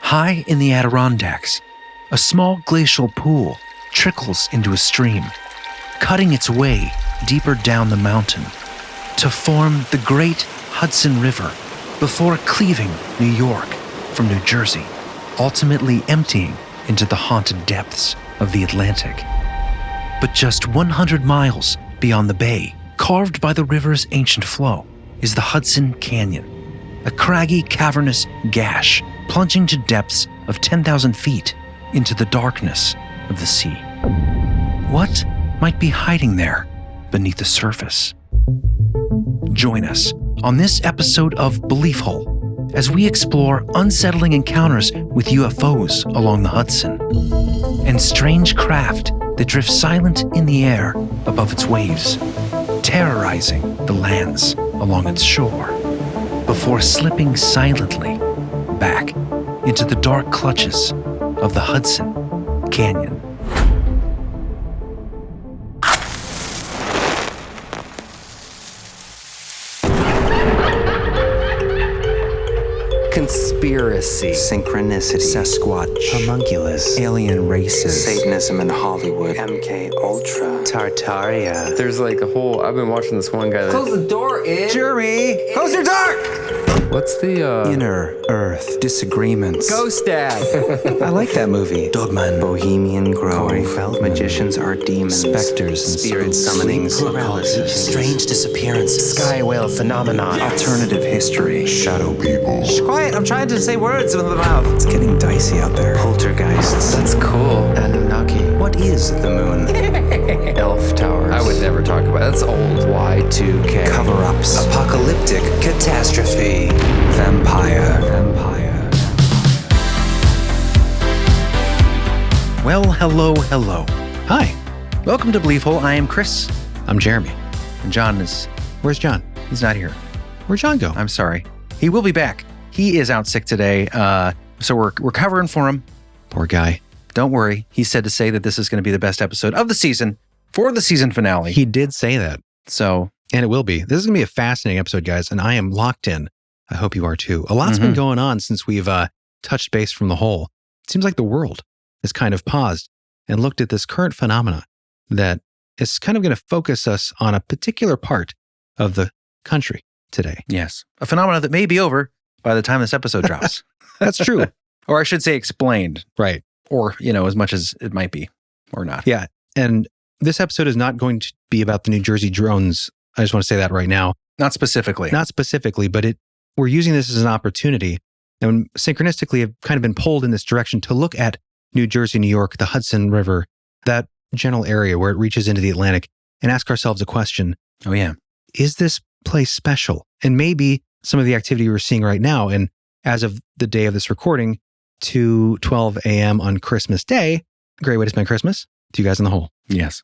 High in the Adirondacks, a small glacial pool trickles into a stream, cutting its way deeper down the mountain to form the great Hudson River before cleaving New York from New Jersey, ultimately emptying into the haunted depths of the Atlantic. But just 100 miles beyond the bay, carved by the river's ancient flow, is the Hudson Canyon, a craggy, cavernous gash plunging to depths of 10,000 feet into the darkness of the sea. What might be hiding there beneath the surface? Join us on this episode of Belief Hole as we explore unsettling encounters with UFOs along the Hudson and strange craft that drift silent in the air above its waves, terrorizing the lands along its shore before slipping silently back into the dark clutches of the Hudson Canyon. Conspiracy, synchronicity, Sasquatch, homunculus, alien races, Satanism in Hollywood, MK Ultra, Tartaria. There's like a whole. I've been watching this one guy. Close the door, Jeremy! Close your door! What's the Inner Earth Disagreements. Ghost Dad? I like that movie. Dogman, Bohemian Grove, Magicians Are Demons, Specters and Spirit Summonings, Paralysis, Strange Disappearances, Sky Whale Phenomenon, Alternative History, Shadow People. Shh, quiet, I'm trying to say words with the mouth. It's getting dicey out there. Poltergeists. That's cool. Anunnaki. What is the moon? Elf Towers. I would never talk about it. That's old. Y2K. Cover-ups. Apocalyptic catastrophe. Vampire. Well, hello. Hi. Welcome to Belief Hole. I am Chris. I'm Jeremy. And John is... Where's John? He's not here. Where'd John go? I'm sorry. He will be back. He is out sick today, so we're covering for him. Poor guy. Don't worry. He said to say that this is going to be the best episode of the season for the season finale. He did say that. So... And it will be. This is going to be a fascinating episode, guys, and I am locked in. I hope you are too. A lot's been going on since we've touched base from the hole. It seems like the world has kind of paused and looked at this current phenomena that is kind of going to focus us on a particular part of the country today. Yes. A phenomena that may be over by the time this episode drops. That's true. Or I should say explained. Right. Or, as much as it might be or not. Yeah. And this episode is not going to be about the New Jersey drones. I just want to say that right now. Not specifically, but we're using this as an opportunity, and synchronistically have kind of been pulled in this direction to look at New Jersey, New York, the Hudson River, that general area where it reaches into the Atlantic, and ask ourselves a question. Oh, yeah. Is this place special? And maybe some of the activity we're seeing right now, and as of the day of this recording, 2:12 a.m. on Christmas Day, great way to spend Christmas, to you guys in the hole. Yes.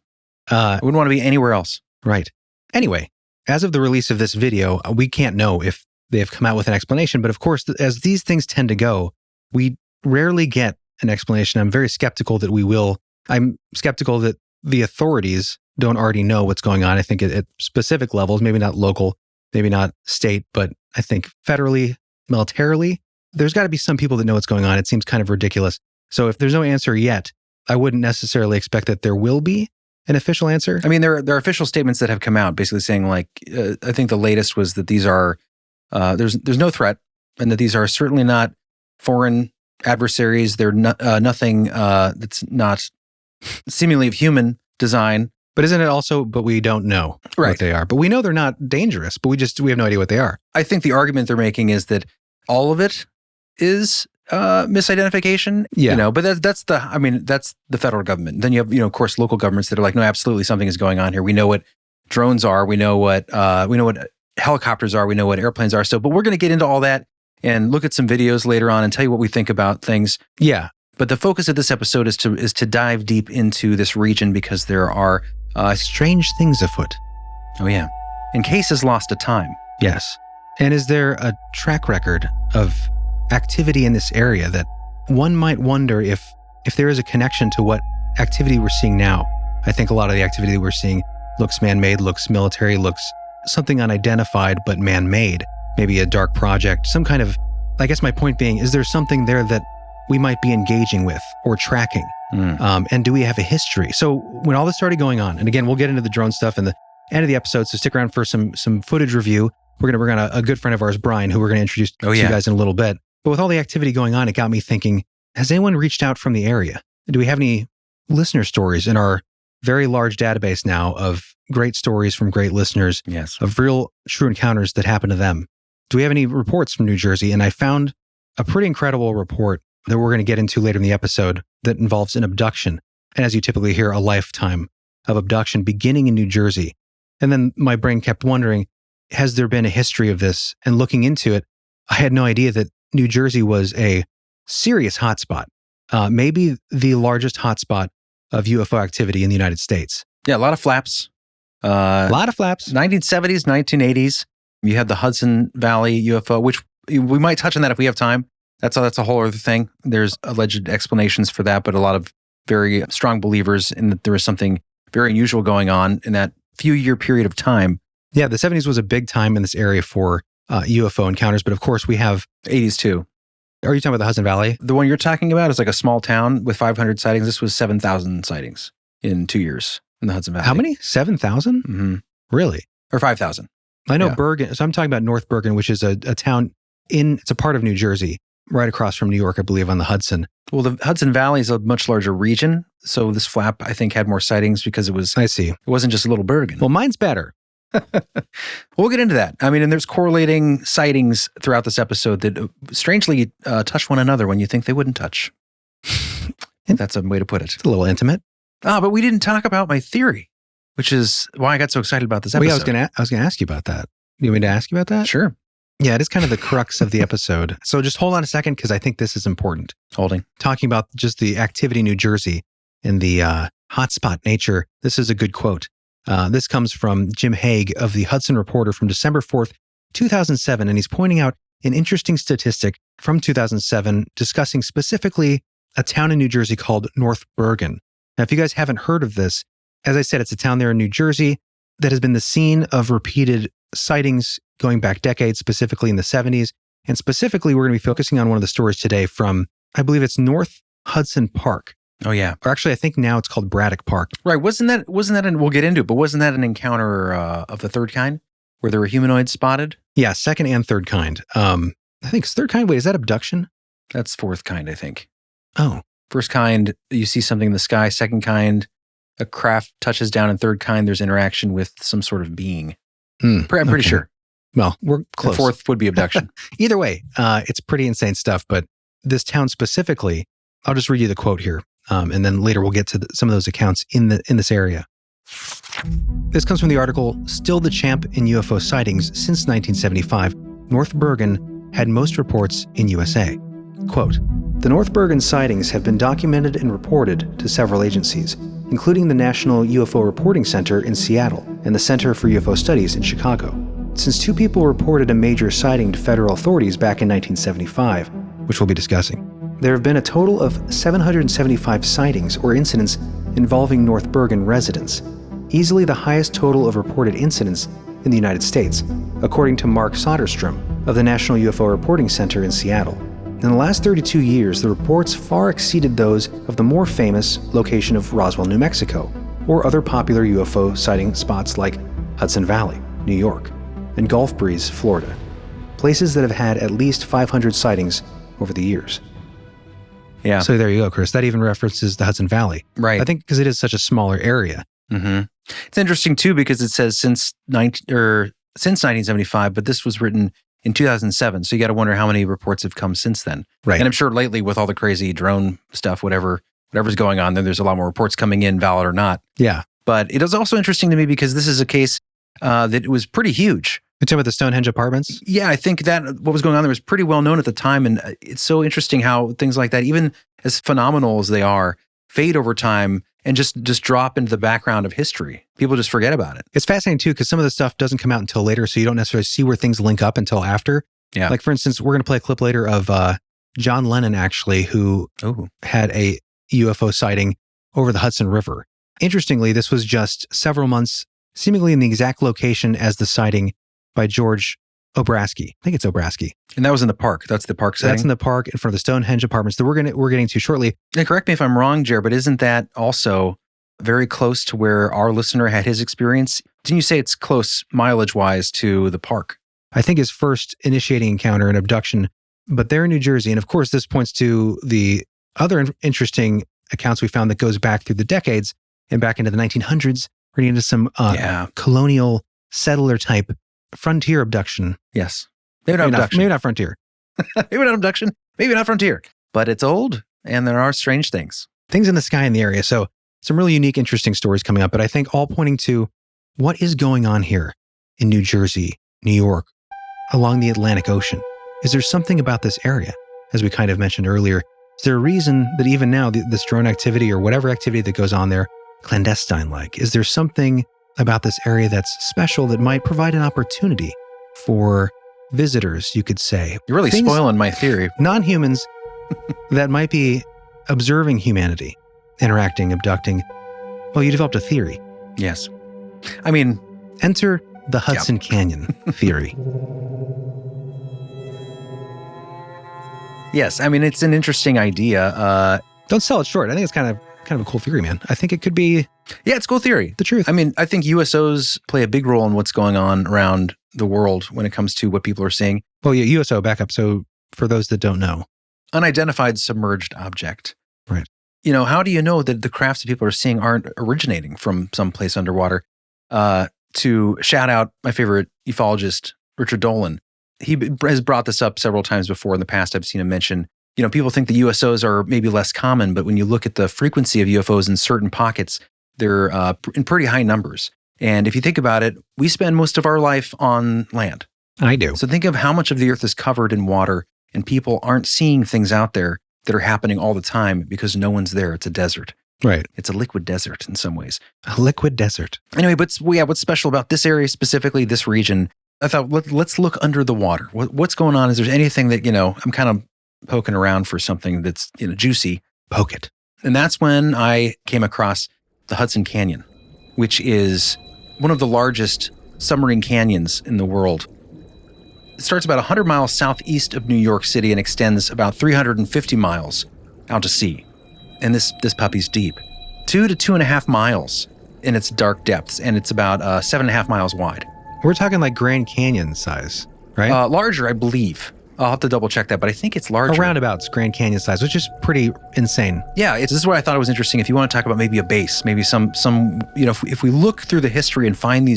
I wouldn't want to be anywhere else. Right. Anyway, as of the release of this video, we can't know if they have come out with an explanation. But of course, as these things tend to go, we rarely get an explanation. I'm very skeptical that we will. I'm skeptical that the authorities don't already know what's going on. I think at specific levels, maybe not local, maybe not state, but I think federally, militarily, there's got to be some people that know what's going on. It seems kind of ridiculous. So if there's no answer yet, I wouldn't necessarily expect that there will be an official answer. I mean, there are official statements that have come out basically saying I think the latest was that these are, there's no threat and that these are certainly not foreign adversaries. They're nothing that's not seemingly of human design. But isn't it also, but we don't know what they are. But we know they're not dangerous, but we have no idea what they are. I think the argument they're making is that all of it is misidentification, but that's the federal government. Then you have, of course, local governments that are like, no, absolutely something is going on here. We know what drones are. We know what helicopters are. We know what airplanes are. So, but we're going to get into all that and look at some videos later on and tell you what we think about things. Yeah. But the focus of this episode is to dive deep into this region because there are strange things afoot. Oh yeah. And cases lost to time. Yes. And is there a track record of activity in this area that one might wonder if there is a connection to what activity we're seeing now? I think a lot of the activity that we're seeing looks man-made, looks military, looks something unidentified but man-made. Maybe a dark project, some kind of, I guess my point being, is there something there that we might be engaging with or tracking? And do we have a history? So when all this started going on, and again, we'll get into the drone stuff in the end of the episode, so stick around for some footage review. We're going to bring on a good friend of ours, Bryan, who we're going to introduce to you guys in a little bit. But with all the activity going on, it got me thinking, has anyone reached out from the area? Do we have any listener stories in our very large database now of great stories from great listeners of real true encounters that happened to them? Do we have any reports from New Jersey? And I found a pretty incredible report that we're going to get into later in the episode that involves an abduction. And as you typically hear, a lifetime of abduction beginning in New Jersey. And then my brain kept wondering, has there been a history of this? And looking into it, I had no idea that New Jersey was a serious hotspot, maybe the largest hotspot of UFO activity in the United States. Yeah, a lot of flaps. A lot of flaps. 1970s, 1980s. You had the Hudson Valley UFO, which we might touch on that if we have time. That's a whole other thing. There's alleged explanations for that, but a lot of very strong believers in that there was something very unusual going on in that few-year period of time. Yeah, the 70s was a big time in this area for UFO encounters, but of course we have 80s too. Are you talking about the Hudson Valley? The one you're talking about is like a small town with 500 sightings. This was 7,000 sightings in 2 years in the Hudson Valley. How many? 7,000? Mm-hmm. Really? Or 5,000. I know Bergen. So I'm talking about North Bergen, which is a town it's a part of New Jersey, right across from New York, I believe, on the Hudson. Well, the Hudson Valley is a much larger region. So this flap, I think, had more sightings because it was... I see. It wasn't just a little Bergen. Well, mine's better. We'll get into that. I mean, and there's correlating sightings throughout this episode that strangely touch one another when you think they wouldn't touch. That's a way to put it. It's a little intimate. But we didn't talk about my theory, which is why I got so excited about this episode. Well, yeah, I was gonna ask you about that. You want me to ask you about that? Sure. Yeah, it is kind of the crux of the episode. So just hold on a second, because I think this is important. Holding. Talking about just the activity in New Jersey and the hotspot nature. This is a good quote. This comes from Jim Haig of the Hudson Reporter from December 4th, 2007, and he's pointing out an interesting statistic from 2007 discussing specifically a town in New Jersey called North Bergen. Now, if you guys haven't heard of this, as I said, it's a town there in New Jersey that has been the scene of repeated sightings going back decades, specifically in the 70s. And specifically, we're going to be focusing on one of the stories today from, I believe it's North Hudson Park. Oh, yeah. Or actually, I think now it's called Braddock Park. Right. Wasn't that, we'll get into it, but wasn't that an encounter of the third kind where there were humanoids spotted? Yeah, second and third kind. I think it's third kind. Wait, is that abduction? That's fourth kind, I think. Oh. First kind, you see something in the sky. Second kind, a craft touches down. And third kind, there's interaction with some sort of being. I'm pretty sure. Well, we're close. The fourth would be abduction. Either way, it's pretty insane stuff. But this town specifically, I'll just read you the quote here. And then later we'll get to some of those accounts in this area. This comes from the article, Still the Champ in UFO Sightings Since 1975, North Bergen had most reports in USA. Quote, the North Bergen sightings have been documented and reported to several agencies, including the National UFO Reporting Center in Seattle and the Center for UFO Studies in Chicago. Since 2 people reported a major sighting to federal authorities back in 1975, which we'll be discussing, there have been a total of 775 sightings or incidents involving North Bergen residents, easily the highest total of reported incidents in the United States, according to Mark Soderstrom of the National UFO Reporting Center in Seattle. In the last 32 years, the reports far exceeded those of the more famous location of Roswell, New Mexico, or other popular UFO sighting spots like Hudson Valley, New York, and Gulf Breeze, Florida, places that have had at least 500 sightings over the years. Yeah. So there you go, Chris. That even references the Hudson Valley. Right. I think because it is such a smaller area. Mm-hmm. It's interesting, too, because it says since 1975, but this was written in 2007. So you got to wonder how many reports have come since then. Right. And I'm sure lately with all the crazy drone stuff, whatever's going on, then there's a lot more reports coming in, valid or not. Yeah. But it is also interesting to me because this is a case that was pretty huge. You're talking about the Stonehenge apartments? Yeah, I think that what was going on there was pretty well known at the time. And it's so interesting how things like that, even as phenomenal as they are, fade over time and just drop into the background of history. People just forget about it. It's fascinating too, because some of the stuff doesn't come out until later, so you don't necessarily see where things link up until after. Yeah. Like for instance, we're going to play a clip later of John Lennon, actually, who had a UFO sighting over the Hudson River. Interestingly, this was just several months, seemingly in the exact location as the sighting by George Obraski. I think it's Obraski. And that was in the park. That's the park setting? That's in the park in front of the Stonehenge apartments that we're getting to shortly. And correct me if I'm wrong, Jer, but isn't that also very close to where our listener had his experience? Didn't you say it's close mileage-wise to the park? I think his first initiating encounter, an abduction, but they're in New Jersey. And of course, this points to the other interesting accounts we found that goes back through the decades and back into the 1900s, running into some colonial settler type frontier abduction. Yes. Maybe not abduction. Maybe not frontier. Maybe not abduction. Maybe not frontier. But it's old and there are strange things. Things in the sky in the area. So some really unique, interesting stories coming up, but I think all pointing to what is going on here in New Jersey, New York, along the Atlantic Ocean. Is there something about this area, as we kind of mentioned earlier? Is there a reason that even now this drone activity or whatever activity that goes on there, clandestine-like, is there something about this area that's special that might provide an opportunity for visitors, you could say? You're really spoiling my theory. Non-humans that might be observing humanity, interacting, abducting. Well, you developed a theory. Yes. I mean, enter the Hudson Canyon theory. Yes, I mean, it's an interesting idea. Don't sell it short. I think it's kind of a cool theory, man. I think it could be... Yeah, it's a cool theory. The truth. I mean, I think USOs play a big role in what's going on around the world when it comes to what people are seeing. Well, yeah, USO, back up. So for those that don't know. Unidentified submerged object. Right. You know, how do you know that the crafts that people are seeing aren't originating from someplace underwater? To shout out my favorite ufologist, RichardMDolan. He has brought this up several times before in the past. I've seen him mention, you know, people think the USOs are maybe less common, but when you look at the frequency of UFOs in certain pockets, they're in pretty high numbers. And if you think about it, we spend most of our life on land. I do. So think of how much of the earth is covered in water and people aren't seeing things out there that are happening all the time because no one's there. It's a desert. Right. It's a liquid desert in some ways. A liquid desert. Anyway, but yeah, what's special about this area, specifically this region, I thought, let's look under the water. What's going on? Is there anything that, you know, I'm kind of poking around for something that's, you know, juicy. Poke it. And that's when I came across the Hudson Canyon, which is one of the largest submarine canyons in the world. It starts about 100 miles southeast of New York City and extends about 350 miles out to sea. And this puppy's deep, 2 to 2.5 miles in its dark depths, and it's about 7.5 miles wide. We're talking like Grand Canyon size, right? Larger, I believe. I'll have to double check that, but I think it's larger. Roundabouts Grand Canyon size, which is pretty insane. Yeah, this is why I thought it was interesting. If you want to talk about maybe a base, maybe some you know, if we look through the history and find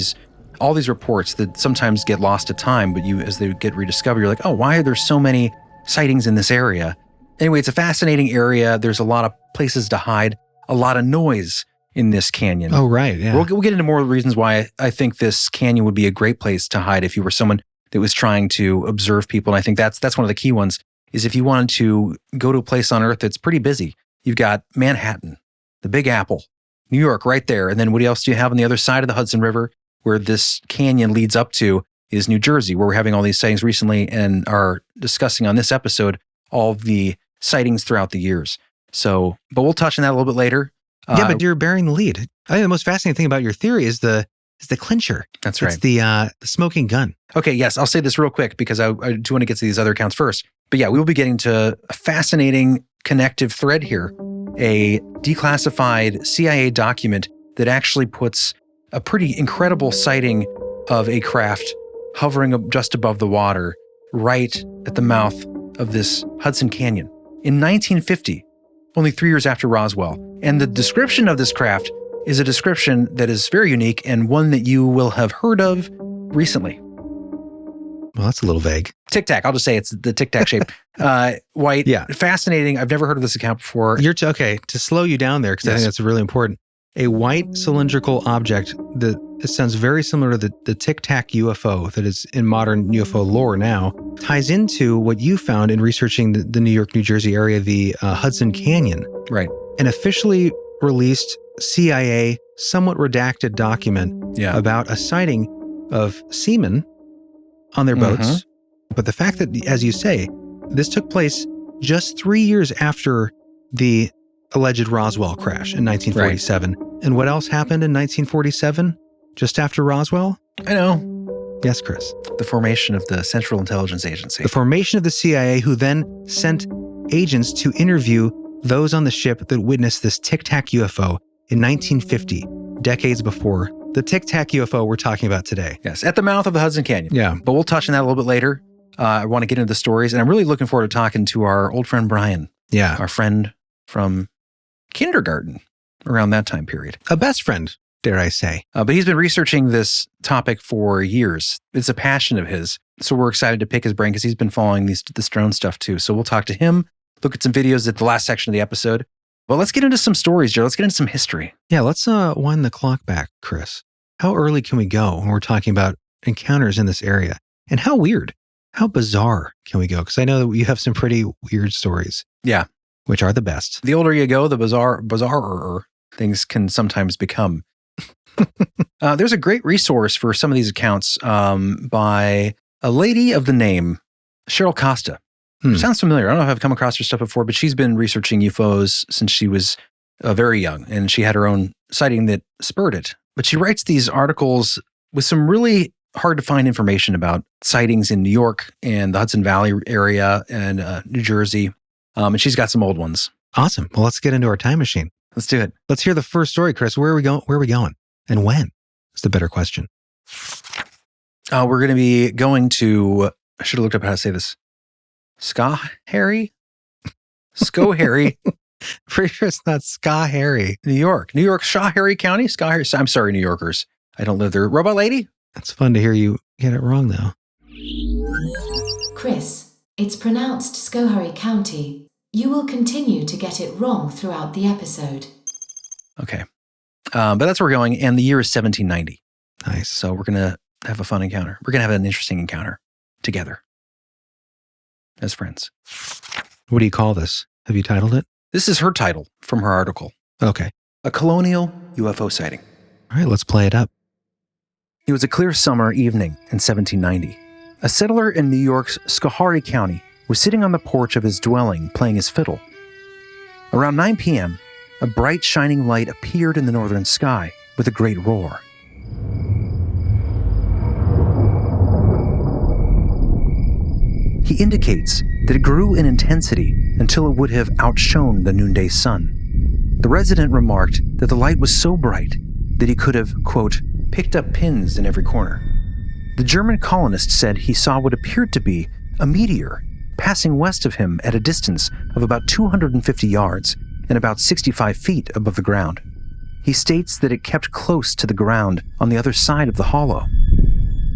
all these reports that sometimes get lost to time, but as they get rediscovered, you're like, oh, why are there so many sightings in this area? Anyway, it's a fascinating area. There's a lot of places to hide, a lot of noise in this canyon. Oh, right. Yeah. We'll get into more reasons why I think this canyon would be a great place to hide if you were someone that was trying to observe people. And I think that's one of the key ones, is if you wanted to go to a place on Earth that's pretty busy. You've got Manhattan, the Big Apple, New York right there. And then what else do you have on the other side of the Hudson River where this canyon leads up to is New Jersey, where we're having all these sightings recently and are discussing on this episode all of the sightings throughout the years. So, but we'll touch on that a little bit later. Yeah, but you're bearing the lead. I think the most fascinating thing about your theory is the clincher. That's right. It's the smoking gun. Okay, yes, I'll say this real quick because I do want to get to these other accounts first. But yeah, we will be getting to a fascinating connective thread here, a declassified CIA document that actually puts a pretty incredible sighting of a craft hovering just above the water right at the mouth of this Hudson Canyon in 1950, only 3 years after Roswell. And the description of this craft is a description that is very unique and one that you will have heard of recently. Well, that's a little vague. Tic Tac. I'll just say it's the Tic Tac shape. White. Yeah. Fascinating. I've never heard of this account before. Okay, to slow you down there, because I think that's really important. A white cylindrical object that sounds very similar to the Tic Tac UFO that is in modern UFO lore now, ties into what you found in researching the New York, New Jersey area, the Hudson Canyon. Right. An officially released CIA, somewhat redacted document about a sighting of seamen on their boats. But the fact that, as you say, this took place just 3 years after the alleged Roswell crash in 1947. Right. And what else happened in 1947, just after Roswell? I know. Yes, Chris. The formation of the Central Intelligence Agency. The formation of the CIA, who then sent agents to interview those on the ship that witnessed this Tic Tac UFO in 1950, decades before the Tic Tac UFO we're talking about today. Yes, at the mouth of the Hudson Canyon. Yeah. But we'll touch on that a little bit later. I want to get into the stories, and I'm really looking forward to talking to our old friend Bryan. Yeah. Our friend from kindergarten around that time period. A best friend, dare I say. But he's been researching this topic for years. It's a passion of his. So we're excited to pick his brain because he's been following this drone stuff too. So we'll talk to him, look at some videos at the last section of the episode. But let's get into some stories, Joe. Let's get into some history. Yeah, let's wind the clock back, Chris. How early can we go when we're talking about encounters in this area? And how weird, how bizarre can we go? Because I know that you have some pretty weird stories. Yeah. Which are the best. The older you go, the bizarrer things can sometimes become. There's a great resource for some of these accounts by a lady of the name Cheryl Costa. Sounds familiar. I don't know if I've come across her stuff before, but she's been researching UFOs since she was very young, and she had her own sighting that spurred it. But she writes these articles with some really hard to find information about sightings in New York and the Hudson Valley area and New Jersey. And she's got some old ones. Awesome. Well, let's get into our time machine. Let's do it. Let's hear the first story, Chris. Where are we going? Where are we going? And when? That's the better question. We're going to be going to, I should have looked up how to say this. Schoharie? Schoharie. Pretty sure it's not Schoharie. New York, Schoharie County, Schoharie. I'm sorry, New Yorkers. I don't live there. Robot lady? It's fun to hear you get it wrong, though. Chris, it's pronounced Schoharie County. You will continue to get it wrong throughout the episode. Okay. But that's where we're going, and the year is 1790. Nice. So we're going to have a fun encounter. We're going to have an interesting encounter together as friends. What do you call this? Have you titled it? This is her title from her article. Okay. A Colonial UFO Sighting. All right, let's play it up. It was a clear summer evening in 1790. A settler in New York's Schoharie County was sitting on the porch of his dwelling playing his fiddle. Around 9 p.m., a bright shining light appeared in the northern sky with a great roar. He indicates that it grew in intensity until it would have outshone the noonday sun. The resident remarked that the light was so bright that he could have, quote, picked up pins in every corner. The German colonist said he saw what appeared to be a meteor passing west of him at a distance of about 250 yards and about 65 feet above the ground. He states that it kept close to the ground on the other side of the hollow.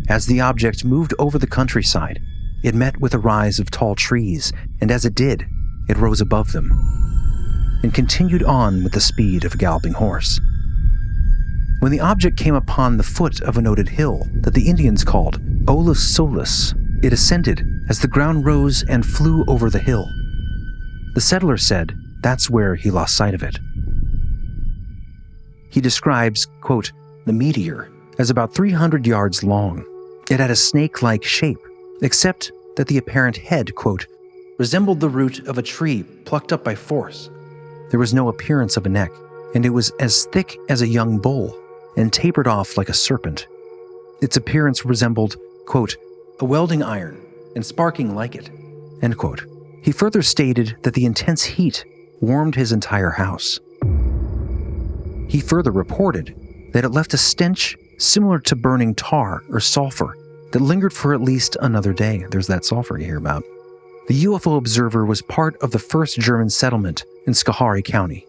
As the object moved over the countryside, it met with a rise of tall trees, and as it did, it rose above them and continued on with the speed of a galloping horse. When the object came upon the foot of a noted hill that the Indians called Olus Solus, it ascended as the ground rose and flew over the hill. The settler said that's where he lost sight of it. He describes, quote, the meteor as about 300 yards long. It had a snake-like shape, except that the apparent head, quote, resembled the root of a tree plucked up by force. There was no appearance of a neck, and it was as thick as a young bull and tapered off like a serpent. Its appearance resembled, quote, a welding iron and sparking like it, end quote. He further stated that the intense heat warmed his entire house. He further reported that it left a stench similar to burning tar or sulfur that lingered for at least another day. There's that sulfur you hear about. The UFO observer was part of the first German settlement in Schoharie County.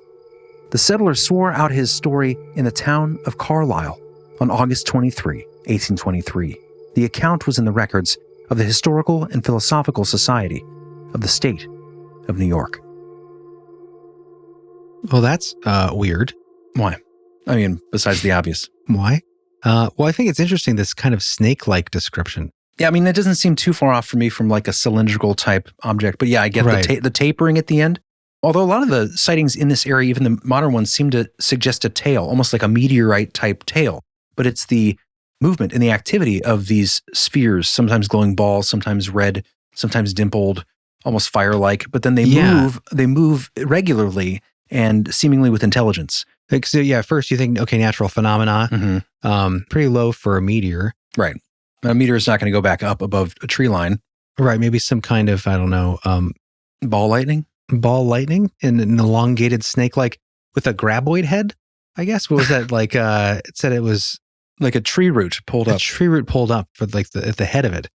The settler swore out his story in the town of Carlisle on August 23, 1823. The account was in the records of the Historical and Philosophical Society of the State of New York. Well, that's weird. Why? I mean, besides the obvious. Why? Well, I think it's interesting, this kind of snake-like description. Yeah, I mean, that doesn't seem too far off for me from like a cylindrical type object. But yeah, I get Right. the tapering at the end. Although a lot of the sightings in this area, even the modern ones, seem to suggest a tail, almost like a meteorite type tail. But it's the movement and the activity of these spheres, sometimes glowing balls, sometimes red, sometimes dimpled, almost fire-like. But then they move regularly and seemingly with intelligence. Like, so yeah, at first you think, okay, natural phenomena, pretty low for a meteor. Right. A meteor is not going to go back up above a tree line. Right. Maybe some kind of, I don't know, Ball lightning? ball lightning in an elongated snake, like with a graboid head, I guess. What was that? Like, it said it was Like a tree root pulled a up. tree root pulled up for like at the head of it,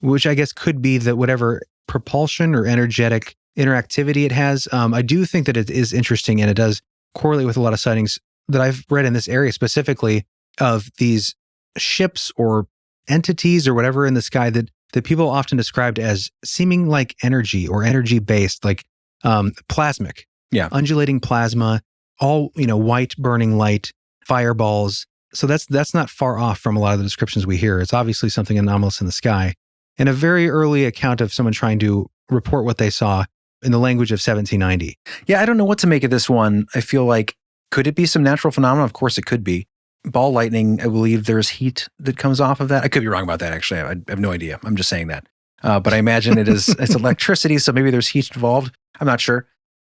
which I guess could be that whatever propulsion or energetic interactivity it has. I do think that it is interesting, and it does correlate with a lot of sightings that I've read in this area specifically of these ships or entities or whatever in the sky that people often described as seeming like energy or energy based, like plasmic, undulating plasma, all, white burning light, fireballs. So that's not far off from a lot of the descriptions we hear. It's obviously something anomalous in the sky. And a very early account of someone trying to report what they saw in the language of 1790. Yeah, I don't know what to make of this one. I feel like, could it be some natural phenomenon? Of course it could be. Ball lightning, I believe there's heat that comes off of that. I could be wrong about that, actually. I have no idea. I'm just saying that. But I imagine it's electricity, so maybe there's heat involved. I'm not sure.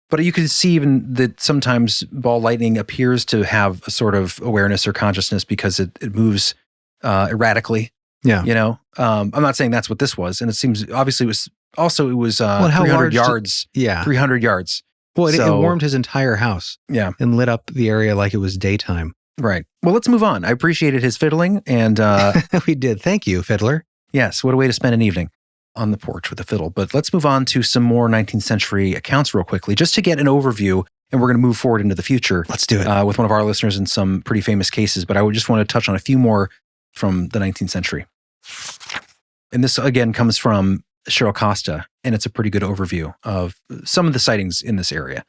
But you can see even that sometimes ball lightning appears to have a sort of awareness or consciousness because it moves erratically. Yeah. I'm not saying that's what this was. And it seems, obviously, it was 300 how yards. 300 yards. Well, it warmed his entire house. Yeah. And lit up the area like it was daytime. Right. Well, let's move on. I appreciated his fiddling. And we did. Thank you, fiddler. Yes. What a way to spend an evening on the porch with a fiddle. But let's move on to some more 19th century accounts real quickly, just to get an overview. And we're going to move forward into the future. Let's do it. With one of our listeners and some pretty famous cases. But I would just want to touch on a few more from the 19th century. And this, again, comes from Cheryl Costa, and it's a pretty good overview of some of the sightings in this area.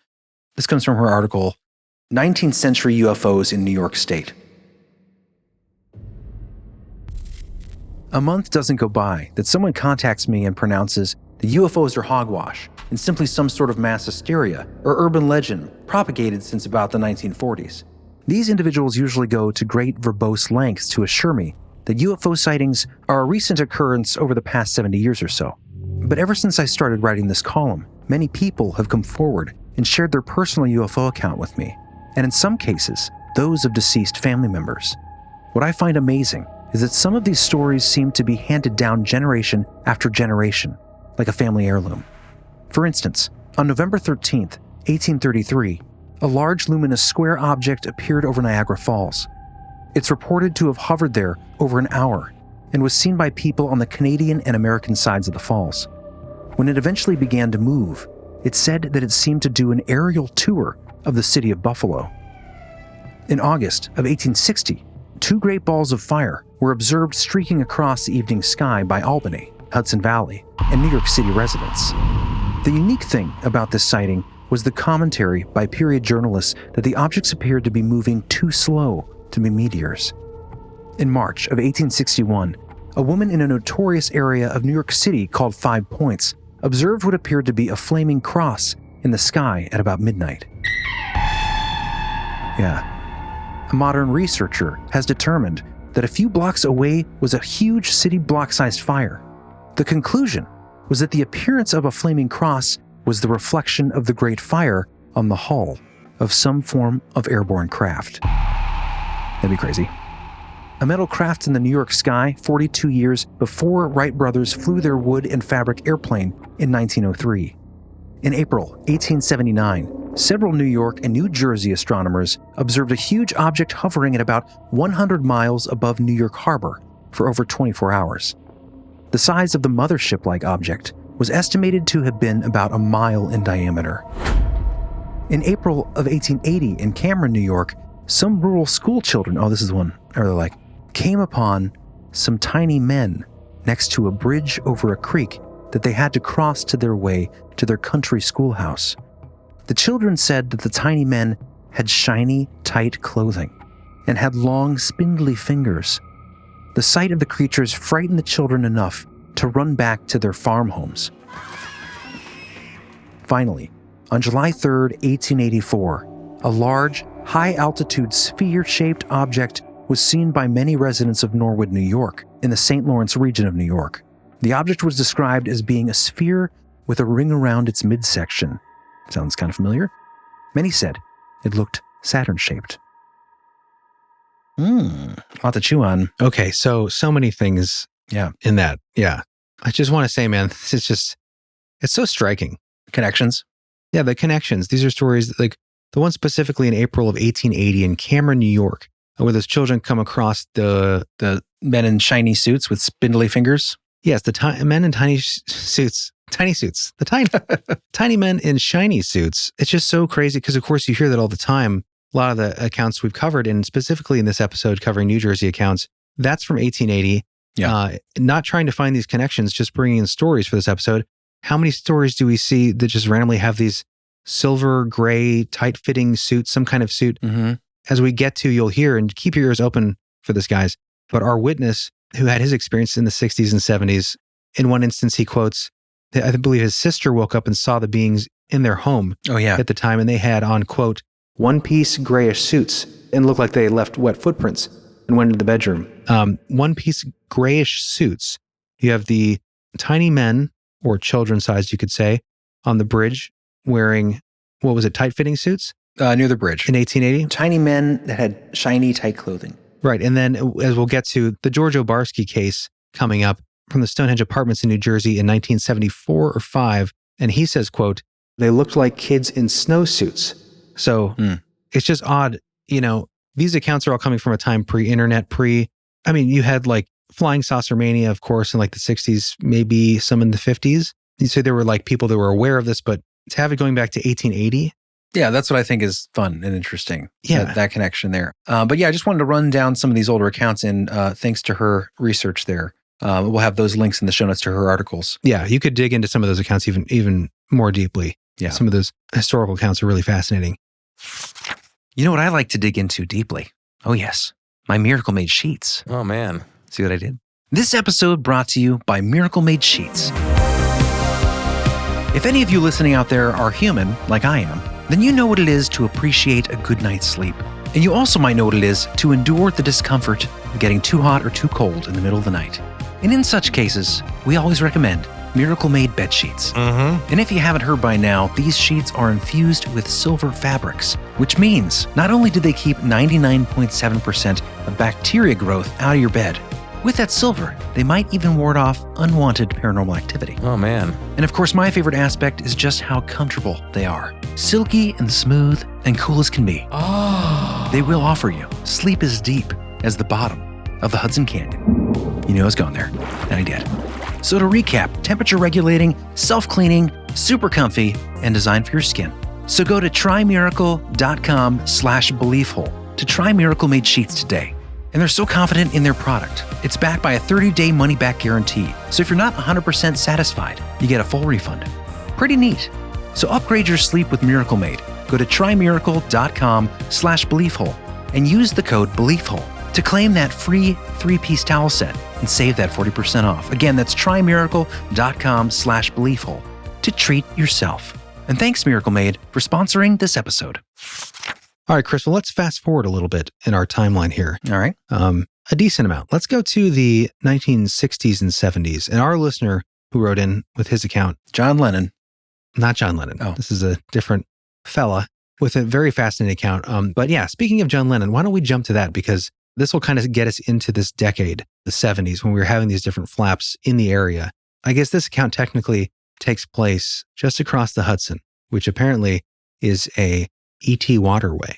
This comes from her article, 19th Century UFOs in New York State. A month doesn't go by that someone contacts me and pronounces the UFOs are hogwash and simply some sort of mass hysteria or urban legend propagated since about the 1940s. These individuals usually go to great verbose lengths to assure me that UFO sightings are a recent occurrence over the past 70 years or so. But ever since I started writing this column, many people have come forward and shared their personal UFO account with me, and in some cases, those of deceased family members. What I find amazing is that some of these stories seem to be handed down generation after generation, like a family heirloom. For instance, on November 13th, 1833, a large luminous square object appeared over Niagara Falls. It's reported to have hovered there over an hour and was seen by people on the Canadian and American sides of the falls. When it eventually began to move, it said that it seemed to do an aerial tour of the city of Buffalo. In August of 1860, two great balls of fire were observed streaking across the evening sky by Albany, Hudson Valley, and New York City residents. The unique thing about this sighting was the commentary by period journalists that the objects appeared to be moving too slow to be meteors. In March of 1861, a woman in a notorious area of New York City called 5 Points observed what appeared to be a flaming cross in the sky at about midnight. A modern researcher has determined that a few blocks away was a huge city block-sized fire. The conclusion was that the appearance of a flaming cross was the reflection of the Great Fire on the hull of some form of airborne craft. That'd be crazy. A metal craft in the New York sky 42 years before Wright brothers flew their wood and fabric airplane in 1903. In April 1879, several New York and New Jersey astronomers observed a huge object hovering at about 100 miles above New York Harbor for over 24 hours. The size of the mothership-like object was estimated to have been about a mile in diameter. In April of 1880 in Cameron, New York, some rural school children, this is the one I really like, came upon some tiny men next to a bridge over a creek that they had to cross to their way to their country schoolhouse. The children said that the tiny men had shiny, tight clothing and had long, spindly fingers. The sight of the creatures frightened the children enough to run back to their farm homes. Finally, on July 3rd, 1884, a large, high-altitude sphere-shaped object was seen by many residents of Norwood, New York, in the St. Lawrence region of New York. The object was described as being a sphere with a ring around its midsection. Sounds kind of familiar. Many said it looked Saturn-shaped. A lot to chew on. Okay, so many things Yeah. in that. Yeah. I just want to say, man, it's so striking. Connections. Yeah, the connections. These are stories like the one specifically in April of 1880 in Cameron, New York, where those children come across the Men in shiny suits with spindly fingers. yes, the men in tiny suits, the tiny men in shiny suits. It's just so crazy because, of course, you hear that all the time. A lot of the accounts we've covered, and specifically in this episode covering New Jersey accounts, that's from 1880. Yeah. Not trying to find these connections, just bringing in stories for this episode. How many stories do we see that just randomly have these silver, gray, tight-fitting suits, some kind of suit? Mm-hmm. As we get to, you'll hear, and keep your ears open for this, guys. But our witness, who had his experience in the 60s and 70s, in one instance, he quotes, I believe his sister woke up and saw the beings in their home at the time, and they had on, quote, one-piece grayish suits and looked like they left wet footprints and went into the bedroom. One-piece grayish suits. You have the tiny men, or children-sized, you could say, on the bridge wearing, what was it, tight-fitting suits? Near the bridge. In 1880? Tiny men that had shiny, tight clothing. Right. And then as we'll get to the George Obarski case coming up from the Stonehenge Apartments in New Jersey in 1974 or 5. And he says, quote, they looked like kids in snowsuits. So it's just odd. You know, these accounts are all coming from a time pre-internet, you had like flying saucer mania, of course, in like the 60s, maybe some in the 50s. You say there were like people that were aware of this, but to have it going back to 1880. Yeah, that's what I think is fun and interesting. Yeah. That connection there. But yeah, I just wanted to run down some of these older accounts, and thanks to her research there. We'll have those links in the show notes to her articles. Yeah, you could dig into some of those accounts even more deeply. Yeah. Some of those historical accounts are really fascinating. You know what I like to dig into deeply? Oh yes, my Miracle Made sheets. Oh, man. See what I did? This episode brought to you by Miracle Made Sheets. If any of you listening out there are human, like I am, then you know what it is to appreciate a good night's sleep. And you also might know what it is to endure the discomfort of getting too hot or too cold in the middle of the night. And in such cases, we always recommend Miracle Made bed sheets. And if you haven't heard by now, these sheets are infused with silver fabrics, which means not only do they keep 99.7% of bacteria growth out of your bed, with that silver, they might even ward off unwanted paranormal activity. Oh, man. And of course, my favorite aspect is just how comfortable they are. Silky and smooth and cool as can be. They will offer you sleep as deep as the bottom of the Hudson Canyon. You knew I was going there, and I did. So to recap, temperature regulating, self-cleaning, super comfy, and designed for your skin. So go to trymiracle.com/beliefhole to try Miracle Made sheets today. And they're so confident in their product. It's backed by a 30-day money-back guarantee. So if you're not 100% satisfied, you get a full refund. Pretty neat. So upgrade your sleep with Miracle Made. Go to trymiracle.com/beliefhole and use the code BELIEFHOLE to claim that free 3-piece towel set and save that 40% off. Again, that's trymiracle.com/beliefhole to treat yourself. And thanks, Miracle Made, for sponsoring this episode. All right, Chris, well, let's fast forward a little bit in our timeline here. All right. A decent amount. Let's go to the 1960s and 70s. And our listener who wrote in with his account, John Lennon. not John Lennon. Oh. This is a different fella with a very fascinating account. But yeah, speaking of John Lennon, why don't we jump to that? Because this will kind of get us into this decade, the 70s, when we were having these different flaps in the area. I guess this account technically takes place just across the Hudson, which apparently is a ET waterway.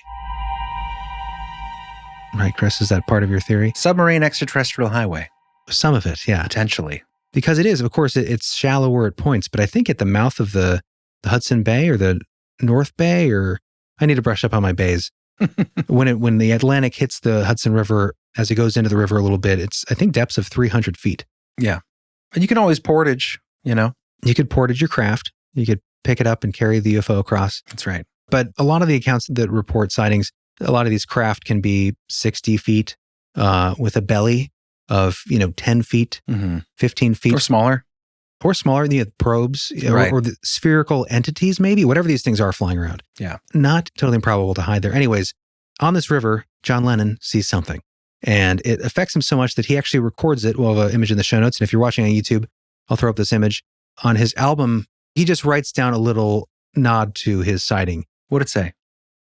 Right, Chris? Is that part of your theory? Submarine extraterrestrial highway. Some of it, yeah. Potentially. Because it is, of course, it's shallower at points, but I think at the mouth of the Hudson Bay or the North Bay, or I need to brush up on my bays. When the Atlantic hits the Hudson River, as it goes into the river a little bit, it's, I think, depths of 300 feet. Yeah. And you can always portage, you know? You could portage your craft. You could pick it up and carry the UFO across. That's right. But a lot of the accounts that report sightings, a lot of these craft can be 60 feet with a belly of, 10 feet, 15 feet. Or smaller. Or smaller, the probes, Right. or the spherical entities, maybe, whatever these things are flying around. Yeah. Not totally improbable to hide there. Anyways, on this river, John Lennon sees something. And it affects him so much that he actually records it. We'll have an image in the show notes. And if you're watching on YouTube, I'll throw up this image. On his album, he just writes down a little nod to his sighting. What'd it say?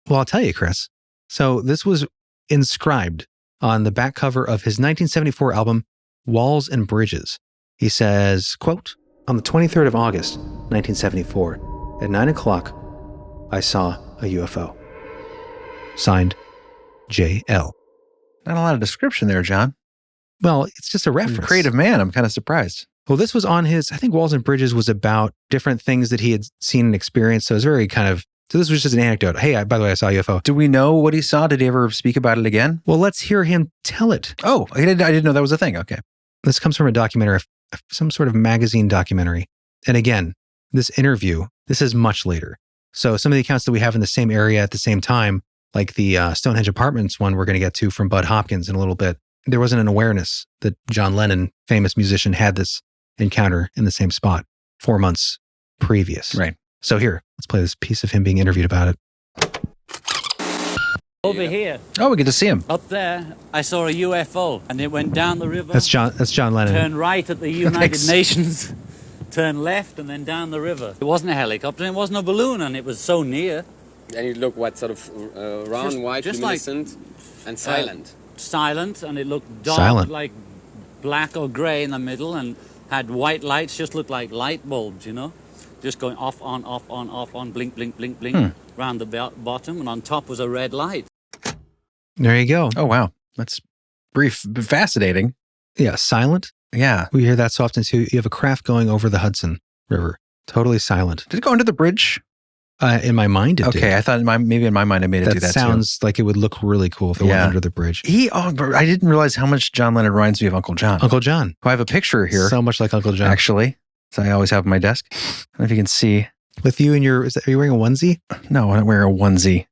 Well, I'll tell you, Chris. So this was inscribed on the back cover of his 1974 album, Walls and Bridges. He says, quote, on the 23rd of August, 1974, at 9 o'clock, I saw a UFO. Signed, J.L. Not a lot of description there, John. Well, it's just a He's reference. a creative man. I'm kind of surprised. Well, this was on his, I think Walls and Bridges was about different things that he had seen and experienced. So it was very kind of, so this was just an anecdote. Hey, by the way, I saw a UFO. Do we know what he saw? Did he ever speak about it again? Well, let's hear him tell it. Oh, I didn't know that was a thing. Okay. This comes from a documentary, some sort of magazine documentary. And again, this interview, this is much later. So some of the accounts that we have in the same area at the same time, like the Stonehenge Apartments one we're going to get to from Bud Hopkins in a little bit, there wasn't an awareness that John Lennon, famous musician, had this encounter in the same spot 4 months previous. Right. So here, let's play this piece of him being interviewed about it. Over here, Oh, we get to see him. up there, I saw a UFO, and it went down the river, That's John Lennon. turned right at the United Thanks. Nations, turned left, and then down the river. It wasn't a helicopter, it wasn't a balloon, and it was so near. And you look what sort of round, Just- white, just like- luminescent, and silent. Silent, and it looked dark, Silent. like black or grey in the middle, and had white lights, just looked like light bulbs, you know? Just going off, on, off, on, off, on, blink, blink, blink, blink, round the bottom, and on top was a red light. There you go. Oh, wow. That's brief, but fascinating. Yeah, silent. Yeah. We hear that so often too. You have a craft going over the Hudson River. Totally silent. Did it go under the bridge? In my mind, it did. Okay. I thought maybe in my mind I made it do That that sounds like it would look really cool if it went Yeah. under the bridge. But I didn't realize how much John Lennon reminds me of Uncle John. Uncle John. Who I have a picture here, So much like Uncle John. actually. So I always have on my desk. I don't know if you can see. With you and your, are you wearing a onesie? No, I don't wear a onesie.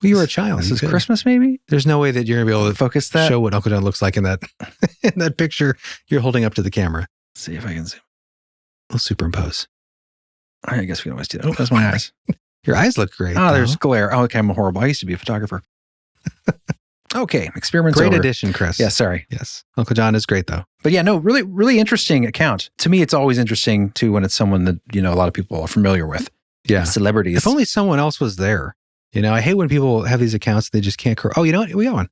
Well, you were a child. This You is could. Christmas, maybe? There's no way that you're going to be able to Focus that. show what Uncle John looks like in that in that picture you're holding up to the camera. See if I can zoom. We'll superimpose. I guess we can always do that. Oh, that's my eyes. Your eyes look great. Oh, though. there's glare. Oh, okay, I'm horrible. I used to be a photographer. Okay, experiments great over. addition, Chris. Yeah, sorry. Yes. Uncle John is great, though. But yeah, no, really, really interesting account. To me, it's always interesting too when it's someone that, a lot of people are familiar with. Yeah. Celebrities. If only someone else was there. I hate when people have these accounts they just can't. Oh, you know what? We got one.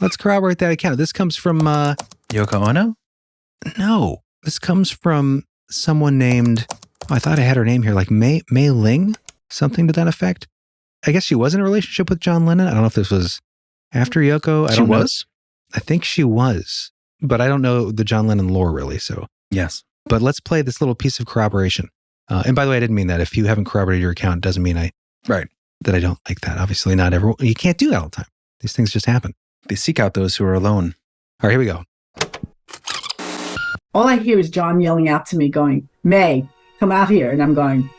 Let's corroborate that account. This comes from. Yoko Ono? No, this comes from someone named. Oh, I thought I had her name here, like Mei Ling, something to that effect. I guess she was in a relationship with John Lennon. I don't know if this was after Yoko. I She don't know. was? I think she was, but I don't know the John Lennon lore really. So, Yes. but let's play this little piece of corroboration. And by the way, I didn't mean that. If you haven't corroborated your account, it doesn't mean Right. that I don't like that. Obviously, not everyone. You can't do that all the time. These things just happen. They seek out those who are alone. All right, here we go. All I hear is John yelling out to me going, May, come out here. And I'm going,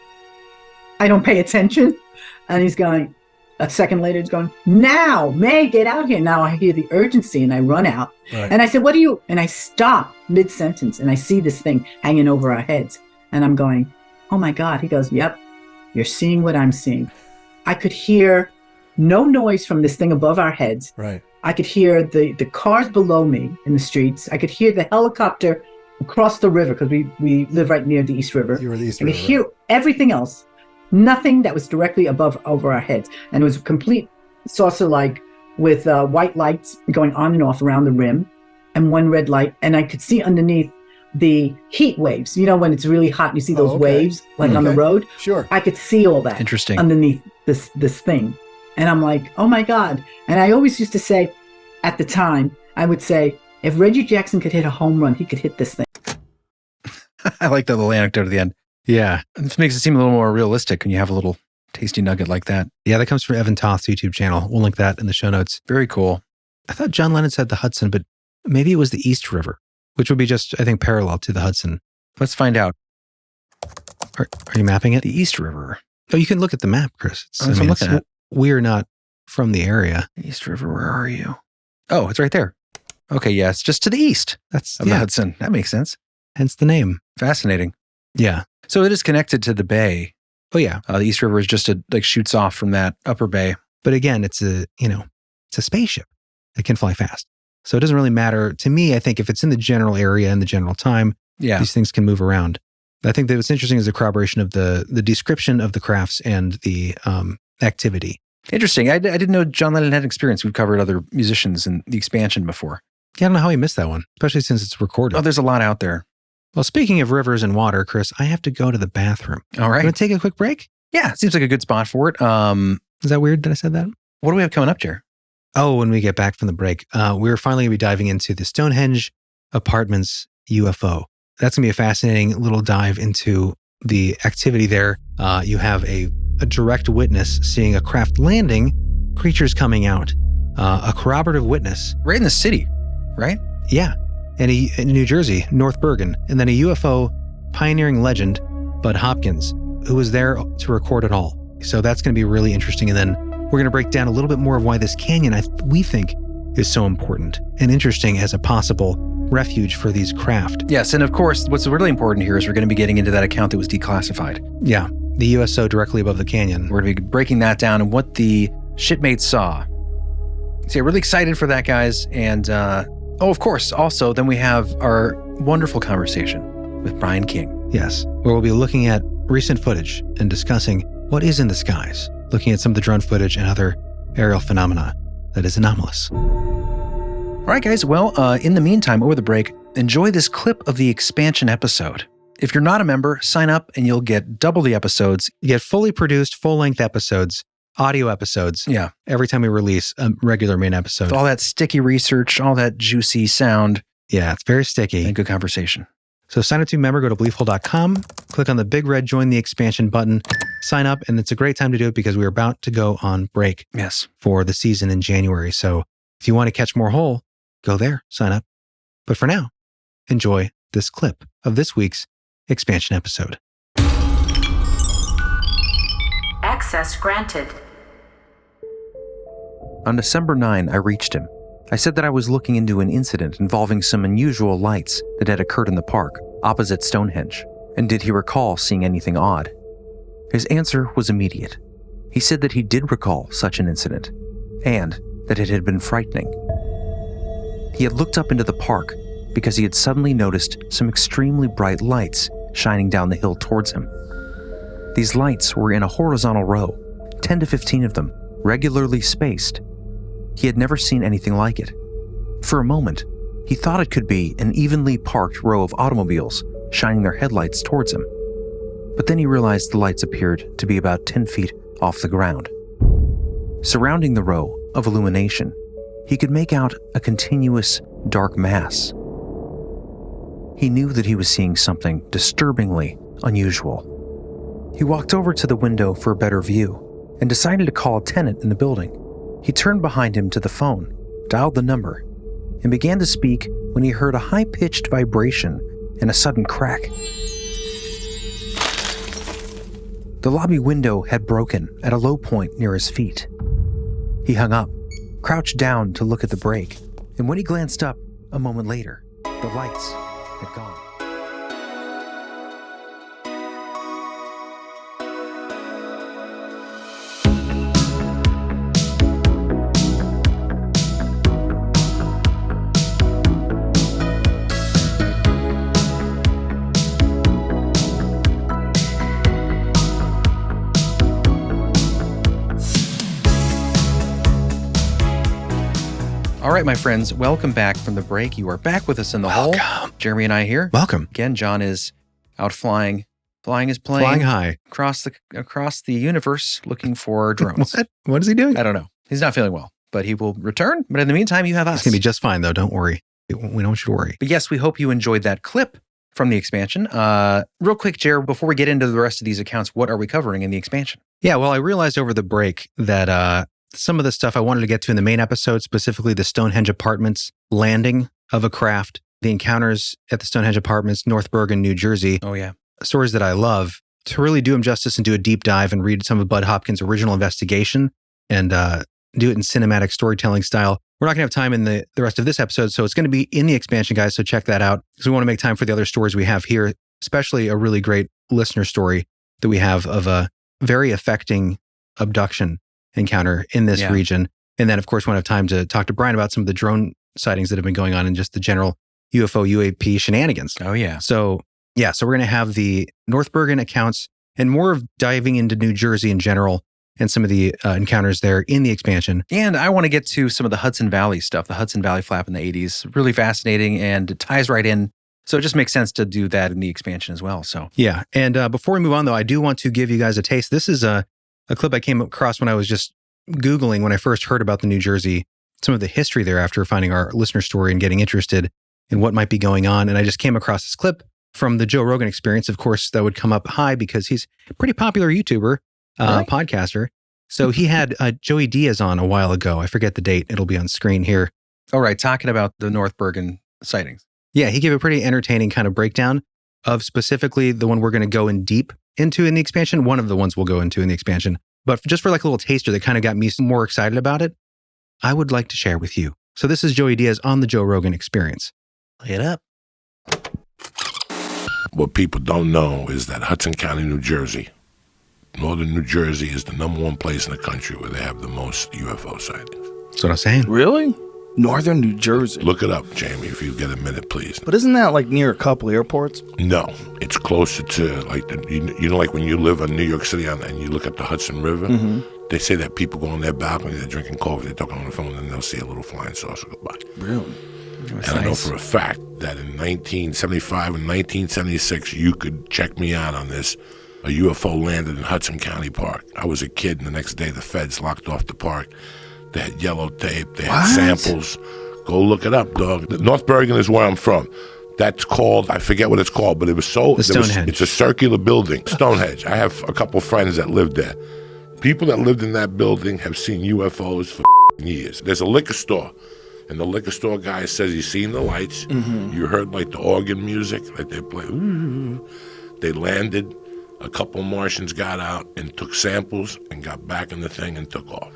I don't pay attention. And he's going, a second later, he's going, now, May, get out here. Now I hear the urgency and I run out. Right. And I said, what are you? And I stop mid-sentence and I see this thing hanging over our heads. And I'm going, oh my God. He goes, yep, you're seeing what I'm seeing. I could hear no noise from this thing above our heads. Right. I could hear the cars below me in the streets. I could hear the helicopter across the river because we live right near the East River. You were the East I could River. hear everything else. Nothing that was directly over our heads. And it was complete saucer-like with white lights going on and off around the rim and one red light. And I could see underneath the heat waves. When it's really hot and you see those okay. waves like on the Okay. road. Sure. I could see all that Interesting. underneath this thing. And I'm like, oh my God. And I always used to say at the time, I would say, if Reggie Jackson could hit a home run, he could hit this thing. I like that little anecdote at the end. Yeah. It makes it seem a little more realistic when you have a little tasty nugget like that. Yeah, that comes from Evan Toth's YouTube channel. We'll link that in the show notes. Very cool. I thought John Lennon said the Hudson, but maybe it was the East River, which would be just, I think, parallel to the Hudson. Let's find out. Are you mapping it? The East River. Oh, you can look at the map, Chris. Oh, that's what I'm looking at. We're not from the area. East River, where are you? Oh, it's right there. Okay, yeah, it's just to the east That's, of the yeah, Hudson. That makes sense. hence the name. Fascinating. Yeah. So it is connected to the bay. Oh, yeah. The East River is just shoots off from that upper bay. But again, it's a spaceship that can fly fast. So it doesn't really matter. To me, I think if it's in the general area and the general time, Yeah. these things can move around. I think that what's interesting is the corroboration of the description of the crafts and the activity. Interesting. I didn't know John Lennon had experience. We've covered other musicians in The Expansion before. Yeah, I don't know how he missed that one, especially since it's recorded. Oh, there's a lot out there. Well, speaking of rivers and water, Chris, I have to go to the bathroom. All right. Want to take a quick break? Yeah, it seems like a good spot for it. Is that weird that I said that? What do we have coming up, Jer? Oh, when we get back from the break, we're finally going to be diving into the Stonehenge Apartments UFO. That's going to be a fascinating little dive into the activity there. You have a direct witness seeing a craft landing, creatures coming out, a corroborative witness. Right in the city, right? Yeah. In New Jersey, North Bergen, and then a UFO pioneering legend, Bud Hopkins, who was there to record it all. So that's going to be really interesting. And then we're going to break down a little bit more of why this canyon, we think, is so important and interesting as a possible refuge for these craft. Yes, and of course, what's really important here is we're going to be getting into that account that was declassified. Yeah, the USO directly above the canyon. We're going to be breaking that down and what the shipmates saw. So yeah, really excited for that, guys. And of course, also, then we have our wonderful conversation with Bryan King. Yes, where we'll be looking at recent footage and discussing what is in the skies, looking at some of the drone footage and other aerial phenomena that is anomalous. All right, guys. Well, in the meantime, over the break, enjoy this clip of the expansion episode. If you're not a member, sign up and you'll get double the episodes. You get fully produced, full-length episodes, audio episodes. Yeah. Every time we release a regular main episode. With all that sticky research, all that juicy sound. Yeah, it's very sticky. And good conversation. So sign up to be a member, go to beliefhole.com, click on the big red join the expansion button, sign up, and it's a great time to do it because we're about to go on break. Yes. For the season in January. So if you want to catch more whole, go there, sign up. But for now, enjoy this clip of this week's expansion episode. Access granted. On December 9, I reached him. I said that I was looking into an incident involving some unusual lights that had occurred in the park, opposite Stonehenge, and did he recall seeing anything odd? His answer was immediate. He said that he did recall such an incident, and that it had been frightening. He had looked up into the park because he had suddenly noticed some extremely bright lights shining down the hill towards him. These lights were in a horizontal row, 10 to 15 of them, regularly spaced. He had never seen anything like it. For a moment, he thought it could be an evenly parked row of automobiles shining their headlights towards him. But then he realized the lights appeared to be about 10 feet off the ground. Surrounding the row of illumination, he could make out a continuous dark mass. He knew that he was seeing something disturbingly unusual. He walked over to the window for a better view and decided to call a tenant in the building. He turned behind him to the phone, dialed the number, and began to speak when he heard a high-pitched vibration and a sudden crack. The lobby window had broken at a low point near his feet. He hung up, crouched down to look at the break, and when he glanced up a moment later, the lights had gone. All right, my friends, welcome back from the break. You are back with us in the hole. Jeremy and I here. Welcome. Again, John is out flying his plane. Flying high. Across the universe looking for drones. What is he doing? I don't know. He's not feeling well, but he will return. But in the meantime, you have us. It's going to be just fine, though. Don't worry. We don't want you to worry. But yes, we hope you enjoyed that clip from the expansion. Real quick, Jared, before we get into the rest of these accounts, what are we covering in the expansion? Yeah, well, I realized over the break that some of the stuff I wanted to get to in the main episode, specifically the Stonehenge Apartments landing of a craft, the encounters at the Stonehenge Apartments, North Bergen, New Jersey. Oh, yeah. Stories that I love. To really do them justice and do a deep dive and read some of Bud Hopkins' original investigation and do it in cinematic storytelling style. We're not going to have time in the rest of this episode, so it's going to be in the expansion, guys, so check that out because we want to make time for the other stories we have here, especially a really great listener story that we have of a very affecting abduction encounter in this region. And then, of course, we want to have time to talk to Bryan about some of the drone sightings that have been going on and just the general UFO, UAP shenanigans. Oh, yeah. So we're going to have the North Bergen accounts and more of diving into New Jersey in general and some of the encounters there in the expansion. And I want to get to some of the Hudson Valley stuff, the Hudson Valley flap in the 80s. Really fascinating, and it ties right in. So it just makes sense to do that in the expansion as well. So Yeah. And before we move on, though, I do want to give you guys a taste. This is a clip I came across when I was just Googling when I first heard about the New Jersey, some of the history there after finding our listener story and getting interested in what might be going on. And I just came across this clip from the Joe Rogan Experience. Of course, that would come up high because he's a pretty popular YouTuber, podcaster. So he had Joey Diaz on a while ago. I forget the date. It'll be on screen here. all right, talking about the North Bergen sightings. Yeah, he gave a pretty entertaining kind of breakdown of specifically the one we're going to go in deep into in the expansion. One of the ones we'll go into in the expansion. But just for like a little taster that kind of got me more excited about it, I would like to share with you. So this is Joey Diaz on the Joe Rogan Experience. Play it up. What people don't know is that Hudson County, New Jersey, northern New Jersey is the #1 place in the country where they have the most UFO sightings. That's what I'm saying. Really? Northern New Jersey. Look it up, Jamie, if you get a minute, please. But isn't that like near a couple airports? No, it's closer to like you know, like when you live in New York City and you look at the Hudson River. Mm-hmm. They say that people go on their balcony, they're drinking coffee, they're talking on the phone, and they'll see a little flying saucer go by. Really? And I know for a fact that in 1975 and 1976, you could check me out on this. A UFO landed in Hudson County Park. I was a kid, and the next day the feds locked off the park. They had yellow tape. They had samples. Go look it up, dog. North Bergen is where I'm from. That's called, I forget what it's called, but it was so... The Stonehenge. It's a circular building. Stonehenge. I have a couple friends that lived there. People that lived in that building have seen UFOs for years. There's a liquor store, and the liquor store guy says he's seen the lights. Mm-hmm. You heard like the organ music, like they play. Ooh. They landed. A couple Martians got out and took samples and got back in the thing and took off.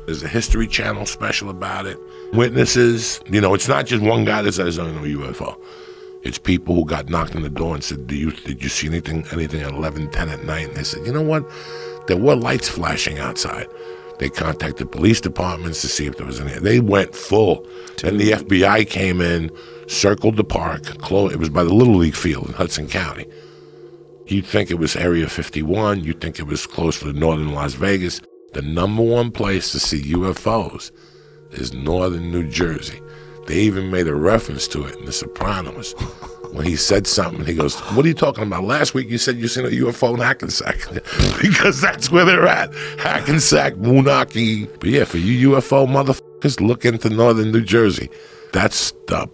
There's a History Channel special about it. Witnesses, you know, it's not just one guy that says, "I know UFO." It's people who got knocked on the door and said, did you see anything at 11:10 at night? And they said, you know what? There were lights flashing outside. They contacted police departments to see if there was any. They went full. Then the FBI came in, circled the park, closed. It was by the Little League field in Hudson County. You'd think it was Area 51. You'd think it was close to northern Las Vegas. The #1 place to see UFOs is northern New Jersey. They even made a reference to it in The Sopranos. When he said something, he goes, "What are you talking about? Last week you said you seen a UFO in Hackensack." Because that's where they're at. Hackensack, Moonachie. But yeah, for you UFO motherfuckers, look into northern New Jersey. That's the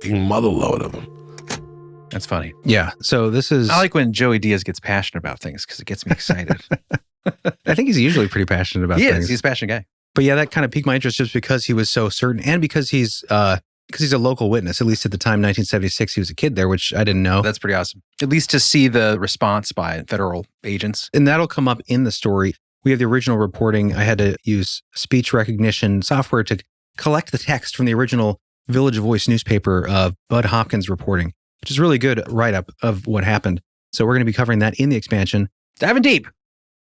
fucking motherload of them. That's funny. Yeah. So this is... I like when Joey Diaz gets passionate about things because it gets me excited. I think he's usually pretty passionate about things. He's a passionate guy. But yeah, that kind of piqued my interest just because he was so certain and because he's a local witness. At least at the time, 1976, he was a kid there, which I didn't know. That's pretty awesome. At least to see the response by federal agents. And that'll come up in the story. We have the original reporting. I had to use speech recognition software to collect the text from the original Village Voice newspaper of Bud Hopkins reporting, which is a really good write-up of what happened. So we're going to be covering that in the expansion. Diving deep.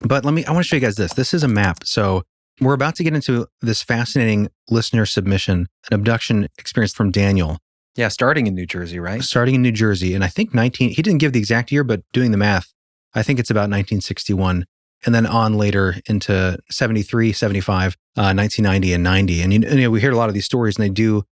But I want to show you guys this. This is a map. So we're about to get into this fascinating listener submission, an abduction experience from Daniel. Yeah, starting in New Jersey, right? Starting in New Jersey. And I think he didn't give the exact year, but doing the math, I think it's about 1961. And then on later into 73, 75, 1990, and 90. And you know, we hear a lot of these stories and they do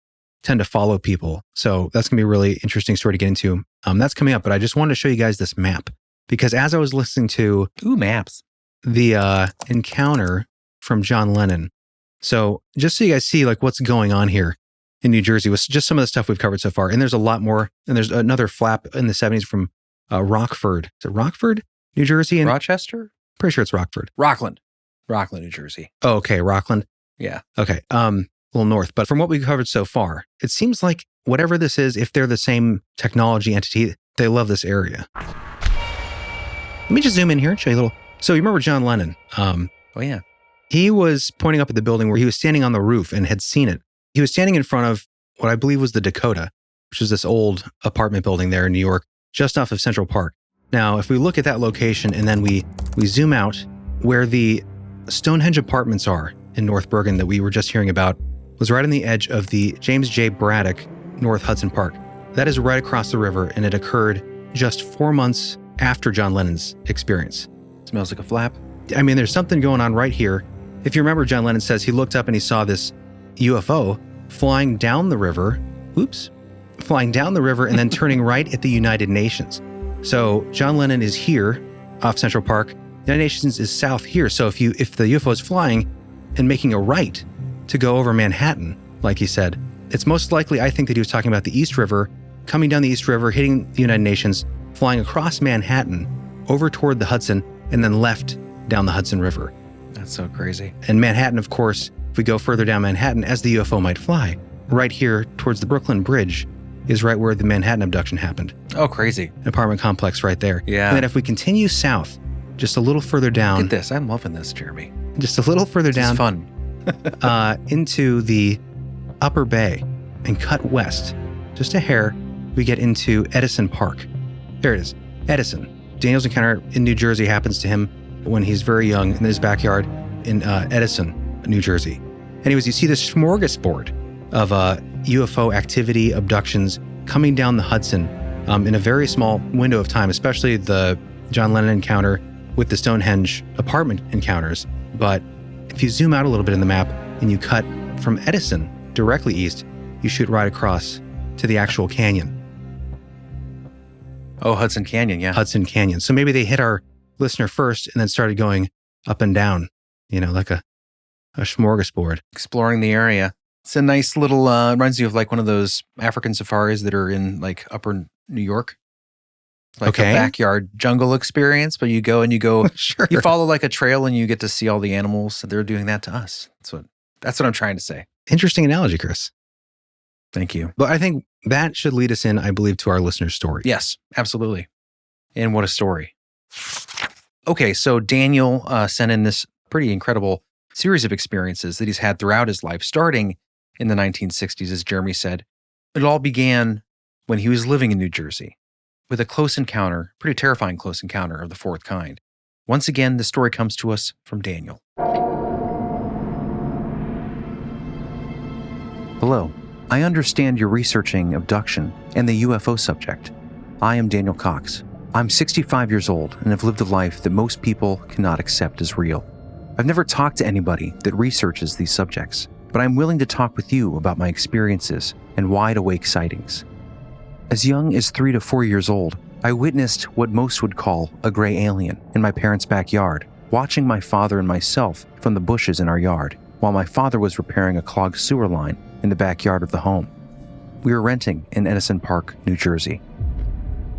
tend to follow people. So that's going to be a really interesting story to get into. That's coming up, but I just wanted to show you guys this map because as I was listening to maps, the encounter from John Lennon. So just so you guys see like what's going on here in New Jersey was just some of the stuff we've covered so far. And there's a lot more. And there's another flap in the 70s from Rockford. Is it Rockford, New Jersey? And Rochester? Pretty sure it's Rockford. Rockland, New Jersey. Oh, okay. Rockland. Yeah. Okay. A little north. But from what we've covered so far, it seems like whatever this is, if they're the same technology entity, they love this area. Let me just zoom in here and show you a little. So you remember John Lennon? Oh, yeah. He was pointing up at the building where he was standing on the roof and had seen it. He was standing in front of what I believe was the Dakota, which is this old apartment building there in New York, just off of Central Park. Now, if we look at that location and then we zoom out where the Stonehenge apartments are in North Bergen that we were just hearing about was right on the edge of the James J. Braddock North Hudson Park. That is right across the river and it occurred just 4 months after John Lennon's experience. Smells like a flap. I mean, there's something going on right here. If you remember, John Lennon says he looked up and he saw this UFO flying down the river. Flying down the river and then turning right at the United Nations. So John Lennon is here off Central Park. The United Nations is south here. So if the UFO is flying and making a right to go over Manhattan, like he said, it's most likely, I think, that he was talking about the East River, coming down the East River, hitting the United Nations, flying across Manhattan, over toward the Hudson, and then left down the Hudson River. That's so crazy. And Manhattan, of course, if we go further down Manhattan, as the UFO might fly, right here towards the Brooklyn Bridge is right where the Manhattan abduction happened. Oh, crazy. An apartment complex right there. Yeah. And then if we continue south, just a little further down. Look at this. I'm loving this, Jeremy. Just a little further down. It's fun. Into the Upper Bay and cut west, just a hair, we get into Edison Park. There it is, Edison. Daniel's encounter in New Jersey happens to him when he's very young in his backyard in Edison, New Jersey. Anyways, you see this smorgasbord of UFO activity, abductions coming down the Hudson in a very small window of time, especially the John Lennon encounter with the Stonehenge apartment encounters. But if you zoom out a little bit in the map and you cut from Edison directly east, you shoot right across to the actual canyon. Oh, Hudson Canyon, yeah. Hudson Canyon. So maybe they hit our listener first and then started going up and down, like a smorgasbord. Exploring the area. It's a nice little, reminds you of like one of those African safaris that are in like upper New York. Like a backyard jungle experience, but you go, Sure. You follow like a trail and you get to see all the animals. They're doing that to us. That's what I'm trying to say. Interesting analogy, Chris. Thank you. But I think that should lead us in, I believe, to our listener's story. Yes, absolutely. And what a story. Okay, so Daniel sent in this pretty incredible series of experiences that he's had throughout his life, starting in the 1960s, as Jeremy said. It all began when he was living in New Jersey with a close encounter, pretty terrifying close encounter of the fourth kind. Once again, the story comes to us from Daniel. Hello. I understand you're researching abduction and the UFO subject. I am Daniel Cox. I'm 65 years old and have lived a life that most people cannot accept as real. I've never talked to anybody that researches these subjects, but I'm willing to talk with you about my experiences and wide-awake sightings. As young as 3 to 4 years old, I witnessed what most would call a gray alien in my parents' backyard, watching my father and myself from the bushes in our yard, while my father was repairing a clogged sewer line in the backyard of the home. We were renting in Edison Park, New Jersey.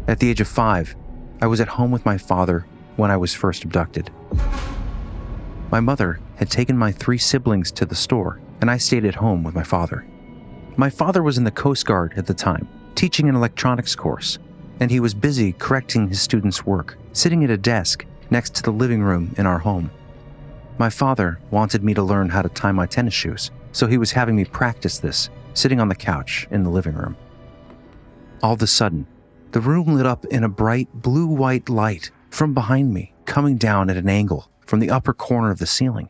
At the age of 5, I was at home with my father when I was first abducted. My mother had taken my 3 siblings to the store, and I stayed at home with my father. My father was in the Coast Guard at the time, teaching an electronics course, and he was busy correcting his students' work, sitting at a desk next to the living room in our home. My father wanted me to learn how to tie my tennis shoes, so he was having me practice this, sitting on the couch in the living room. All of a sudden, the room lit up in a bright blue-white light from behind me, coming down at an angle from the upper corner of the ceiling.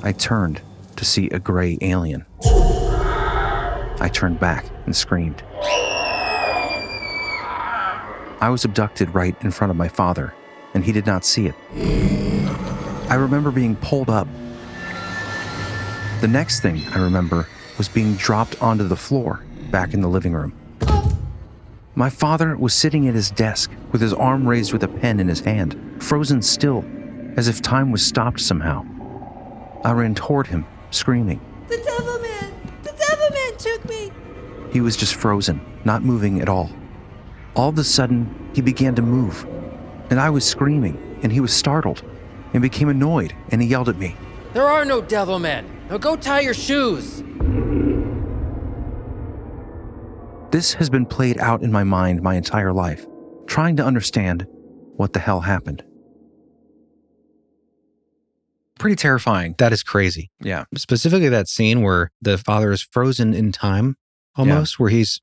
I turned to see a gray alien. I turned back and screamed. I was abducted right in front of my father, and he did not see it. I remember being pulled up. The next thing I remember was being dropped onto the floor back in the living room. My father was sitting at his desk with his arm raised with a pen in his hand, frozen still, as if time was stopped somehow. I ran toward him, screaming. The devil man! The devil man took me! He was just frozen, not moving at all. All of a sudden, he began to move, and I was screaming, and he was startled, and became annoyed, and he yelled at me. There are no devil men. Now go tie your shoes. This has been played out in my mind my entire life, trying to understand what the hell happened. Pretty terrifying. That is crazy. Yeah. Specifically that scene where the father is frozen in time, almost, where he's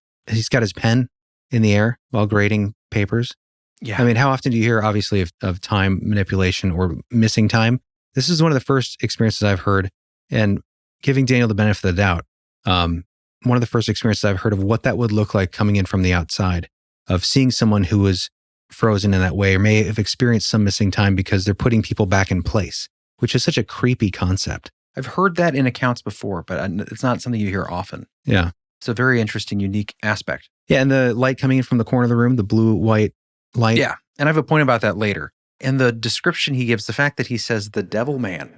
got his pen in the air while grading papers. Yeah. I mean, how often do you hear, obviously, of time manipulation or missing time? This is one of the first experiences I've heard, and giving Daniel the benefit of the doubt, one of the first experiences I've heard of what that would look like coming in from the outside, of seeing someone who was frozen in that way or may have experienced some missing time because they're putting people back in place, which is such a creepy concept. I've heard that in accounts before, but it's not something you hear often. Yeah. It's a very interesting, unique aspect. Yeah, and the light coming in from the corner of the room, the blue-white light. Yeah, and I have a point about that later. And the description he gives, the fact that he says the devil man.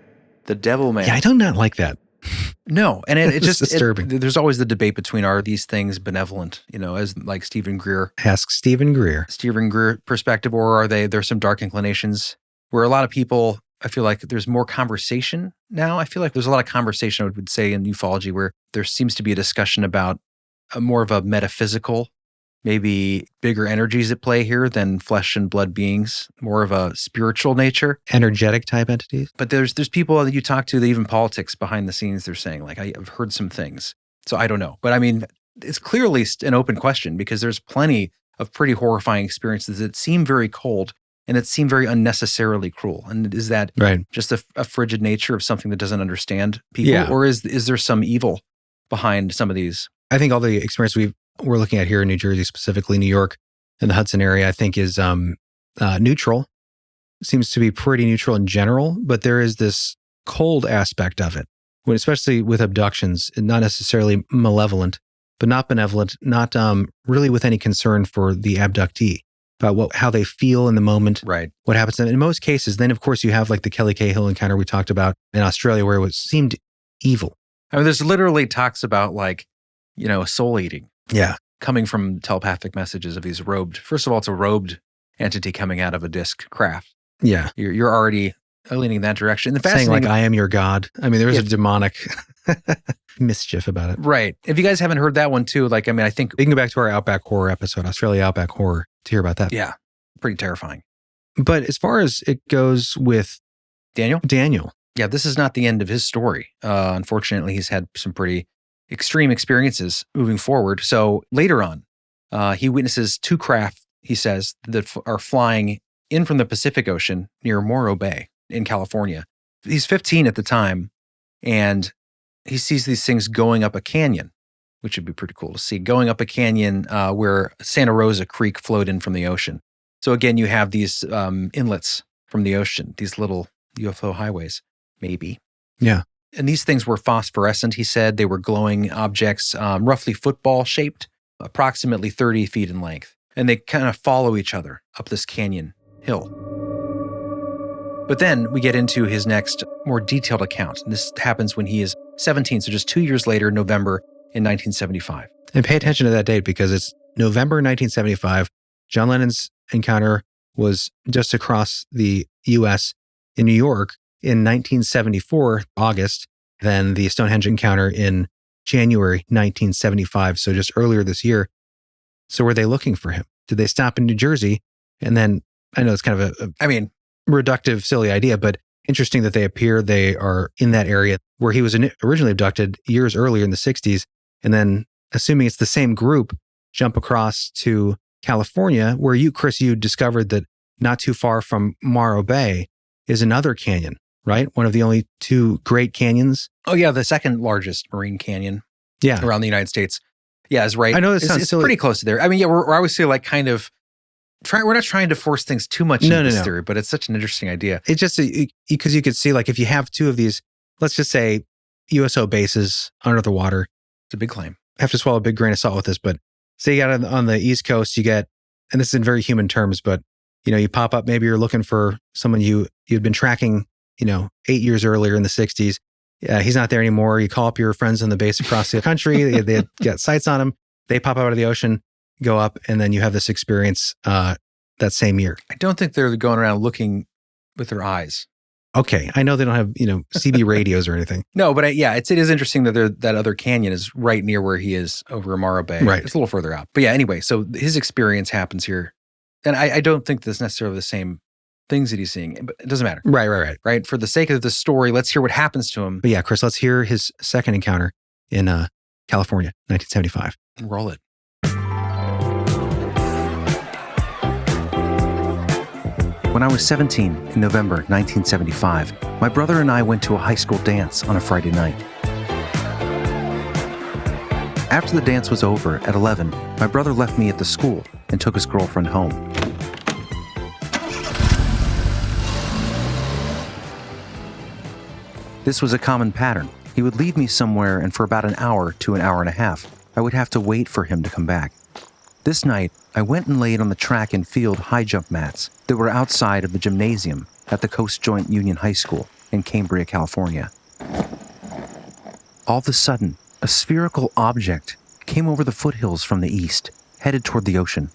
The devil man. Yeah, I do not like that. No, and it just disturbing. There's always the debate between, are these things benevolent, as like Stephen Greer. Ask Stephen Greer. Stephen Greer perspective, or are there's some dark inclinations where a lot of people, I feel like there's more conversation now. I feel like there's a lot of conversation, I would say, in ufology where there seems to be a discussion about more of a metaphysical, maybe bigger energies at play here than flesh and blood beings, more of a spiritual nature. Energetic type entities. But there's people that you talk to, that even politics behind the scenes, they're saying, like, I've heard some things. So I don't know. But I mean, it's clearly an open question because there's plenty of pretty horrifying experiences that seem very cold and that seem very unnecessarily cruel. And is that just a frigid nature of something that doesn't understand people? Yeah. Or is there some evil behind some of these? I think all the experience we're looking at here in New Jersey, specifically New York and the Hudson area, I think is neutral. Seems to be pretty neutral in general, but there is this cold aspect of it, especially with abductions, not necessarily malevolent, but not benevolent, not really with any concern for the abductee about how they feel in the moment, right? What happens to them. In most cases, then of course you have like the Kelly Cahill encounter we talked about in Australia, where it seemed evil. I mean, there's literally talks about like, soul eating. Yeah. Coming from telepathic messages of these robed. First of all, it's a robed entity coming out of a disc craft. Yeah. You're already leaning in that direction. The saying like, I am your God. I mean, there is a demonic mischief about it. Right. If you guys haven't heard that one too, I think we can go back to our Outback Horror episode, Australia Outback Horror, to hear about that. Yeah. Pretty terrifying. But as far as it goes with Daniel. Yeah, this is not the end of his story. Unfortunately, he's had some pretty extreme experiences moving forward. So later on, he witnesses two craft, he says, that are flying in from the Pacific Ocean near Morro Bay in California. He's 15 at the time, and he sees these things going up a canyon, which would be pretty cool to see, going up a canyon where Santa Rosa Creek flowed in from the ocean. So again, you have these inlets from the ocean, these little UFO highways, maybe. Yeah. And these things were phosphorescent, he said. They were glowing objects, roughly football-shaped, approximately 30 feet in length. And they kind of follow each other up this canyon hill. But then we get into his next, more detailed account. And this happens when he is 17, so just 2 years later, November in 1975. And pay attention to that date because it's November 1975. John Lennon's encounter was just across the U.S. in New York. In 1974, August, then the Stonehenge encounter in January 1975, so just earlier this year. So were they looking for him? Did they stop in New Jersey? And then, I know it's kind of a reductive, silly idea, but interesting that they are in that area where he was originally abducted years earlier in the 60s. And then, assuming it's the same group, jump across to California, where you discovered that not too far from Morro Bay is another canyon. Right? One of the only two great canyons. Oh, yeah. The second largest marine canyon around the United States. Yeah, is right. I know it's pretty close to there. I mean, yeah, we're obviously like kind of we're not trying to force things too much into this theory, but it's such an interesting idea. It's just because you could see, like, if you have two of these, let's just say USO bases under the water. It's a big claim. I have to swallow a big grain of salt with this, but say you got on the East Coast, you get, and this is in very human terms, but, you pop up, maybe you're looking for someone you'd been tracking 8 years earlier in the 60s. He's not there anymore. You call up your friends on the base across the country. They got sights on him. They pop out of the ocean, go up, and then you have this experience that same year. I don't think they're going around looking with their eyes. Okay. I know they don't have, CB radios or anything. No, but it is interesting that that other canyon is right near where he is over Morro Bay. Right. It's a little further out. But yeah, anyway, so his experience happens here. And I don't think that's necessarily the same things that he's seeing, but it doesn't matter. Right. For the sake of the story, let's hear what happens to him. But yeah, Chris, let's hear his second encounter in California, 1975. Roll it. When I was 17 in November 1975, my brother and I went to a high school dance on a Friday night. After the dance was over at 11, my brother left me at the school and took his girlfriend home. This was a common pattern. He would leave me somewhere, and for about an hour to an hour and a half, I would have to wait for him to come back. This night, I went and laid on the track and field high jump mats that were outside of the gymnasium at the Coast Joint Union High School in Cambria, California. All of a sudden, a spherical object came over the foothills from the east, headed toward the ocean.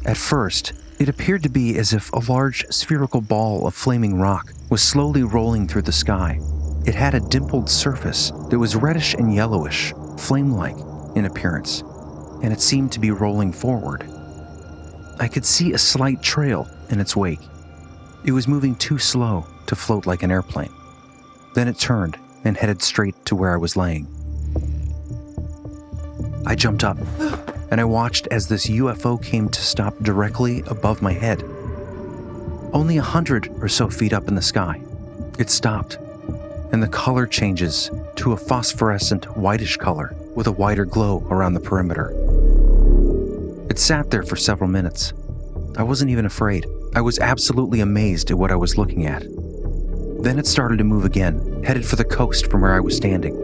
At first, it appeared to be as if a large spherical ball of flaming rock was slowly rolling through the sky. It had a dimpled surface that was reddish and yellowish, flame-like in appearance, and it seemed to be rolling forward. I could see a slight trail in its wake. It was moving too slow to float like an airplane. Then it turned and headed straight to where I was laying. I jumped up, and I watched as this UFO came to stop directly above my head. Only 100 or so feet up in the sky, it stopped, and the color changes to a phosphorescent whitish color with a wider glow around the perimeter. It sat there for several minutes. I wasn't even afraid. I was absolutely amazed at what I was looking at. Then it started to move again, headed for the coast from where I was standing.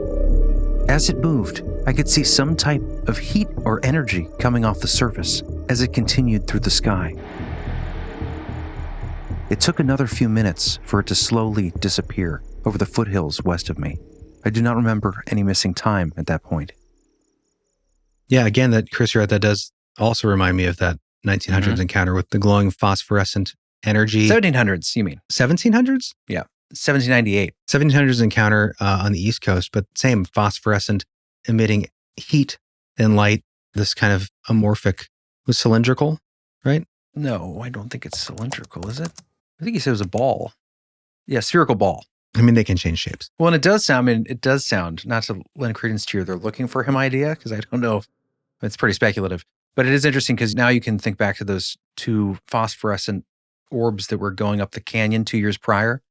As it moved, I could see some type of heat or energy coming off the surface as it continued through the sky. It took another few minutes for it to slowly disappear over the foothills west of me. I do not remember any missing time at that point. Yeah, again, that Chris, you're right, that does also remind me of that 1900s encounter with the glowing phosphorescent energy. 1700s, you mean? 1700s? Yeah, 1798. 1700s encounter on the East Coast, but same phosphorescent emitting heat and light, this kind of amorphic, was cylindrical, right? No, I don't think it's cylindrical, is it? I think he said it was a ball. Yeah, spherical ball. I mean, they can change shapes. Well, and it does sound, not to lend credence to your they're looking for him idea, because I don't know if it's pretty speculative. But it is interesting because now you can think back to those two phosphorescent orbs that were going up the canyon 2 years prior.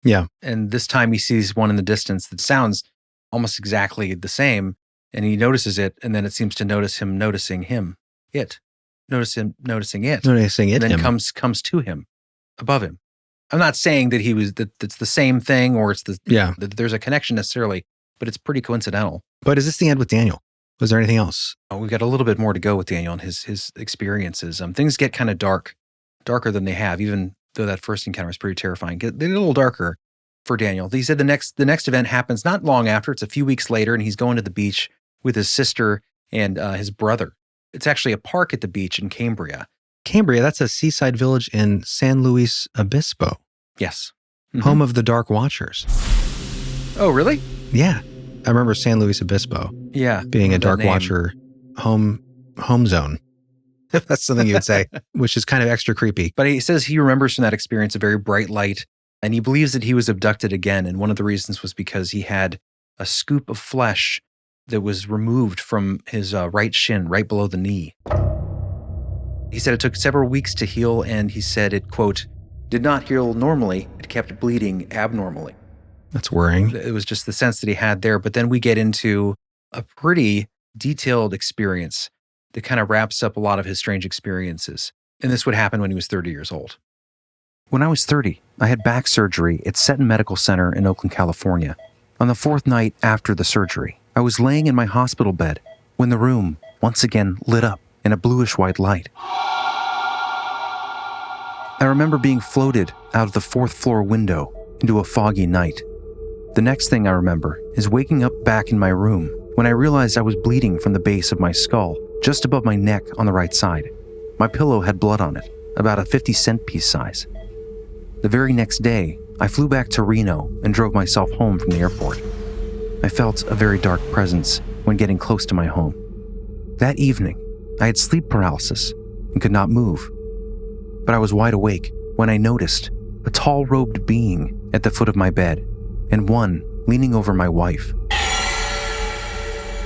Yeah. And this time he sees one in the distance that sounds almost exactly the same, and he notices it, and then it seems to notice him noticing him. Noticing it. And then comes to him, above him. I'm not saying that that's the same thing or that there's a connection necessarily, but it's pretty coincidental. But is this the end with Daniel? Was there anything else? Oh, we've got a little bit more to go with Daniel and his experiences. Things get kind of darker than they have, even though that first encounter was pretty terrifying. They get a little darker for Daniel. He said the next event happens not long after. It's a few weeks later, and he's going to the beach with his sister and his brother. It's actually a park at the beach in Cambria. Cambria, that's a seaside village in San Luis Obispo. Yes. Home of the Dark Watchers. Oh, really? Yeah. I remember San Luis Obispo. Yeah. Being a Dark Watcher home zone. If that's something you would say, which is kind of extra creepy. But he says he remembers from that experience a very bright light, and he believes that he was abducted again. And one of the reasons was because he had a scoop of flesh that was removed from his right shin, right below the knee. He said it took several weeks to heal, and he said it, quote, did not heal normally. It kept bleeding abnormally. That's worrying. It was just the sense that he had there. But then we get into a pretty detailed experience that kind of wraps up a lot of his strange experiences. And this would happen when he was 30 years old. When I was 30, I had back surgery at Seton Medical Center in Oakland, California. On the fourth night after the surgery, I was laying in my hospital bed when the room once again lit up in a bluish-white light. I remember being floated out of the fourth floor window into a foggy night. The next thing I remember is waking up back in my room when I realized I was bleeding from the base of my skull, just above my neck on the right side. My pillow had blood on it, about a 50-cent piece size. The very next day, I flew back to Reno and drove myself home from the airport. I felt a very dark presence when getting close to my home. That evening, I had sleep paralysis and could not move. But I was wide awake when I noticed a tall-robed being at the foot of my bed and one leaning over my wife.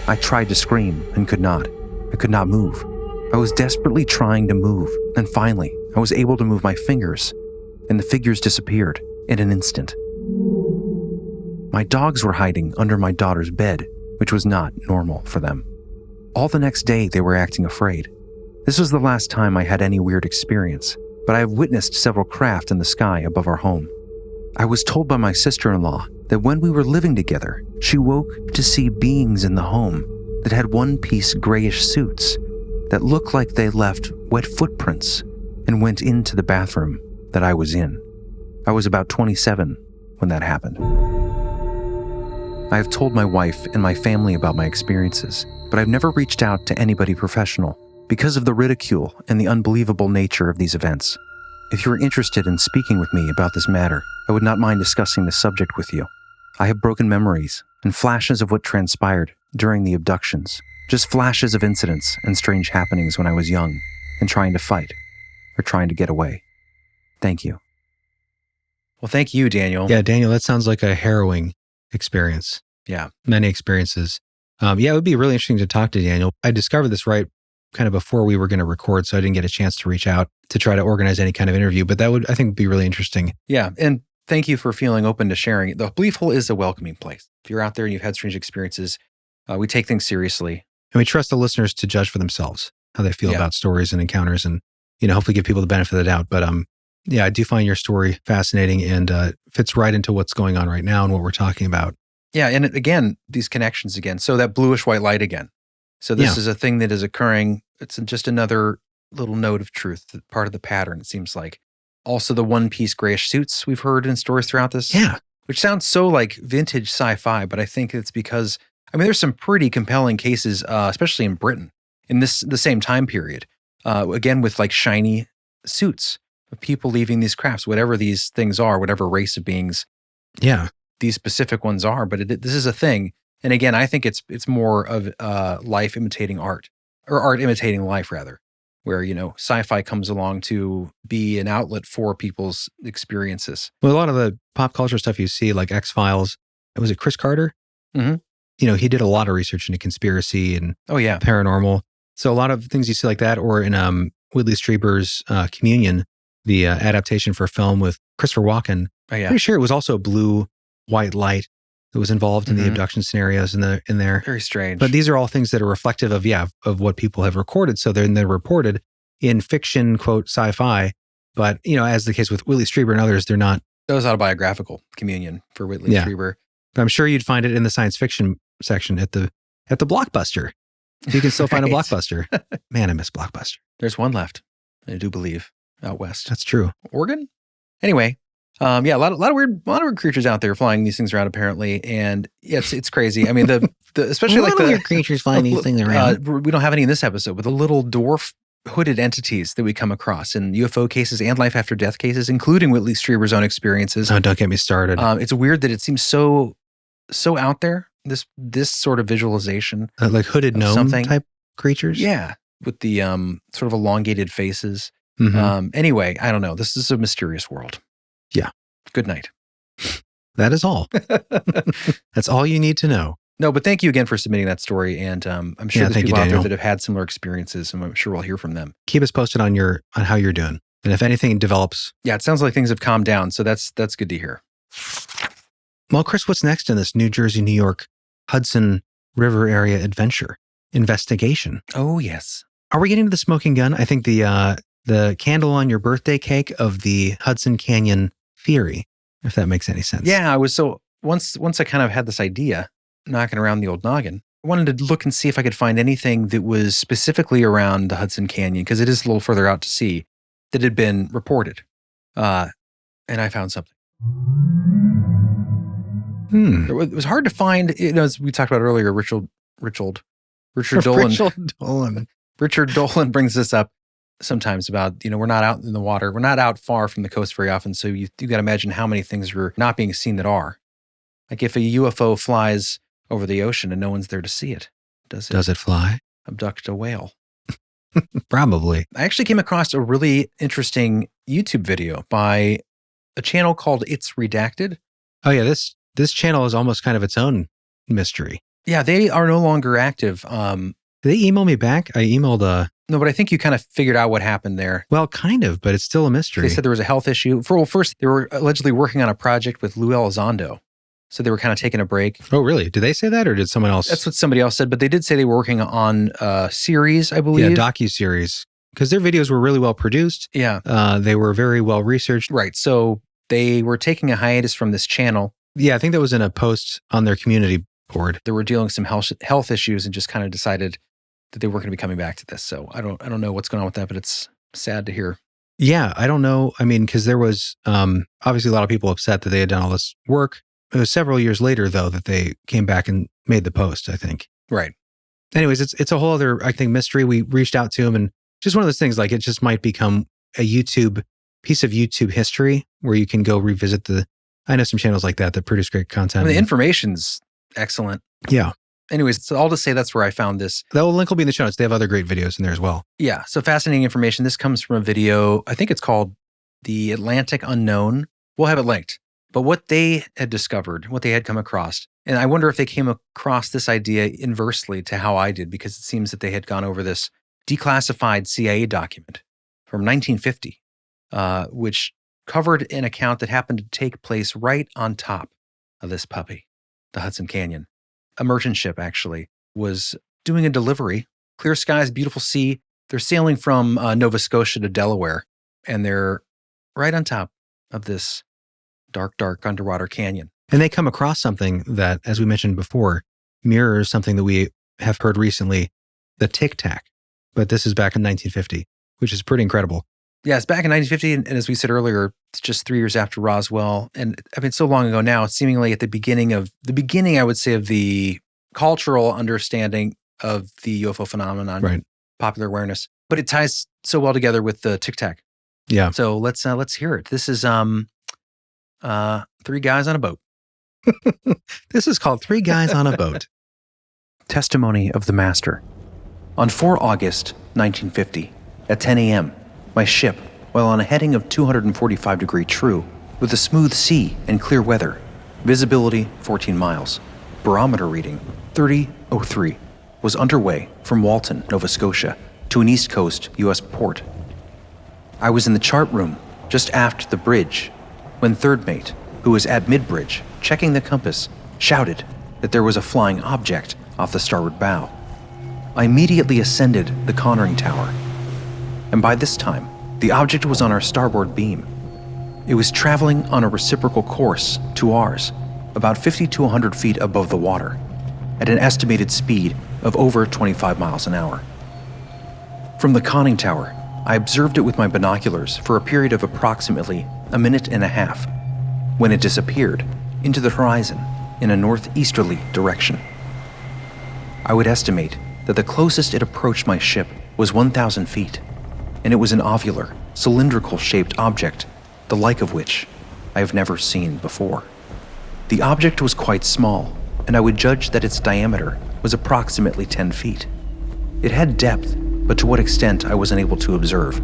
I tried to scream and could not. I could not move. I was desperately trying to move, and finally, I was able to move my fingers, and the figures disappeared in an instant. My dogs were hiding under my daughter's bed, which was not normal for them. All the next day, they were acting afraid. This was the last time I had any weird experience. but I have witnessed several craft in the sky above our home. I was told by my sister-in-law that when we were living together, she woke to see beings in the home that had one-piece grayish suits that looked like they left wet footprints and went into the bathroom that I was in. I was about 27 when that happened. I have told my wife and my family about my experiences, but I've never reached out to anybody professional because of the ridicule and the unbelievable nature of these events. If you are interested in speaking with me about this matter, I would not mind discussing this subject with you. I have broken memories and flashes of what transpired during the abductions, just flashes of incidents and strange happenings when I was young and trying to fight or trying to get away. Thank you. Well, thank you, Daniel. Yeah, Daniel, that sounds like a harrowing experience. Yeah. Many experiences. Yeah, it would be really interesting to talk to Daniel. I discovered this right kind of before we were going to record, so I didn't get a chance to reach out to try to organize any kind of interview, but that would, I think, be really interesting. Yeah, and thank you for feeling open to sharing. The Belief Hole is a welcoming place. If you're out there and you've had strange experiences, we take things seriously. And we trust the listeners to judge for themselves how they feel about stories and encounters and, hopefully give people the benefit of the doubt. But yeah, I do find your story fascinating and fits right into what's going on right now and what we're talking about. Yeah, and again, these connections again. So that bluish white light again. So this is a thing that is occurring. It's just another little note of truth, part of the pattern, it seems like. Also the one-piece grayish suits we've heard in stories throughout this. Yeah. Which sounds so like vintage sci-fi, but I think it's because, there's some pretty compelling cases, especially in Britain, in the same time period. Again, with like shiny suits of people leaving these crafts, whatever these things are, whatever race of beings. Yeah. These specific ones are, but this is a thing. And again, I think it's more of life imitating art, or art imitating life rather, where, sci-fi comes along to be an outlet for people's experiences. Well, a lot of the pop culture stuff you see, like X-Files, was it Chris Carter? Mm-hmm. He did a lot of research into conspiracy and paranormal. So a lot of things you see like that, or in Whitley Strieber's Communion, the adaptation for film with Christopher Walken. Oh, yeah. Pretty sure it was also blue, white light that was involved in the abduction scenarios in there. Very strange. But these are all things that are reflective of what people have recorded. So they're reported in fiction, quote, sci-fi. But, as the case with Whitley Strieber and others, they're not. That was autobiographical Communion for Whitley Strieber. But I'm sure you'd find it in the science fiction section at the Blockbuster. You can still find a Blockbuster. Man, I miss Blockbuster. There's one left, I do believe, out west. That's true. Oregon? Anyway. A lot of weird creatures out there flying these things around apparently, and it's crazy. The especially like the weird creatures flying these things around. We don't have any in this episode, but the little dwarf hooded entities that we come across in UFO cases and life after death cases, including Whitley Strieber's own experiences. Oh, don't get me started. It's weird that it seems so out there. This sort of visualization, like hooded gnome type creatures. Yeah, with the sort of elongated faces. Mm-hmm. Anyway, I don't know. This is a mysterious world. Yeah. Good night. That is all. That's all you need to know. No, but thank you again for submitting that story. And I'm sure there's people out there that have had similar experiences, and I'm sure we'll hear from them. Keep us posted on how you're doing. And if anything develops. Yeah, it sounds like things have calmed down. So that's good to hear. Well, Chris, what's next in this New Jersey, New York, Hudson River area adventure investigation? Oh, yes. Are we getting to the smoking gun? I think the candle on your birthday cake of the Hudson Canyon theory, if that makes any sense. Yeah, once I kind of had this idea knocking around the old noggin, I wanted to look and see if I could find anything that was specifically around the Hudson Canyon, because it is a little further out to sea, that had been reported. And I found something. It was hard to find, as we talked about earlier, Richard Dolan. Richard Dolan brings this up sometimes about, we're not out in the water. We're not out far from the coast very often. So you got to imagine how many things are not being seen that are. Like if a UFO flies over the ocean and no one's there to see it, does it fly? Abduct a whale? Probably. I actually came across a really interesting YouTube video by a channel called It's Redacted. Oh yeah, this channel is almost kind of its own mystery. Yeah, they are no longer active. Did they email me back? I emailed No, but I think you kind of figured out what happened there. Well, kind of, but it's still a mystery. They said there was a health issue. First, they were allegedly working on a project with Lou Elizondo. So they were kind of taking a break. Oh, really? Did they say that, or did someone else? That's what somebody else said, but they did say they were working on a series, I believe. Yeah, docuseries because their videos were really well produced. Yeah. They were very well researched. Right. So they were taking a hiatus from this channel. Yeah, I think that was in a post on their community board. They were dealing with some health issues and just kind of decided that they weren't going to be coming back to this. So I don't know what's going on with that, but it's sad to hear. Yeah, I don't know. I mean, because there was obviously a lot of people upset that they had done all this work. It was several years later, though, that they came back and made the post, I think. Right. Anyways, it's a whole other, I think, mystery. We reached out to him, and just one of those things, like it just might become a piece of YouTube history where you can go revisit I know some channels like that produce great content. I mean, the information's excellent. Yeah. Anyways, so all to say that's where I found this. The link will be in the show notes. They have other great videos in there as well. Yeah. So fascinating information. This comes from a video. I think it's called The Atlantic Unknown. We'll have it linked. But what they had discovered, what they had come across, and I wonder if they came across this idea inversely to how I did, because it seems that they had gone over this declassified CIA document from 1950, which covered an account that happened to take place right on top of this puppy, the Hudson Canyon. A merchant ship, actually, was doing a delivery. Clear skies, beautiful sea. They're sailing from Nova Scotia to Delaware, and they're right on top of this dark, dark underwater canyon. And they come across something that, as we mentioned before, mirrors something that we have heard recently, the Tic Tac. But this is back in 1950, which is pretty incredible. Yeah, it's back in 1950, and as we said earlier, it's just 3 years after Roswell. And I mean, so long ago now, seemingly at the beginning, I would say, of the cultural understanding of the UFO phenomenon, right? Popular awareness. But it ties so well together with the Tic Tac. Yeah. So let's hear it. This is Three Guys on a Boat. This is called Three Guys on a Boat. Testimony of the Master. On 4 August 1950, at 10 a.m., my ship, while on a heading of 245° true, with a smooth sea and clear weather, visibility 14 miles, barometer reading 3003, was underway from Walton, Nova Scotia, to an East Coast U.S. port. I was in the chart room, just aft the bridge, when third mate, who was at mid-bridge, checking the compass, shouted that there was a flying object off the starboard bow. I immediately ascended the conning tower, and by this time, the object was on our starboard beam. It was traveling on a reciprocal course to ours, about 50 to 100 feet above the water, at an estimated speed of over 25 miles an hour. From the conning tower, I observed it with my binoculars for a period of approximately a minute and a half, when it disappeared into the horizon in a northeasterly direction. I would estimate that the closest it approached my ship was 1,000 feet, and it was an ovular, cylindrical-shaped object, the like of which I have never seen before. The object was quite small, and I would judge that its diameter was approximately 10 feet. It had depth, but to what extent I was unable to observe.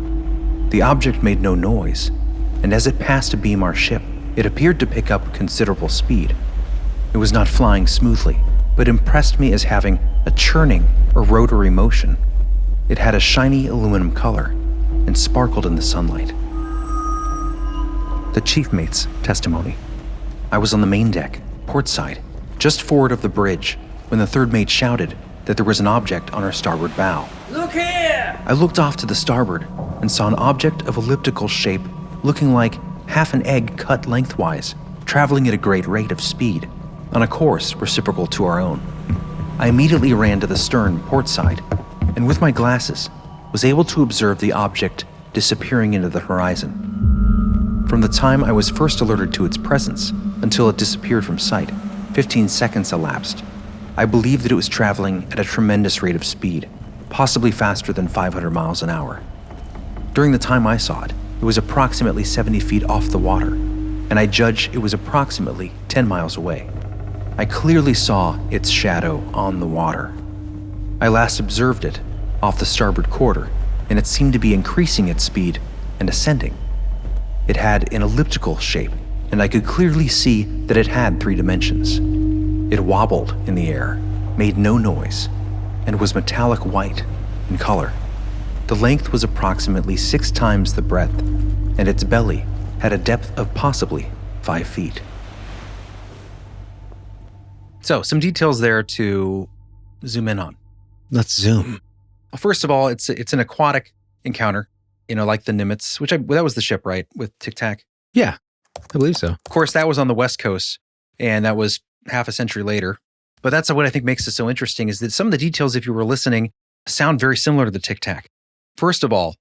The object made no noise, and as it passed abeam our ship, it appeared to pick up considerable speed. It was not flying smoothly, but impressed me as having a churning or rotary motion. It had a shiny aluminum color and sparkled in the sunlight. The chief mate's testimony. I was on the main deck, port side, just forward of the bridge, when the third mate shouted that there was an object on our starboard bow. Look here! I looked off to the starboard and saw an object of elliptical shape, looking like half an egg cut lengthwise, traveling at a great rate of speed, on a course reciprocal to our own. I immediately ran to the stern port side, and with my glasses, was able to observe the object disappearing into the horizon. From the time I was first alerted to its presence until it disappeared from sight, 15 seconds elapsed. I believed that it was traveling at a tremendous rate of speed, possibly faster than 500 miles an hour. During the time I saw it, it was approximately 70 feet off the water, and I judge it was approximately 10 miles away. I clearly saw its shadow on the water. I last observed it off the starboard quarter, and it seemed to be increasing its speed and ascending. It had an elliptical shape, and I could clearly see that it had 3 dimensions. It wobbled in the air, made no noise, and was metallic white in color. The length was approximately 6 times the breadth, and its belly had a depth of possibly 5 feet. So, some details there to zoom in on. Let's zoom. First of all, it's an aquatic encounter, like the Nimitz, that was the ship, right? With Tic Tac. Yeah, I believe so. Of course, that was on the West Coast, and that was half a century later. But that's what I think makes it so interesting is that some of the details, if you were listening, sound very similar to the Tic Tac. First of all,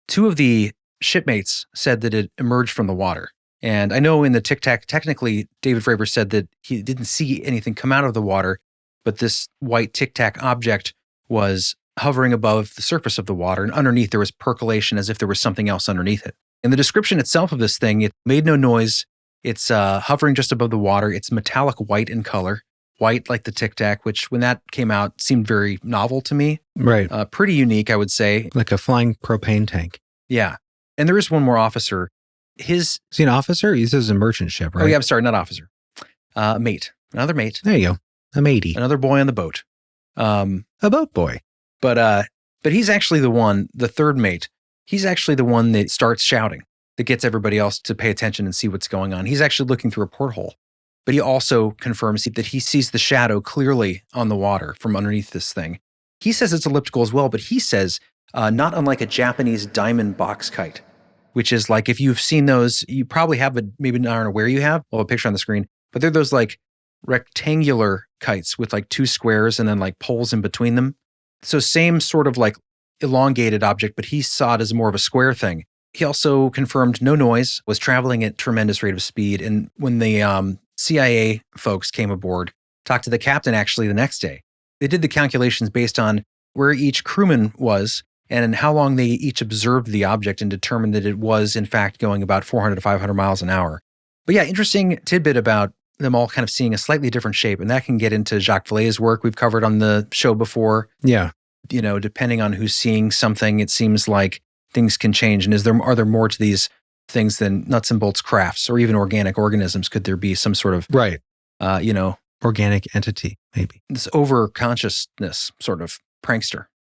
2 of the shipmates said that it emerged from the water. And I know in the Tic Tac, technically, David Fravor said that he didn't see anything come out of the water, but this white Tic Tac object was hovering above the surface of the water, and underneath there was percolation as if there was something else underneath it. And the description itself of this thing, it made no noise. It's hovering just above the water. It's metallic white in color, white like the Tic Tac, which when that came out seemed very novel to me. Right. Pretty unique, I would say. Like a flying propane tank. Yeah. And there is one more officer. Is he an officer? He says a merchant ship, right? Oh, yeah, I'm sorry, not officer. Mate. Another mate. There you go. A matey. Another boy on the boat. A boat boy. But he's actually the third mate. He's actually the one that starts shouting, that gets everybody else to pay attention and see what's going on. He's actually looking through a porthole. But he also confirms that he sees the shadow clearly on the water from underneath this thing. He says it's elliptical as well, but he says not unlike a Japanese diamond box kite, which is like, if you've seen those, you probably have, maybe not aware you have. We'll have a picture on the screen, but they're those like rectangular kites with like 2 squares and then like poles in between them. So same sort of like elongated object, but he saw it as more of a square thing. He also confirmed no noise, was traveling at tremendous rate of speed. And when the CIA folks came aboard, talked to the captain actually the next day, they did the calculations based on where each crewman was and how long they each observed the object and determined that it was in fact going about 400 to 500 miles an hour. But yeah, interesting tidbit about them all kind of seeing a slightly different shape. And that can get into Jacques Vallée's work we've covered on the show before. Yeah. Depending on who's seeing something, it seems like things can change. And are there more to these things than nuts and bolts crafts or even organic organisms? Could there be some sort of, right, organic entity, maybe? This over-consciousness sort of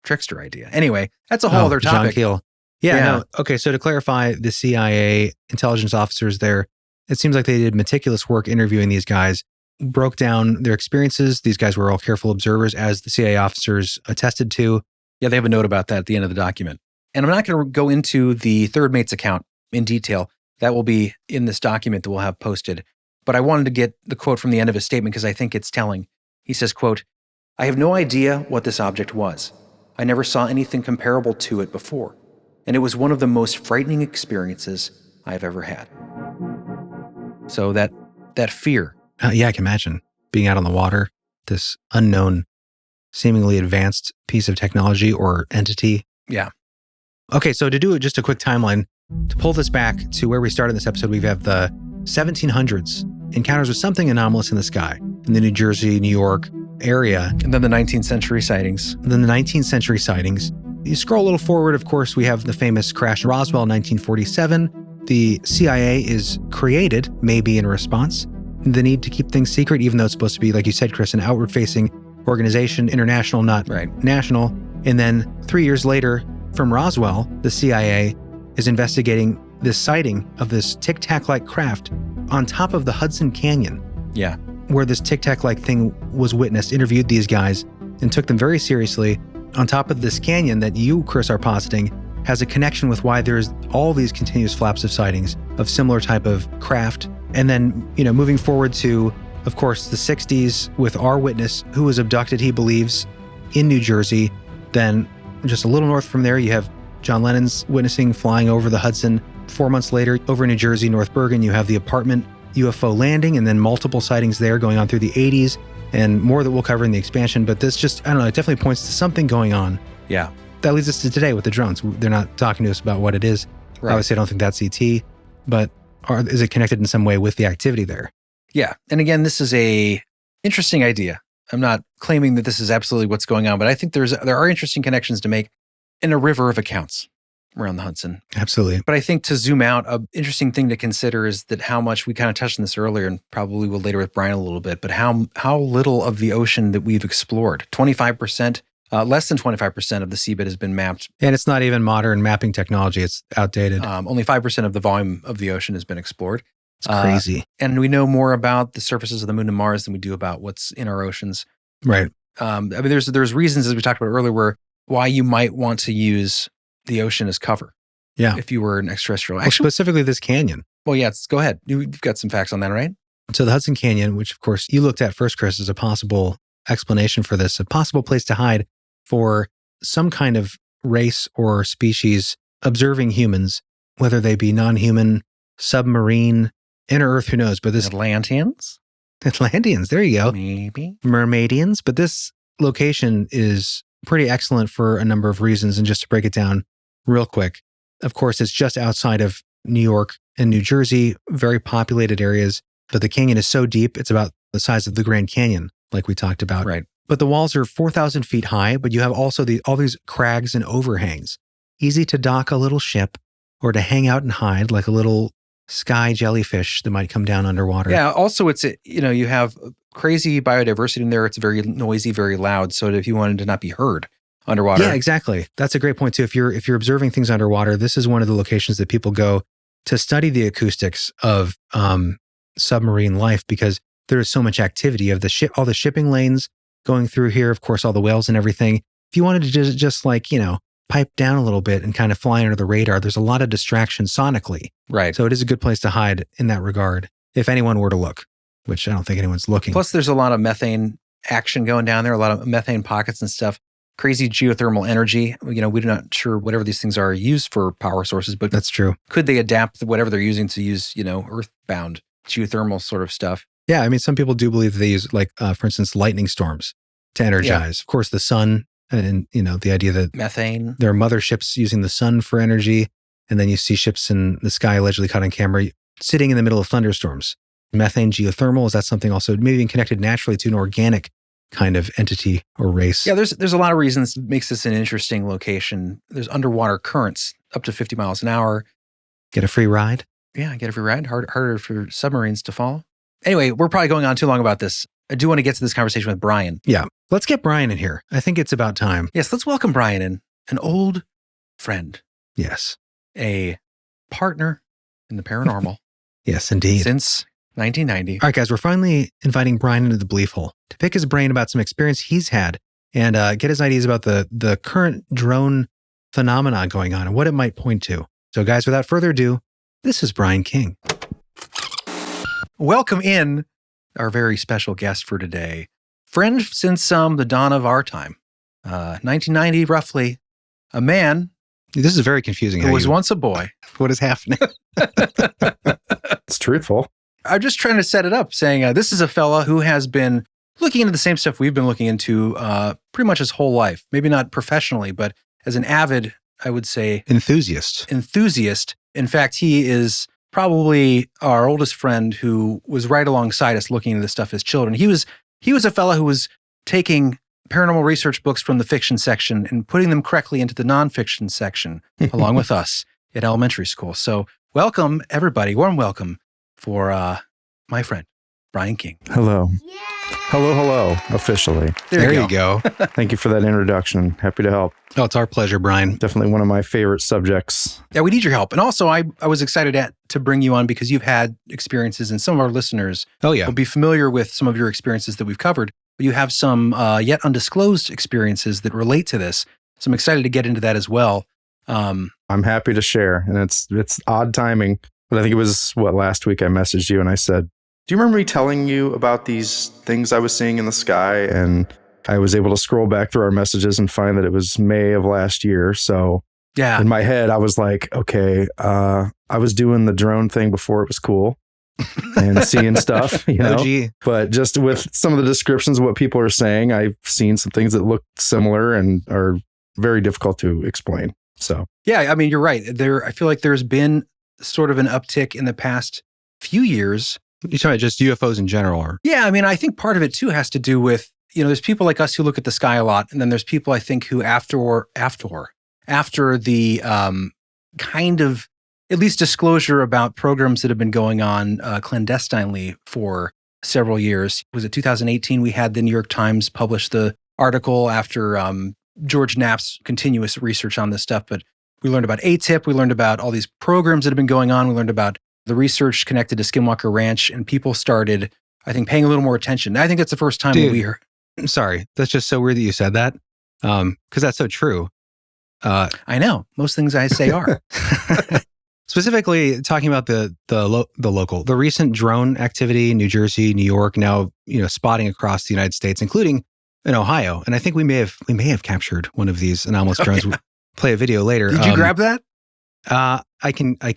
trickster idea. Anyway, that's a whole other topic. John Keel. Yeah. No. Okay, so to clarify, the CIA intelligence officers there, it seems like they did meticulous work interviewing these guys, broke down their experiences. These guys were all careful observers, as the CIA officers attested to. Yeah, they have a note about that at the end of the document. And I'm not going to go into the third mate's account in detail. That will be in this document that we'll have posted. But I wanted to get the quote from the end of his statement because I think it's telling. He says, quote, "I have no idea what this object was. I never saw anything comparable to it before. And it was one of the most frightening experiences I've ever had." So that fear. Yeah, I can imagine being out on the water, this unknown, seemingly advanced piece of technology or entity. Yeah. Okay, so to do just a quick timeline, to pull this back to where we started this episode, we have the 1700s, encounters with something anomalous in the sky in the New Jersey, New York area. And then the 19th century sightings. You scroll a little forward, of course, we have the famous crash in Roswell in 1947. The CIA is created, maybe in response, the need to keep things secret, even though it's supposed to be, like you said, Chris, an outward-facing organization, international, not national. And then 3 years later, from Roswell, the CIA is investigating this sighting of this Tic Tac-like craft on top of the Hudson Canyon. Yeah. Where this Tic Tac-like thing was witnessed, interviewed these guys, and took them very seriously. On top of this canyon that you, Chris, are positing has a connection with why there's all these continuous flaps of sightings of similar type of craft. And then, moving forward to, of course, the 60s with our witness who was abducted, he believes, in New Jersey. Then just a little north from there, you have John Lennon's witnessing flying over the Hudson. 4 months later, over in New Jersey, North Bergen, you have the apartment UFO landing, and then multiple sightings there going on through the 80s, and more that we'll cover in the expansion. But this just, I don't know, it definitely points to something going on. Yeah. That leads us to today with the drones. They're not talking to us about what it is. Right. Obviously, I don't think that's ET, but is it connected in some way with the activity there? Yeah. And again, this is a interesting idea. I'm not claiming that this is absolutely what's going on, but I think there are interesting connections to make in a river of accounts around the Hudson. Absolutely. But I think to zoom out, an interesting thing to consider is that how much, we kind of touched on this earlier and probably will later with Bryan a little bit, but how little of the ocean that we've explored. 25%, less than 25% of the seabed has been mapped. And it's not even modern mapping technology. It's outdated. Only 5% of the volume of the ocean has been explored. It's crazy. And we know more about the surfaces of the moon and Mars than we do about what's in our oceans. Right. There's reasons, as we talked about earlier, why you might want to use the ocean is cover. Yeah. If you were an extraterrestrial. Well, specifically this canyon. Well, yes, go ahead. You've got some facts on that, right? So the Hudson Canyon, which of course you looked at first, Chris, as a possible explanation for this, a possible place to hide for some kind of race or species observing humans, whether they be non-human, submarine, inner Earth, who knows? But this Atlanteans? Atlanteans, there you go. Maybe. Mermaidians. But this location is pretty excellent for a number of reasons. And just to break it down real quick, of course, it's just outside of New York and New Jersey, very populated areas. But the canyon is so deep, it's about the size of the Grand Canyon, like we talked about. Right. But the walls are 4,000 feet high, but you have also all these crags and overhangs. Easy to dock a little ship or to hang out and hide like a little sky jellyfish that might come down underwater. Yeah. Also, you have crazy biodiversity in there. It's very noisy, very loud. So if you wanted to not be heard underwater. Yeah, exactly. That's a great point too. If you're observing things underwater, this is one of the locations that people go to study the acoustics of submarine life, because there is so much activity of the ship, all the shipping lanes going through here, of course, all the whales and everything. If you wanted to just like, pipe down a little bit and kind of fly under the radar, there's a lot of distraction sonically. Right. So it is a good place to hide in that regard, if anyone were to look, which I don't think anyone's looking. Plus, there's a lot of methane action going down there, a lot of methane pockets and stuff. Crazy geothermal energy. We're not sure whatever these things are used for power sources, but that's true. Could they adapt whatever they're using to use, earthbound geothermal sort of stuff? Yeah. I mean, some people do believe that they use, for instance, lightning storms to energize. Yeah. Of course, the sun and, the idea that methane. There are motherships using the sun for energy. And then you see ships in the sky allegedly caught on camera sitting in the middle of thunderstorms. Methane geothermal, is that something also maybe connected naturally to an organic kind of entity or race? Yeah, there's a lot of reasons that makes this an interesting location. There's underwater currents up to 50 miles an hour. Get a free ride? Yeah, get a free ride. Harder for submarines to follow. Anyway, we're probably going on too long about this. I do want to get to this conversation with Bryan. Yeah, let's get Bryan in here. I think it's about time. Yes, let's welcome Bryan in. An old friend. Yes. A partner in the paranormal. Yes, indeed. Since 1990. All right, guys, we're finally inviting Bryan into the belief hole to pick his brain about some experience he's had and get his ideas about the current drone phenomenon going on and what it might point to. So, guys, without further ado, this is Bryan King. Welcome in our very special guest for today. Friend since the dawn of our time. 1990, roughly. A man. This is very confusing. Who was once a boy. What is happening? It's truthful. I'm just trying to set it up, saying this is a fella who has been looking into the same stuff we've been looking into pretty much his whole life. Maybe not professionally, but as an avid, I would say... Enthusiast. In fact, he is probably our oldest friend who was right alongside us looking into this stuff as children. He was a fella who was taking paranormal research books from the fiction section and putting them correctly into the nonfiction section, along with us at elementary school. So welcome, everybody. Warm welcome for my friend, Bryan King. Hello. Yeah. Hello, officially. There you go. Thank you for that introduction. Happy to help. Oh, it's our pleasure, Bryan. Definitely one of my favorite subjects. Yeah, we need your help. And also, I was excited to bring you on because you've had experiences, and some of our listeners will be familiar with some of your experiences that we've covered. But you have some yet undisclosed experiences that relate to this. So I'm excited to get into that as well. I'm happy to share. And it's odd timing. But I think it was, last week I messaged you and I said, do you remember me telling you about these things I was seeing in the sky? And I was able to scroll back through our messages and find that it was May of last year. So yeah, in my head, I was like, okay, I was doing the drone thing before it was cool and seeing stuff, OG. But just with some of the descriptions of what people are saying, I've seen some things that look similar and are very difficult to explain. So yeah, I mean, you're right. I feel like there's been sort of an uptick in the past few years. You're talking about just UFOs in general? Or? Yeah, I mean, I think part of it too has to do with, there's people like us who look at the sky a lot. And then there's people I think who after the kind of at least disclosure about programs that have been going on clandestinely for several years. Was it 2018? We had the New York Times publish the article after George Knapp's continuous research on this stuff. But we learned about ATIP. We learned about all these programs that have been going on. We learned about the research connected to Skinwalker Ranch, and people started, I think, paying a little more attention. I think that's the first time we heard. Sorry, that's just so weird that you said that, because that's so true. I know. Most things I say are. Specifically talking about the recent drone activity in New Jersey, New York, now, spotting across the United States, including in Ohio. And I think we may have captured one of these anomalous drones. Yeah. We'll play a video later. Did you grab that? I can. I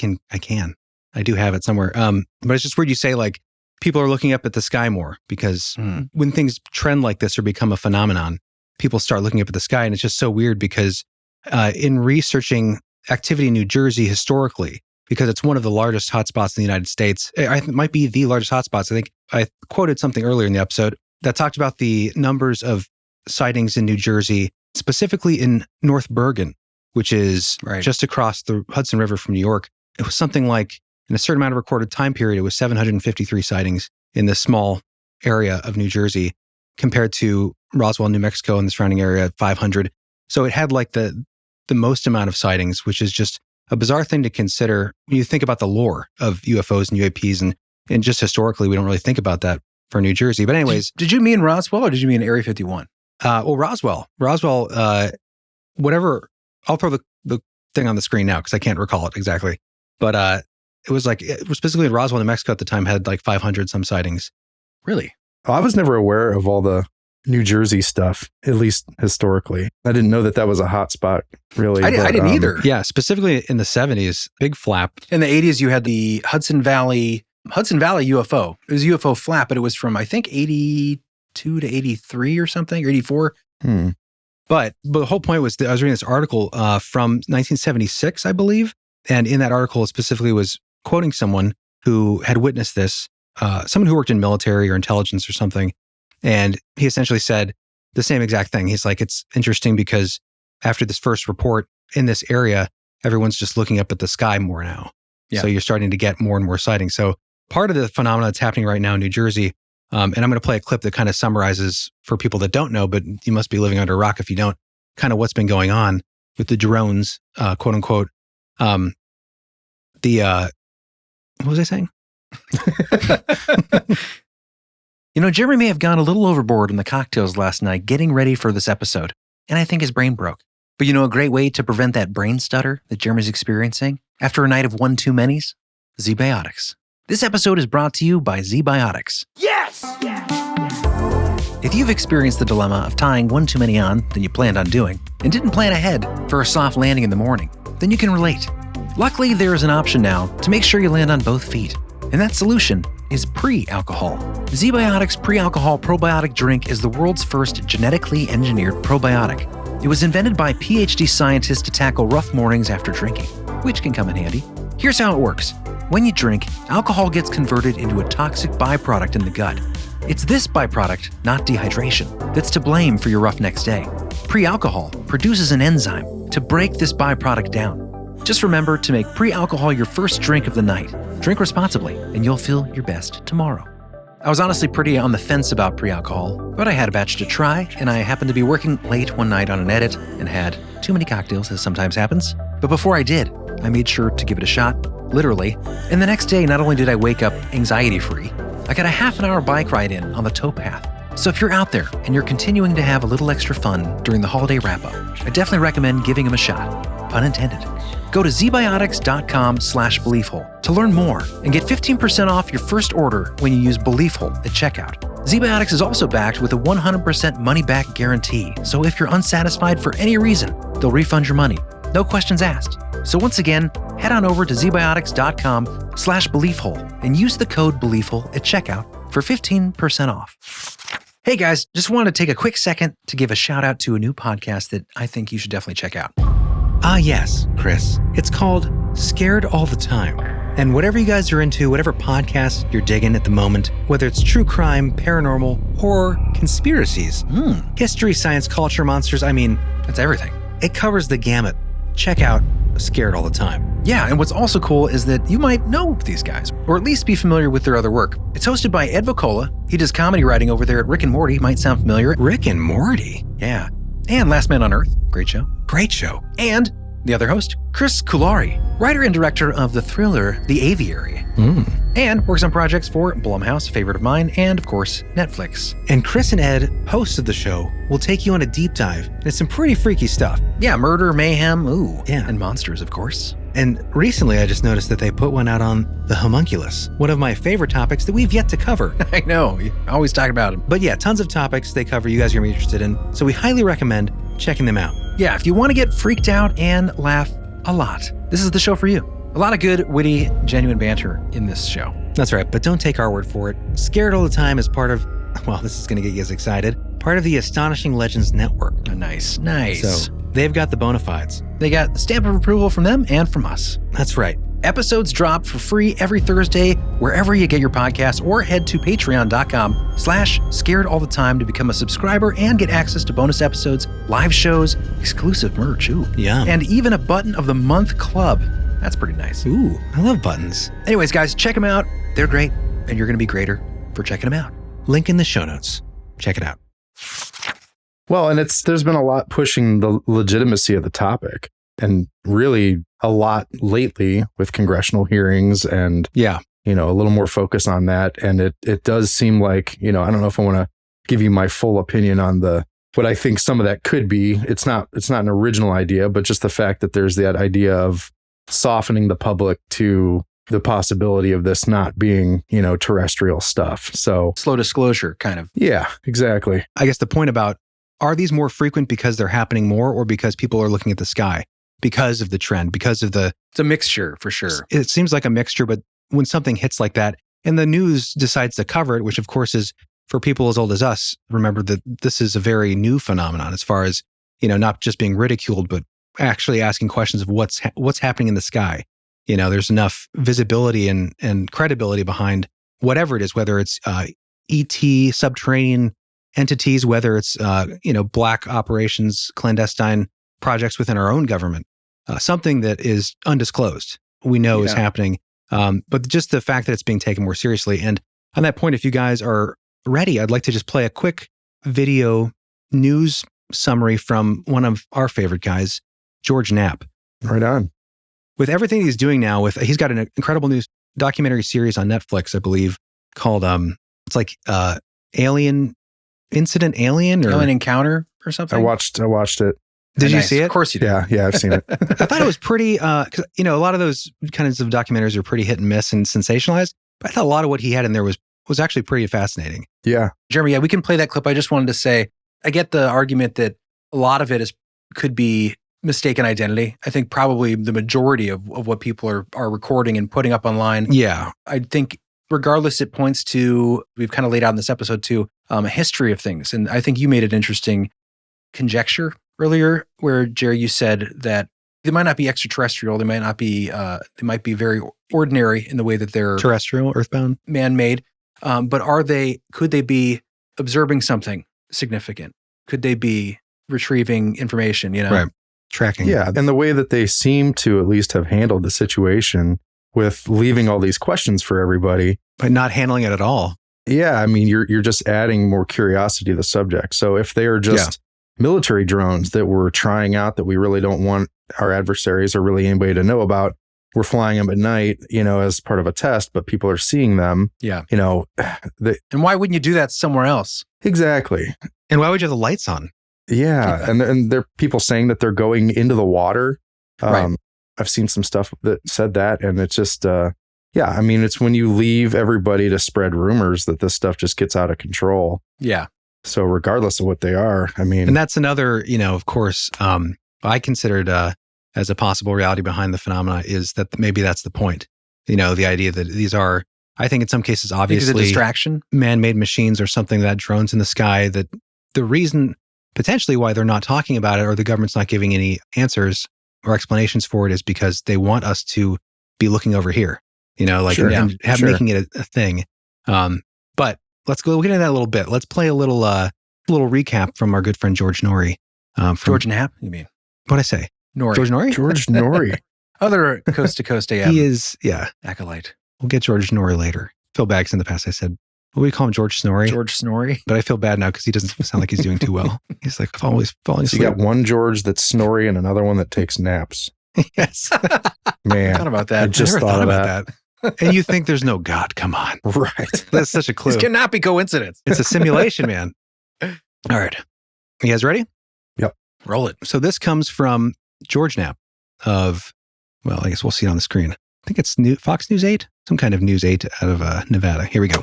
do have it somewhere. But it's just weird you say like people are looking up at the sky more because when things trend like this or become a phenomenon, people start looking up at the sky. And it's just so weird because in researching activity in New Jersey historically, because it's one of the largest hotspots in the United States. It might be the largest hotspots. I think I quoted something earlier in the episode that talked about the numbers of sightings in New Jersey, specifically in North Bergen, which is just across the Hudson River from New York. It was something like, in a certain amount of recorded time period, it was 753 sightings in this small area of New Jersey compared to Roswell, New Mexico and the surrounding area, 500. So it had like the most amount of sightings, which is just a bizarre thing to consider when you think about the lore of UFOs and UAPs. And just historically, we don't really think about that for New Jersey. But anyways. Did you mean Roswell or did you mean Area 51? Well, Roswell, whatever. I'll throw the thing on the screen now because I can't recall it exactly. But it was specifically in Roswell, New Mexico at the time had like 500 some sightings. Really? I was never aware of all the New Jersey stuff, at least historically. I didn't know that was a hot spot, really. I didn't either. Yeah, specifically in the 70s, big flap. In the 80s, you had the Hudson Valley UFO. It was a UFO flap, but it was from, I think, 82 to 83 or something, or 84. But the whole point was that I was reading this article from 1976, I believe. And in that article, it specifically was quoting someone who had witnessed this, someone who worked in military or intelligence or something. And he essentially said the same exact thing. He's like, it's interesting because after this first report in this area, everyone's just looking up at the sky more now. Yeah. So you're starting to get more and more sightings. So part of the phenomenon that's happening right now in New Jersey, and I'm going to play a clip that kind of summarizes for people that don't know, but you must be living under a rock if you don't, kind of what's been going on with the drones, quote unquote. What was I saying? Jeremy may have gone a little overboard on the cocktails last night getting ready for this episode, and I think his brain broke. But a great way to prevent that brain stutter that Jeremy's experiencing after a night of one too many's? Zbiotics. This episode is brought to you by Zbiotics. Yes! If you've experienced the dilemma of tying one too many on than you planned on doing, and didn't plan ahead for a soft landing in the morning, then you can relate. Luckily, there is an option now to make sure you land on both feet. And that solution is pre-alcohol. Zbiotics Pre-Alcohol Probiotic Drink is the world's first genetically engineered probiotic. It was invented by PhD scientists to tackle rough mornings after drinking, which can come in handy. Here's how it works. When you drink, alcohol gets converted into a toxic byproduct in the gut. It's this byproduct, not dehydration, that's to blame for your rough next day. Pre-alcohol produces an enzyme to break this byproduct down. Just remember to make pre-alcohol your first drink of the night. Drink responsibly, and you'll feel your best tomorrow. I was honestly pretty on the fence about pre-alcohol, but I had a batch to try, and I happened to be working late one night on an edit and had too many cocktails, as sometimes happens. But before I did, I made sure to give it a shot, literally. And the next day, not only did I wake up anxiety-free, I got a half-an-hour bike ride in on the towpath. So if you're out there and you're continuing to have a little extra fun during the holiday wrap-up, I definitely recommend giving them a shot. Pun intended. Go to zbiotics.com/beliefhole to learn more and get 15% off your first order when you use BeliefHole at checkout. Zbiotics is also backed with a 100% money-back guarantee, so if you're unsatisfied for any reason, they'll refund your money. No questions asked. So once again, head on over to zbiotics.com/beliefhole and use the code BeliefHole at checkout for 15% off. Hey guys, just wanted to take a quick second to give a shout out to a new podcast that I think you should definitely check out. Ah, yes, Chris. It's called Scared All the Time. And whatever you guys are into, whatever podcast you're digging at the moment, whether it's true crime, paranormal, horror, conspiracies, history, science, culture, monsters, that's everything. It covers the gamut. Check out Scared All the Time. Yeah, and what's also cool is that you might know these guys, or at least be familiar with their other work. It's hosted by Ed Vocola. He does comedy writing over there at Rick and Morty. Might sound familiar. Rick and Morty? Yeah. And Last Man on Earth. Great show. Great show. And the other host, Chris Kulari, writer and director of the thriller The Aviary. And works on projects for Blumhouse, a favorite of mine, and of course, Netflix. And Chris and Ed, hosts of the show, will take you on a deep dive into some pretty freaky stuff. Yeah, murder, mayhem, Yeah. and monsters, of course. And recently I just noticed that they put one out on the homunculus, one of my favorite topics that we've yet to cover. I know, you always talk about them. But yeah, tons of topics they cover you guys are going to be interested in, so we highly recommend checking them out. Yeah, if you want to get freaked out and laugh a lot, this is the show for you. A lot of good, witty, genuine banter in this show. That's right, but don't take our word for it. Scared All the Time is part of, well, this is going to get you guys excited, part of the Astonishing Legends Network. Nice. So they've got the bona fides. They got the stamp of approval from them and from us. That's right. Episodes drop for free every Thursday, wherever you get your podcasts, or head to patreon.com/scaredallthetime to become a subscriber and get access to bonus episodes, live shows, exclusive merch, and even a Button of the Month club. That's pretty nice. Ooh, I love buttons. Anyways, guys, check them out. They're great, and you're going to be greater for checking them out. Link in the show notes. Check it out. Well, and there's been a lot pushing the legitimacy of the topic, and really a lot lately with congressional hearings and a little more focus on that. And it does seem like, I don't know if I want to give you my full opinion on what I think some of that could be. It's not an original idea, but just the fact that there's that idea of softening the public to the possibility of this not being, terrestrial stuff. So slow disclosure, kind of. Yeah, exactly. I guess the point about, are these more frequent because they're happening more or because people are looking at the sky? Because of the trend, because of the... It's a mixture, for sure. It seems like a mixture, but when something hits like that and the news decides to cover it, which of course is for people as old as us, remember that this is a very new phenomenon as far as, not just being ridiculed, but actually asking questions of what's happening in the sky. There's enough visibility and credibility behind whatever it is, whether it's ET, subterranean entities, whether it's, black operations, clandestine projects within our own government, something that is undisclosed, we know is happening. But just the fact that it's being taken more seriously. And on that point, if you guys are ready, I'd like to just play a quick video news summary from one of our favorite guys, George Knapp. Right on. With everything he's doing now, he's got an incredible new documentary series on Netflix, I believe, called it's like Alien Encounter or something. I watched it. Did you see it? Of course you did. Yeah, I've seen it. I thought it was pretty, because a lot of those kinds of documentaries are pretty hit and miss and sensationalized. But I thought a lot of what he had in there was actually pretty fascinating. Yeah, Jeremy. Yeah, we can play that clip. I just wanted to say, I get the argument that a lot of it could be mistaken identity. I think probably the majority of what people are recording and putting up online. Yeah, I think regardless, it points to, we've kind of laid out in this episode too, a history of things. And I think you made an interesting conjecture earlier where, Jerry, you said that they might not be extraterrestrial. They might not be, they might be very ordinary in the way that they're terrestrial, earthbound, man-made. But could they be observing something significant? Could they be retrieving information, Right. Tracking. Yeah. And the way that they seem to at least have handled the situation with leaving all these questions for everybody. But not handling it at all. Yeah. I mean, you're just adding more curiosity to the subject. So if they are just military drones that we're trying out that we really don't want our adversaries or really anybody to know about, we're flying them at night, as part of a test, but people are seeing them. Yeah. And why wouldn't you do that somewhere else? Exactly. And why would you have the lights on? Yeah. And there are people saying that they're going into the water. Right. I've seen some stuff that said that. And it's just, it's when you leave everybody to spread rumors that this stuff just gets out of control. Yeah. So regardless of what they are, and that's another, of course, I considered as a possible reality behind the phenomena is that maybe that's the point. The idea that these are, I think in some cases, obviously a distraction, man-made machines or something that drones in the sky, that the reason potentially why they're not talking about it or the government's not giving any answers or explanations for it is because they want us to be looking over here, making it a thing. But we'll get into that a little bit. Let's play a little recap from our good friend George Norrie. George Knapp, you mean? What'd I say? Norrie. George Norrie? George Norrie. Other coast to coast AM. He is, acolyte. We'll get George Norrie later. Phil Baggs in the past, I said, what do we call him? George Snorri? George Snorri. But I feel bad now because he doesn't sound like he's doing too well. He's like always falling asleep. You got one George that's Snorri and another one that takes naps. Yes. Man. I thought about that. I just thought about that. And you think there's no God. Come on. Right. That's such a clue. This cannot be coincidence. It's a simulation, man. All right. You guys ready? Yep. Roll it. So this comes from George Knapp of, well, I guess we'll see it on the screen. I think it's Fox News 8, some kind of News 8 out of Nevada. Here we go.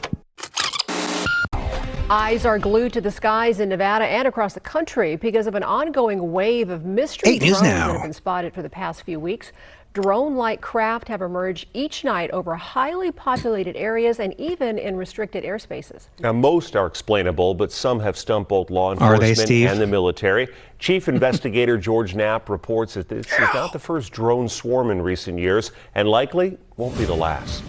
Eyes are glued to the skies in Nevada and across the country because of an ongoing wave of mystery 8 News drones Now. that have been spotted for the past few weeks. Drone-like craft have emerged each night over highly populated areas and even in restricted airspaces. Now, most are explainable, but some have stumped both law Are they, enforcement Steve? and the military. Chief Investigator George Knapp reports that this is not the first drone swarm in recent years and likely won't be the last.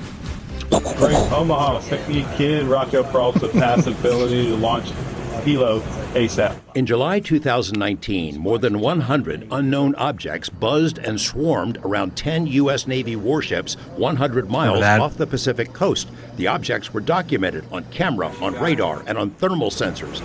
Omaha, technique kid, Rocco Frost with passive ability to launch Hilo ASAP. In July 2019, more than 100 unknown objects buzzed and swarmed around 10 U.S. Navy warships 100 miles off the Pacific coast. The objects were documented on camera, on radar, and on thermal sensors.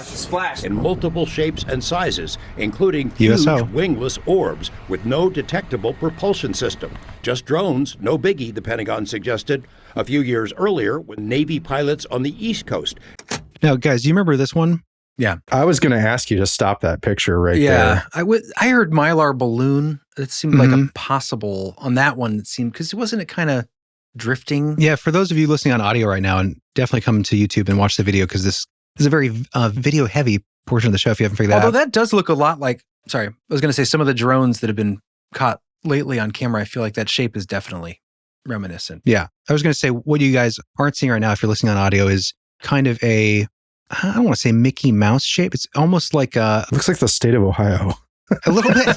Splash. In multiple shapes and sizes, including huge USO. wingless orbs with no detectable propulsion system. Just drones, no biggie, the Pentagon suggested a few years earlier when Navy pilots on the East Coast. Now, guys, do you remember this one? Yeah. I was going to ask you to stop that picture right there. I heard Mylar balloon. It seemed like a possible on that one. It seemed because wasn't it kind of drifting? Yeah. For those of you listening on audio right now, and definitely come to YouTube and watch the video because this is a very video heavy portion of the show. If you haven't figured that out. Although that does look a lot like. Sorry, I was going to say some of the drones that have been caught lately on camera. I feel like that shape is definitely reminiscent. Yeah. I was going to say what you guys aren't seeing right now, if you're listening on audio, is kind of I don't want to say Mickey Mouse shape. It's almost like looks like the state of Ohio. A little bit.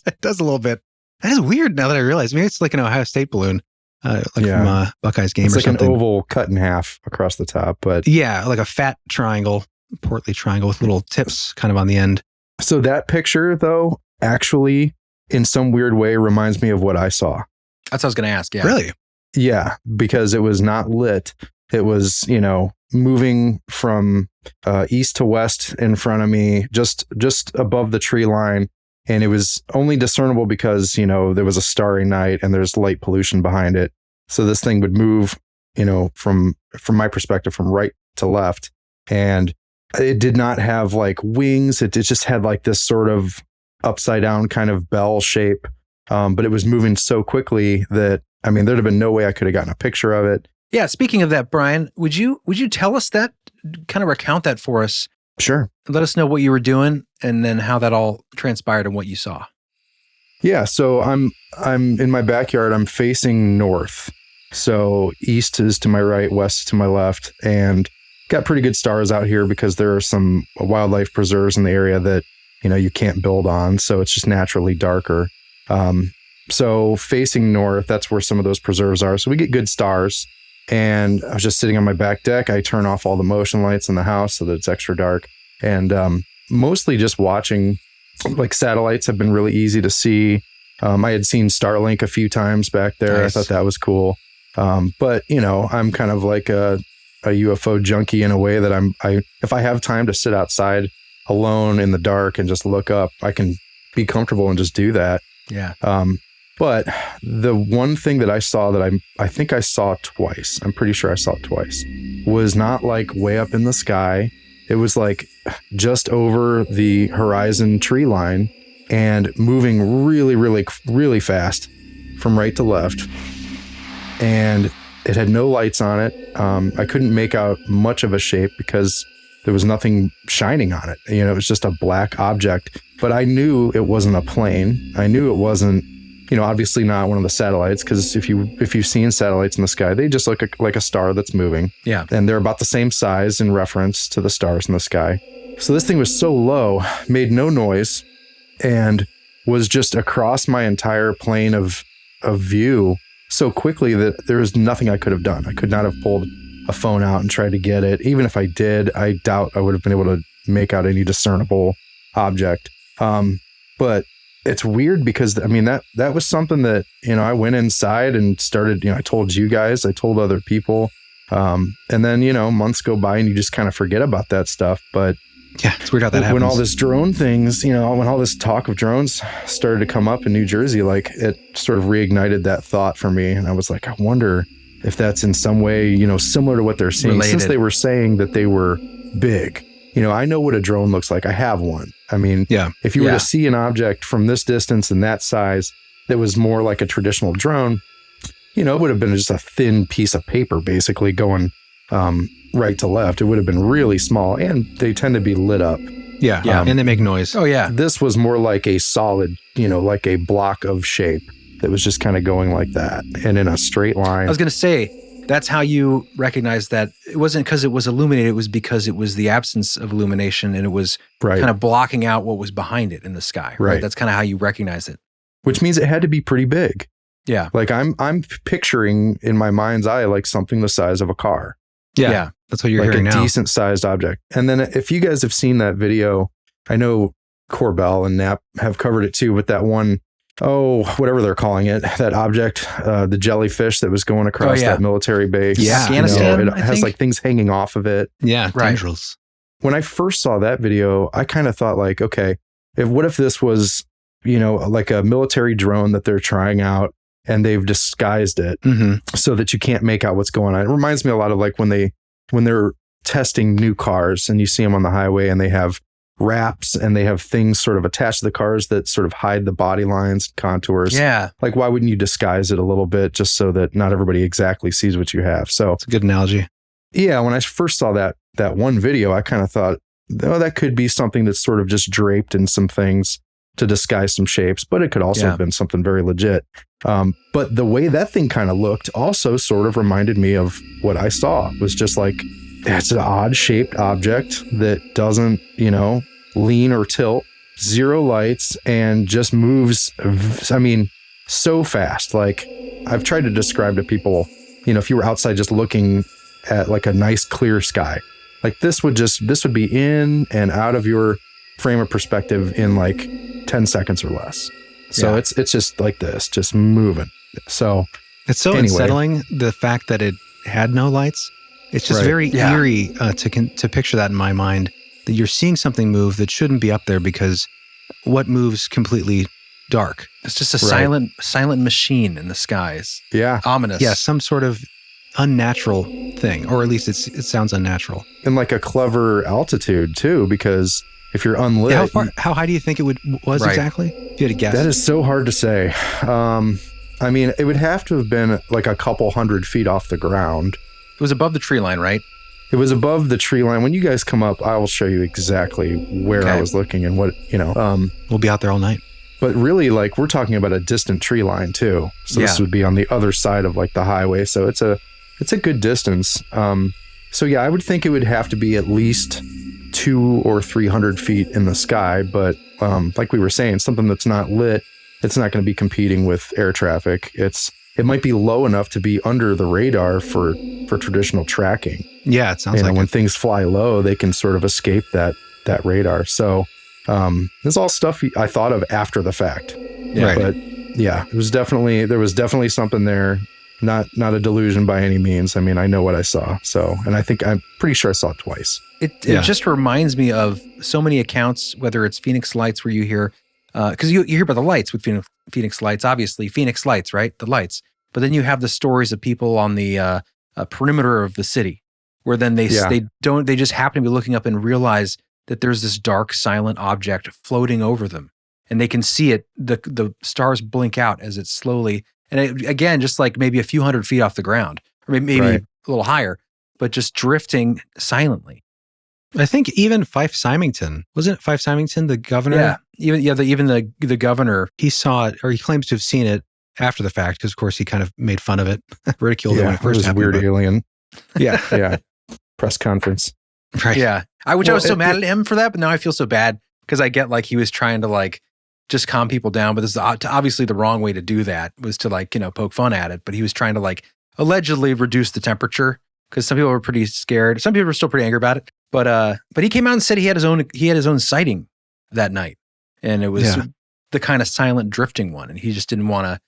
It does a little bit. That is weird now that I realize. Maybe it's like an Ohio State balloon, from Buckeyes game it's or like something. An oval cut in half across the top, but yeah, like a fat triangle, portly triangle with little tips kind of on the end. So that picture, though, actually, in some weird way, reminds me of what I saw. That's what I was going to ask. Yeah. Really? Yeah, because it was not lit. It was, moving from east to west in front of me, just above the tree line. And it was only discernible because, there was a starry night and there's light pollution behind it. So this thing would move, from my perspective, from right to left. And it did not have like wings. It just had like this sort of upside down kind of bell shape. But it was moving so quickly that, there'd have been no way I could have gotten a picture of it. Yeah. Speaking of that, Bryan, would you tell us that, kind of recount that for us? Sure. Let us know what you were doing and then how that all transpired and what you saw. Yeah. So I'm in my backyard. I'm facing north. So east is to my right, west to my left, and got pretty good stars out here because there are some wildlife preserves in the area that, you can't build on. So it's just naturally darker. So facing north, that's where some of those preserves are. So we get good stars. And I was just sitting on my back deck. I turn off all the motion lights in the house so that it's extra dark. And mostly just watching, like satellites have been really easy to see. I had seen Starlink a few times back there. Nice. I thought that was cool. But, I'm kind of like a UFO junkie in a way that if I have time to sit outside alone in the dark and just look up, I can be comfortable and just do that. Yeah. But the one thing that I saw that I think I saw twice, I'm pretty sure I saw it twice, was not like way up in the sky. It was like just over the horizon tree line and moving really, really, really fast from right to left. And it had no lights on it. I couldn't make out much of a shape because there was nothing shining on it. It was just a black object. But I knew it wasn't a plane. I knew it wasn't, obviously not one of the satellites, because if you've seen satellites in the sky, they just look like a star that's moving. Yeah. And they're about the same size in reference to the stars in the sky. So this thing was so low, made no noise, and was just across my entire plane of view so quickly that there was nothing I could have done. I could not have pulled a phone out and tried to get it. Even if I did, I doubt I would have been able to make out any discernible object. But it's weird because that was something that, I went inside and started, I told you guys, I told other people. And then, months go by and you just kind of forget about that stuff. But Yeah, it's weird how that happens. When all this drone things, when all this talk of drones started to come up in New Jersey, like it sort of reignited that thought for me. And I was like, I wonder if that's in some way, similar to what they're seeing. Related. Since they were saying that they were big. I know what a drone looks like. I have one. I mean, if you were to see an object from this distance and that size that was more like a traditional drone, it would have been just a thin piece of paper basically going right to left. It would have been really small, and they tend to be lit up. Yeah, and they make noise. Oh, yeah. This was more like a solid, like a block of shape that was just kind of going like that and in a straight line. I was going to say, that's how you recognize that it wasn't because it was illuminated, it was because it was the absence of illumination and it was kind of blocking out what was behind it in the sky. Right. That's kind of how you recognize it. Which means it had to be pretty big. Yeah. Like I'm picturing in my mind's eye like something the size of a car. Yeah. That's what you're like hearing now. A decent sized object. And then if you guys have seen that video, I know Corbell and Knapp have covered it too, but that one, whatever they're calling it, that object, the jellyfish that was going across that military base. Yeah. Afghanistan, it has like things hanging off of it. Yeah. Tendrils. When I first saw that video, I kind of thought like, okay, what if this was, like a military drone that they're trying out and they've disguised it so that you can't make out what's going on. It reminds me a lot of like when they're testing new cars and you see them on the highway and they have wraps and they have things sort of attached to the cars that sort of hide the body lines, contours. Yeah. Like, why wouldn't you disguise it a little bit just so that not everybody exactly sees what you have? So it's a good analogy. Yeah. When I first saw that one video, I kind of thought, that could be something that's sort of just draped in some things to disguise some shapes, but it could also have been something very legit. But the way that thing kind of looked also sort of reminded me of what I saw. It was just like, it's an odd shaped object that doesn't, lean or tilt, zero lights, and just moves, so fast. Like I've tried to describe to people, if you were outside just looking at like a nice clear sky, like this would be in and out of your frame of perspective in like 10 seconds or less. So it's just like this, just moving. So it's so unsettling, the fact that it had no lights. It's just very eerie to picture that in my mind, that you're seeing something move that shouldn't be up there because what moves completely dark? It's just a silent machine in the skies. Yeah. Ominous. Yeah, some sort of unnatural thing, or at least it sounds unnatural. And like a clever altitude too, because if you're unlit. Yeah, how high do you think it was exactly? If you had to guess. That is so hard to say. It would have to have been like a couple 100 feet off the ground. It was above the tree line, right? It was above the tree line. When you guys come up, I will show you exactly where I was looking and what, we'll be out there all night. But really, like, we're talking about a distant tree line too. So this would be on the other side of like the highway. So it's a good distance. So yeah, I would think it would have to be at least 200 or 300 feet in the sky. But like we were saying, something that's not lit, it's not going to be competing with air traffic. It might be low enough to be under the radar for traditional tracking. Yeah, it sounds like when things fly low, they can sort of escape that radar. So this is all stuff I thought of after the fact. Right. But yeah, there was definitely something there. Not a delusion by any means. I mean, I know what I saw. So, and I'm pretty sure I saw it twice. It just reminds me of so many accounts, whether it's Phoenix Lights, where you hear, because you hear about the lights with Phoenix Lights, obviously Phoenix Lights, right? The lights. But then you have the stories of people on the perimeter of the city, where then they just happen to be looking up and realize that there's this dark, silent object floating over them, and they can see it. The stars blink out as it slowly, and it, again, just like maybe a few hundred feet off the ground, or maybe a little higher, but just drifting silently. I think even Fife Symington, wasn't it Fife Symington, the governor? Yeah, even the governor, he saw it, or he claims to have seen it after the fact, because of course he kind of made fun of it, ridiculed it when it first happened. Weird alien. Yeah. Press conference. Right. Yeah. I was so mad at him for that, but now I feel so bad because I get like he was trying to like just calm people down, but this is obviously the wrong way to do that, was to like, poke fun at it. But he was trying to like allegedly reduce the temperature because some people were pretty scared. Some people were still pretty angry about it. But he came out and said he had his own sighting that night, and it was the kind of silent drifting one, and he just didn't want to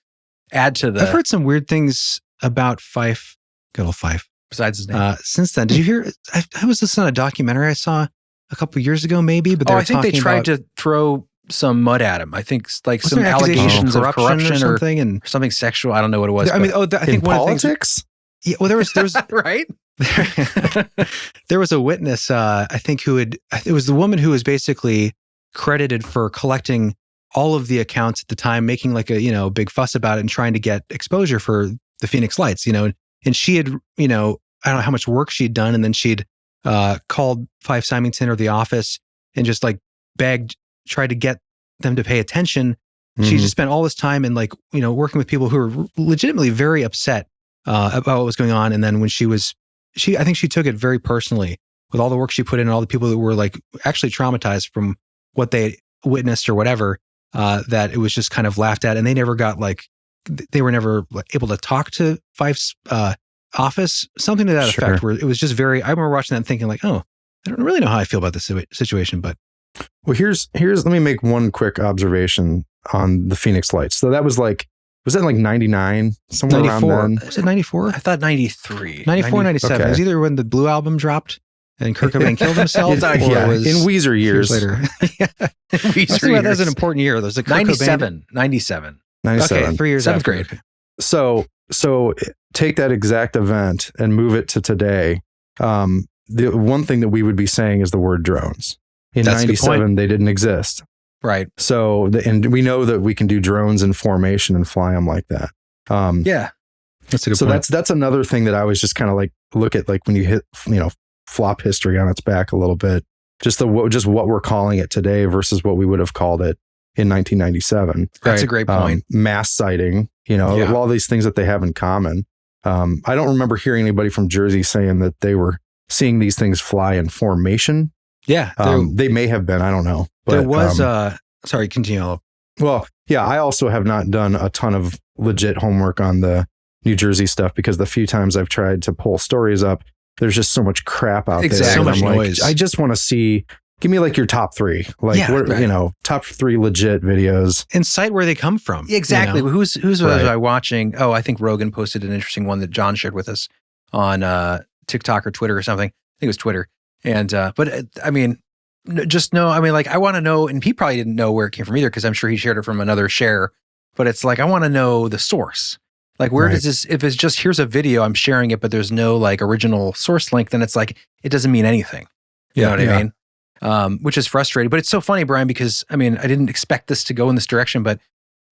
add to the. I've heard some weird things about Fife, good old Fife. Besides his name. Since then, did you hear? I was listening to a documentary I saw a couple years ago, maybe. But I think they tried to throw some mud at him. I think like some allegations of corruption or something, and something sexual. I don't know what it was. I mean, I think one politics. Of the things, yeah, well, there's right. There was a witness, I think, it was the woman who was basically credited for collecting all of the accounts at the time, making like a, big fuss about it and trying to get exposure for the Phoenix Lights, and she had, I don't know how much work she'd done. And then she'd called Fife Symington or the office and just like tried to get them to pay attention. She just spent all this time and working with people who were legitimately very upset about what was going on. And then when I think she took it very personally with all the work she put in and all the people that were like actually traumatized from what they witnessed or whatever, that it was just kind of laughed at. And they were never able to talk to Fife's office, something to that effect, where it was just I remember watching that and thinking like, oh, I don't really know how I feel about this situation, but. Well, let me make one quick observation on the Phoenix Lights. So that was that like 99, somewhere 94. around then? Was it 94? I thought 93. 94, 97. Okay. It was either when the Blue Album dropped and Kurt Cobain killed himself, or it was in Weezer years later. Weezer years. That was an important year. There's like 97. Okay, 3 years 7th after. grade. So take that exact event and move it to today. The one thing that we would be saying is the word drones. In 97, they didn't exist. Right. So, and we know that we can do drones in formation and fly them like that. Yeah. That's a good point. That's another thing that I was just kind of like, look at like when you hit, flop history on its back a little bit, just what we're calling it today versus what we would have called it in 1997. That's a great point. Mass sighting, all these things that they have in common. I don't remember hearing anybody from Jersey saying that they were seeing these things fly in formation. Yeah. They may have been, I don't know. But, there was, sorry, continue. Well, yeah, I also have not done a ton of legit homework on the New Jersey stuff because the few times I've tried to pull stories up, there's just so much crap out there. So much noise. I just want to see, give me like your top three, top 3 legit videos. And cite where they come from. Exactly. Who's was I watching? Oh, I think Rogan posted an interesting one that John shared with us on TikTok or Twitter or something. I think it was Twitter. And, but I mean, just know, I want to know, and he probably didn't know where it came from either, because I'm sure he shared it from another share, but it's like, I want to know the source. Like, where does this, if it's just, here's a video, I'm sharing it, but there's no like original source link, then it's like, it doesn't mean anything. You know what I mean? Which is frustrating, but it's so funny, Brian, because I didn't expect this to go in this direction, but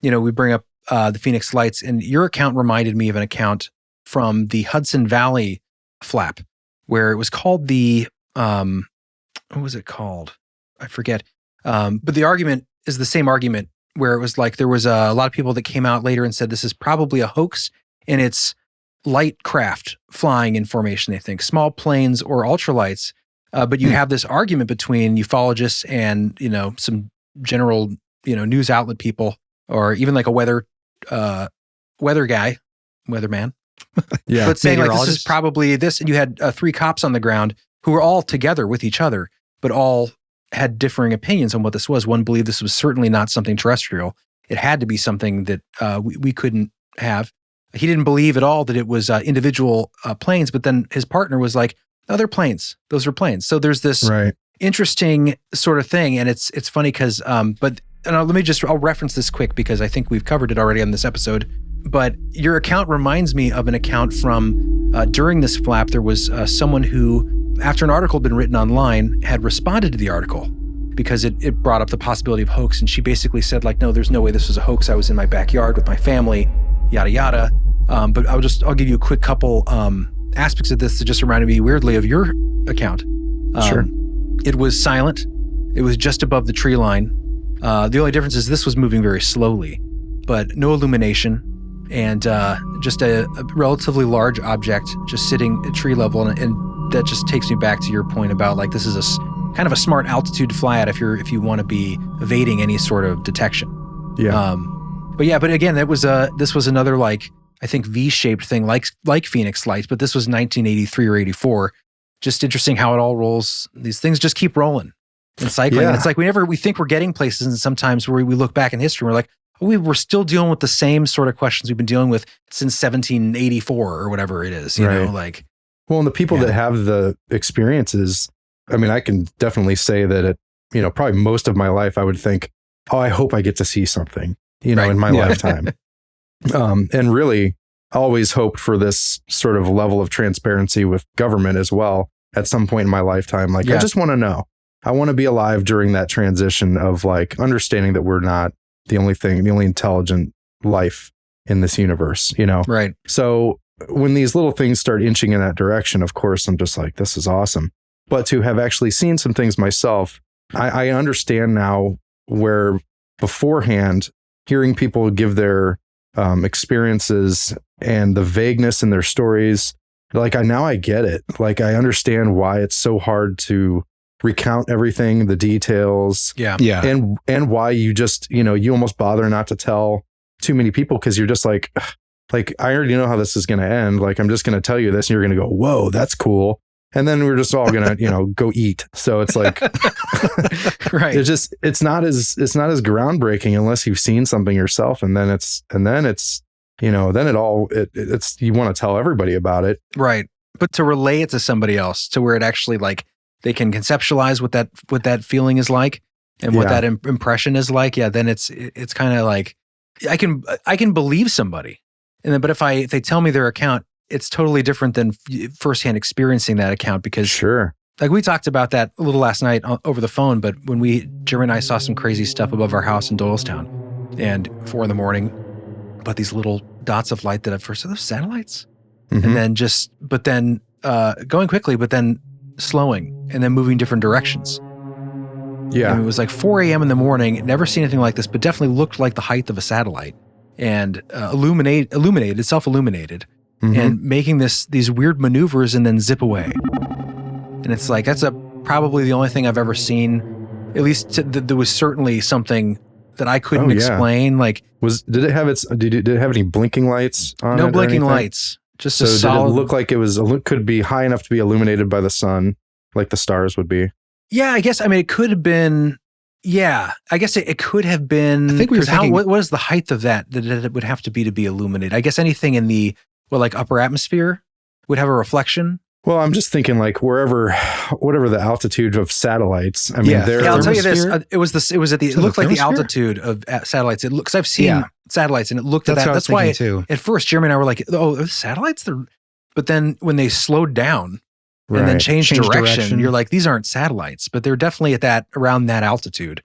we bring up the Phoenix Lights, and your account reminded me of an account from the Hudson Valley flap, where it was called the, what was it called? I forget. But the argument is the same argument, where it was like there was a lot of people that came out later and said this is probably a hoax, and it's light craft flying in formation, they think, small planes or ultralights. But you have this argument between ufologists and, some general, news outlet people, or even like a weather guy, weatherman. Yeah. But saying like this is probably this, and you had 3 cops on the ground who were all together with each other, but all had differing opinions on what this was. One believed this was certainly not something terrestrial. It had to be something that we couldn't have. He didn't believe at all that it was individual planes, but then his partner was like, "No, they're planes. Those are planes." So there's this interesting sort of thing, and it's funny because, I'll reference this quick because I think we've covered it already on this episode. But your account reminds me of an account from during this flap. There was someone who, after an article had been written online, had responded to the article because it brought up the possibility of hoax. And she basically said like, no, there's no way this was a hoax. I was in my backyard with my family, yada, yada. But I'll give you a quick couple aspects of this that just reminded me weirdly of your account. Sure. It was silent. It was just above the tree line. The only difference is this was moving very slowly, but no illumination. And just a relatively large object just sitting at tree level, and that just takes me back to your point about like this is a kind of a smart altitude to fly at if you want to be evading any sort of detection. Yeah. But again, this was another like I think V-shaped thing like Phoenix Lights, but this was 1983 or 84. Just interesting how it all rolls. These things just keep rolling and cycling. Yeah. And it's like we think we're getting places, and sometimes where we look back in history, we're like, we're still dealing with the same sort of questions we've been dealing with since 1784 or whatever it is, you know, like. Well, and the people that have the experiences, I mean, I can definitely say that it, probably most of my life, I would think, oh, I hope I get to see something, in my lifetime. And really always hoped for this sort of level of transparency with government as well at some point in my lifetime. Like, I just want to know. I want to be alive during that transition of like understanding that we're not the only intelligent life in this universe, Right. So when these little things start inching in that direction, of course, I'm just like, this is awesome. But to have actually seen some things myself, I understand now where beforehand, hearing people give their experiences and the vagueness in their stories, like I get it. Like I understand why it's so hard to recount everything, the details. Yeah. And why you just, you almost bother not to tell too many people because you're just like, I already know how this is going to end. Like, I'm just going to tell you this and you're going to go, whoa, that's cool. And then we're just all going to, go eat. So it's like, right. It's not as groundbreaking unless you've seen something yourself. And then it's, you want to tell everybody about it. Right. But to relay it to somebody else to where it actually like they can conceptualize what that feeling is like and what that impression is like. Yeah. Then it's kind of like, I can believe somebody. And then, but if they tell me their account, it's totally different than firsthand experiencing that account because like we talked about that a little last night over the phone, but when Jeremy and I saw some crazy stuff above our house in Doylestown and 4 a.m, but these little dots of light that at first are those satellites and then going quickly, but then slowing and then moving different directions. Yeah. And it was like 4 a.m. in the morning, never seen anything like this, but definitely looked like the height of a satellite and self-illuminated and making these weird maneuvers and then zip away. And it's like, that's probably the only thing I've ever seen, at least there was certainly something that I couldn't explain. Like, did it have any blinking lights on it? No blinking lights. Just so a solid. Did it look like could be high enough to be illuminated by the sun, like the stars would be? Yeah, I guess. I mean, it could have been. Yeah, I guess it could have been. I think we were thinking, what is the height of that it would have to be illuminated? I guess anything in the upper atmosphere would have a reflection. Well, I'm just thinking like whatever the altitude of satellites. I mean, I'll tell you this. It looked like the altitude of satellites. It looks. I've seen satellites, and it looked at that. That's why at first Jeremy and I were like, "Oh, are satellites?" But then when they slowed down and then changed direction, you're like, "These aren't satellites," but they're definitely at around that altitude,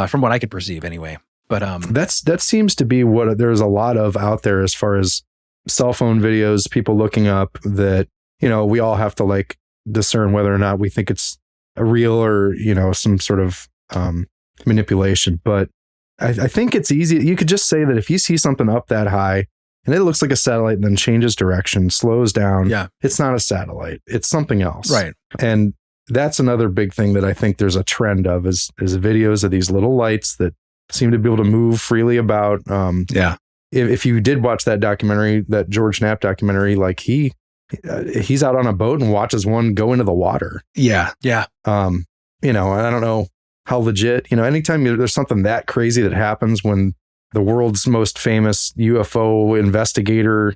from what I could perceive, anyway. But that seems to be what there's a lot of out there as far as cell phone videos, people looking up that. We all have to like discern whether or not we think it's a real or, some sort of manipulation. But I think it's easy. You could just say that if you see something up that high and it looks like a satellite and then changes direction, slows down, it's not a satellite. It's something else. Right. And that's another big thing that I think there's a trend of is videos of these little lights that seem to be able to move freely about. If you did watch that documentary, that George Knapp documentary, like he's out on a boat and watches one go into the water. Yeah. I don't know how legit, anytime there's something that crazy that happens when the world's most famous UFO investigator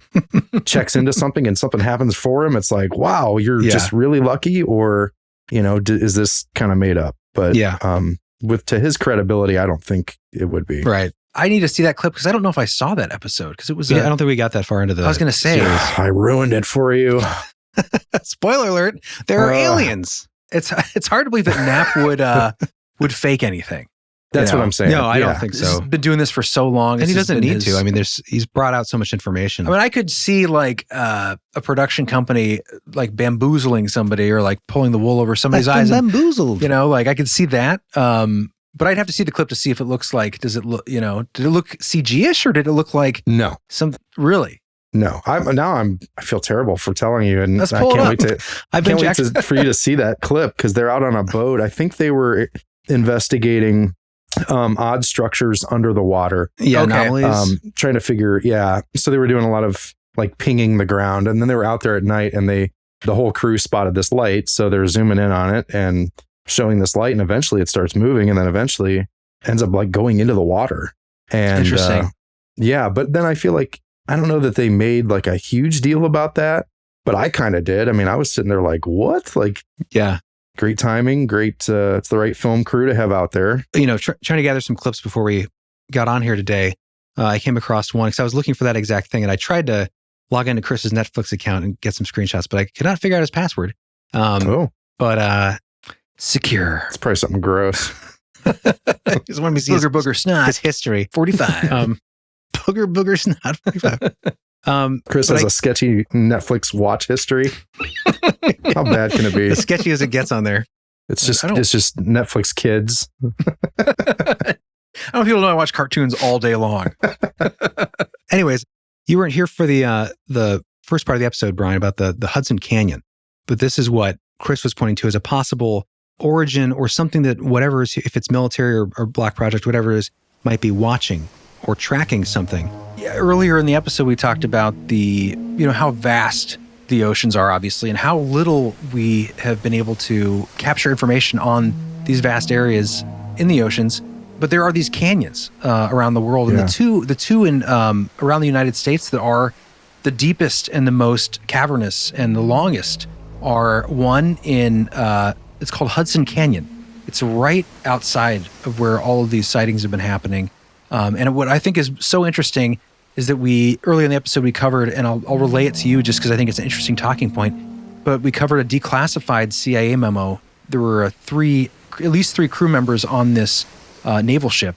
checks into something and something happens for him, it's like, wow, you're just really lucky, or, is this kind of made up? But to his credibility, I don't think it would be. Right. I need to see that clip because I don't know if I saw that episode because it was. I don't think we got that far into the. I was going to say I ruined it for you. Spoiler alert! There are aliens. It's hard to believe that Knapp would fake anything. That's what I'm saying. No, I don't think so. He's been doing this for so long, and he doesn't need to. I mean, he's brought out so much information. I mean, I could see like a production company like bamboozling somebody or like pulling the wool over somebody's eyes. Bamboozled. Like I could see that. But I'd have to see the clip to see if it looks like, did it look CG-ish or did it look like really? No, I feel terrible for telling you, and Let's I pull can't it wait for you to see that clip because they're out on a boat. I think they were investigating odd structures under the water. Yeah, anomalies. Trying to figure. Yeah, so they were doing a lot of like pinging the ground, and then they were out there at night, and the whole crew spotted this light, so they're zooming in on it and showing this light, and eventually it starts moving, and then eventually ends up like going into the water. And interesting. But then I feel like I don't know that they made like a huge deal about that, but I kind of did. I mean, I was sitting there like, what? Like, great timing. Great. It's the right film crew to have out there. You know, trying to gather some clips before we got on here today. I came across one because I was looking for that exact thing, and I tried to log into Chris's Netflix account and get some screenshots, but I could not figure out his password. But secure. It's probably something gross. Just want me to see booger snot. His history. 45. Booger snot. 45. Chris has a sketchy Netflix watch history. How bad can it be? As sketchy as it gets on there. It's just Netflix kids. I don't know if people know I watch cartoons all day long. Anyways, you weren't here for the first part of the episode, Bryan, about the Hudson Canyon. But this is what Chris was pointing to as a possible origin or something that whatever is, if it's military or Black Project, whatever it is, might be watching or tracking something. Yeah, earlier in the episode, we talked about how vast the oceans are, obviously, and how little we have been able to capture information on these vast areas in the oceans. But there are these canyons around the world, and the two in around the United States that are the deepest and the most cavernous and the longest are one in it's called Hudson Canyon. It's right outside of where all of these sightings have been happening. And what I think is so interesting is that early in the episode we covered, and I'll relay it to you just because I think it's an interesting talking point, but we covered a declassified CIA memo. There were at least three crew members on this naval ship,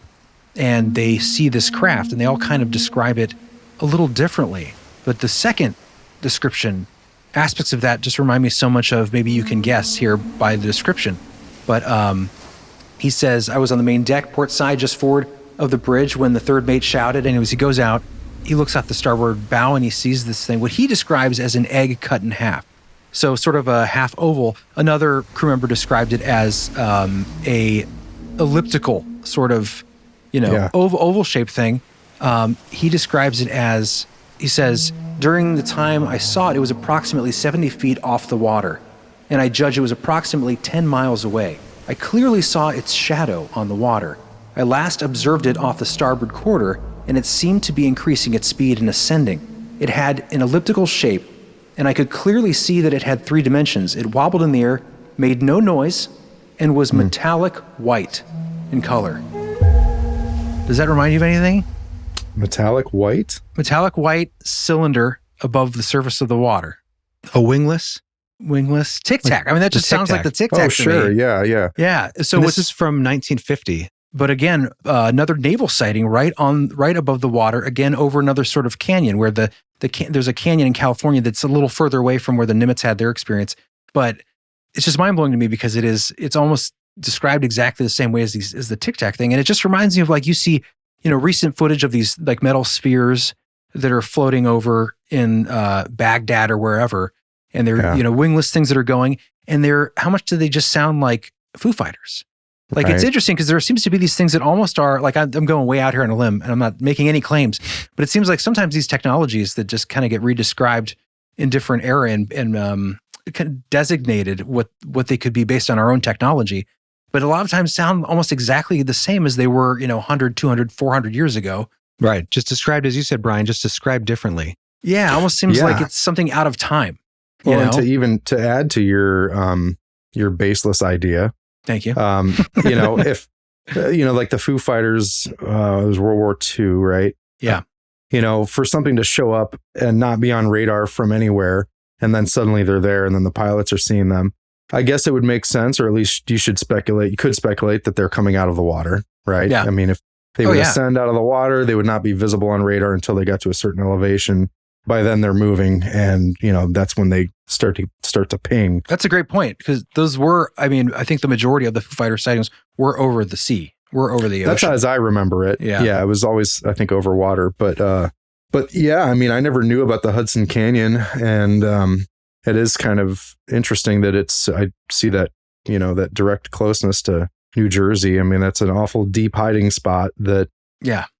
and they see this craft, and they all kind of describe it a little differently. But the second description, aspects of that just remind me so much of, maybe you can guess here by the description. But he says, I was on the main deck, port side, just forward of the bridge when the third mate shouted. And as he goes out, he looks off the starboard bow and he sees this thing, what he describes as an egg cut in half. So sort of a half oval. Another crew member described it as a elliptical sort of, oval shaped thing. He describes it as, he says, during the time I saw it, it was approximately 70 feet off the water, and I judge it was approximately 10 miles away. I clearly saw its shadow on the water. I last observed it off the starboard quarter, and it seemed to be increasing its speed and ascending. It had an elliptical shape, and I could clearly see that it had 3 dimensions. It wobbled in the air, made no noise, and was metallic white in color. Does that remind you of anything? Metallic white? Metallic white cylinder above the surface of the water. A wingless Tic Tac. I mean, that just sounds like the Tic Tac. Oh, sure. To me. Yeah. Yeah. So this is from 1950. But again, another naval sighting right above the water, again over another sort of canyon where there's a canyon in California that's a little further away from where the Nimitz had their experience. But it's just mind blowing to me because it's almost described exactly the same way as the Tic Tac thing, and it just reminds me of, like, you see, recent footage of these like metal spheres that are floating over in Baghdad or wherever, and they're wingless things that are going, and how much do they just sound like Foo Fighters? Like, It's interesting because there seems to be these things that almost are like, I'm going way out here on a limb and I'm not making any claims, but it seems like sometimes these technologies that just kind of get redescribed in different era and kind of designated what they could be based on our own technology, but a lot of times sound almost exactly the same as they were, 100, 200, 400 years ago. Right. Just described, as you said, Bryan, just described differently. Yeah. Almost seems like it's something out of time. Well, and to add to your baseless idea. Thank you. If, like the Foo Fighters, it was World War II, right? Yeah. For something to show up and not be on radar from anywhere, and then suddenly they're there and then the pilots are seeing them. I guess it would make sense, or at least you could speculate that they're coming out of the water, right? Yeah. I mean, if they would ascend out of the water, they would not be visible on radar until they got to a certain elevation. By then they're moving, and that's when they start to ping. That's a great point, because those were, I think the majority of the Foo Fighter sightings were over the sea, were over the ocean. That's as I remember it. Yeah, it was always, I think, over water. But yeah, I never knew about the Hudson Canyon, and it is kind of interesting that I see that, that direct closeness to New Jersey. That's an awful deep hiding spot that,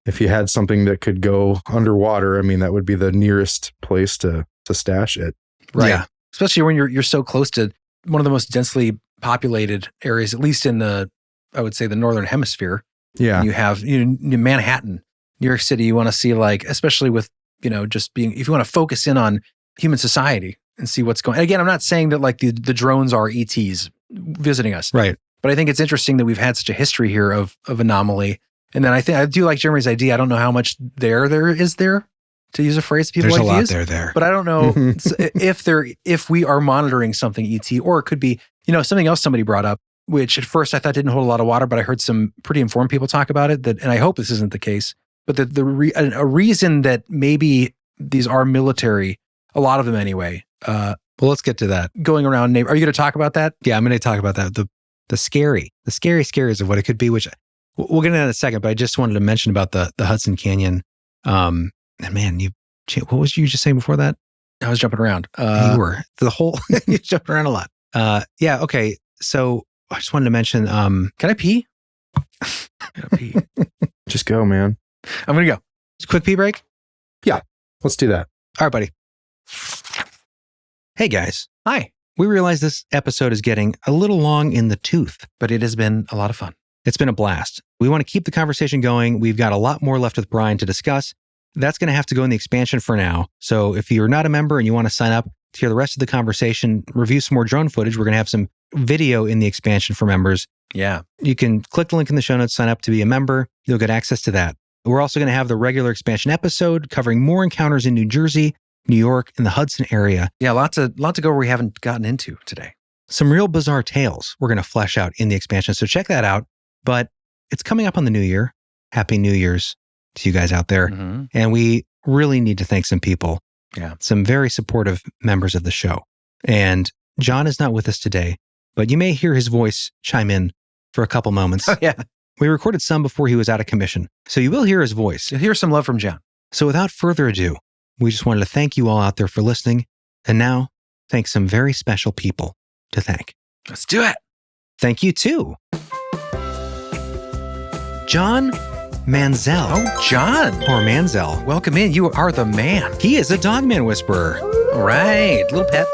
if you had something that could go underwater, that would be the nearest place to stash it. Right. Yeah. Especially when you're so close to one of the most densely populated areas, at least in I would say the Northern Hemisphere. Yeah. And you have Manhattan, New York City. You want to see, like, especially with, just being, if you want to focus in on human society and see what's going on. Again, I'm not saying that like the drones are ETs, visiting us. Right. But I think it's interesting that we've had such a history here of anomaly. And then I do like Jeremy's idea. I don't know how much there is there, to use a phrase people There's like a to lot use. there. But I don't know if we are monitoring something ET, or it could be, something else somebody brought up, which at first I thought didn't hold a lot of water, but I heard some pretty informed people talk about it, and I hope this isn't the case. But a reason that maybe these are military, a lot of them anyway. Well, let's get to that. Going around, are you going to talk about that? Yeah, I'm going to talk about that. The scary scaries of what it could be, which we'll get into that in a second. But I just wanted to mention about the Hudson Canyon. And man, what was you just saying before that? I was jumping around. You were you jumped around a lot. Yeah. Okay. So I just wanted to mention. Can I pee? I gotta pee. Just go, man. I'm gonna go. Just a quick pee break. Yeah, let's do that. All right, buddy. Hey guys. Hi. We realize this episode is getting a little long in the tooth, but it has been a lot of fun. It's been a blast. We want to keep the conversation going. We've got a lot more left with Bryan to discuss. That's going to have to go in the expansion for now. So if you're not a member and you want to sign up to hear the rest of the conversation, review some more drone footage, we're going to have some video in the expansion for members. Yeah. You can click the link in the show notes, sign up to be a member. You'll get access to that. We're also going to have the regular expansion episode covering more encounters in New Jersey, New York, and the Hudson area. Yeah, lot to go where we haven't gotten into today. Some real bizarre tales we're going to flesh out in the expansion. So check that out. But it's coming up on the new year. Happy New Year's to you guys out there. Mm-hmm. And we really need to thank some people. Yeah. Some very supportive members of the show. And John is not with us today, but you may hear his voice chime in for a couple moments. Oh, yeah. We recorded some before he was out of commission. So you will hear his voice. You'll hear some love from John. So without further ado, we just wanted to thank you all out there for listening. And now, thank some very special people to thank. Let's do it. Thank you too. John Manzel. Oh, John. Or Manzel. Welcome in. You are the man. He is a Dogman Whisperer. Right. Little Pat.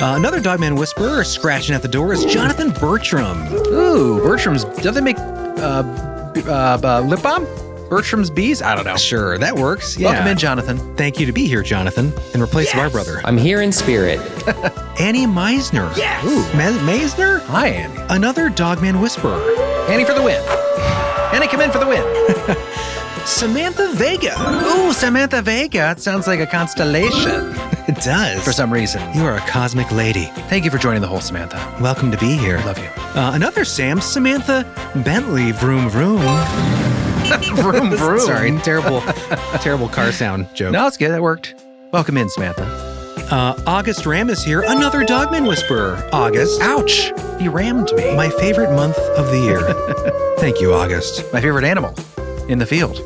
Another Dogman Whisperer scratching at the door is Jonathan Bertram. Ooh, Bertram's. Do they make lip balm? Bertram's Bees? I don't know. Sure, that works. Yeah. Welcome in, Jonathan. Thank you to be here, Jonathan, in replace of our brother. I'm here in spirit. Annie Meisner. Yes! Ooh, Meisner? Hi, Annie. Another Dogman Whisperer. Annie for the win. Annie, come in for the win. Samantha Vega. Ooh, Samantha Vega. It sounds like a constellation. It does. For some reason. You are a cosmic lady. Thank you for joining the whole, Samantha. Welcome to be here. I love you. Another Sam, Samantha Bentley. Vroom, vroom. Vroom, vroom. Sorry, terrible car sound joke. No, it's good. That worked. Welcome in, Samantha. August Ram is here. Another Dogman Whisperer. August. Ouch. He rammed me. My favorite month of the year. Thank you, August. My favorite animal in the field.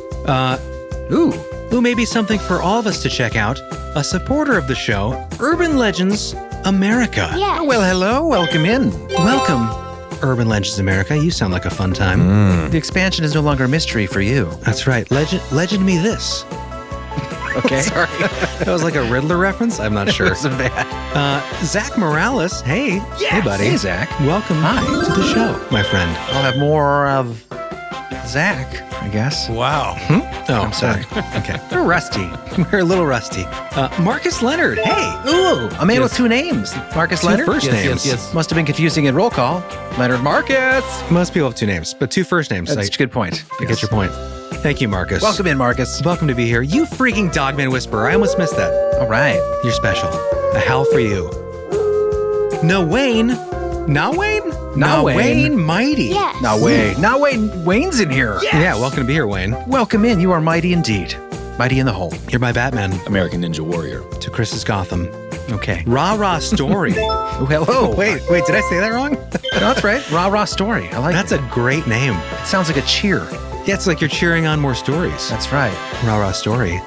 Ooh, maybe something for all of us to check out. A supporter of the show, Urban Legends America. Yes. Oh, well, hello. Welcome in. Welcome, Urban Legends America. You sound like a fun time. The expansion is no longer a mystery for you. That's right. Legend me this. Okay. Sorry. That was like a Riddler reference? I'm not sure. It wasn't bad. Zach Morales. Hey. Yes. Hey, buddy. Hey, Zach. Welcome to the show, my friend. I'll have more of Zach, I guess. Wow. Oh, I'm sorry. Okay. We're rusty. We're a little rusty. Marcus Leonard. Hey. Ooh, a man with two names. Marcus Leonard? First names. Yes. Must have been confusing in roll call. Leonard Marcus. Most people have two names, but two first names. That's a good point. I get your point. Thank you, Marcus. Welcome in, Marcus. Welcome to be here. You freaking Dogman Whisperer. I almost missed that. All right. You're special. A howl for you. No Wayne. Not Wayne? Not Wayne. Mighty. Yes. Now Wayne. Wayne's in here. Yes. Yeah, welcome to be here, Wayne. Welcome in. You are mighty indeed. Mighty in the hole. You're my Batman. American Ninja Warrior. To Chris's Gotham. Okay. Rah Story. Oh, hello. Wait, did I say that wrong? No, that's right. Rah Story. I like That's it. a great name. It sounds like a cheer. Yeah, it's like you're cheering on more stories. That's right. Rah Story.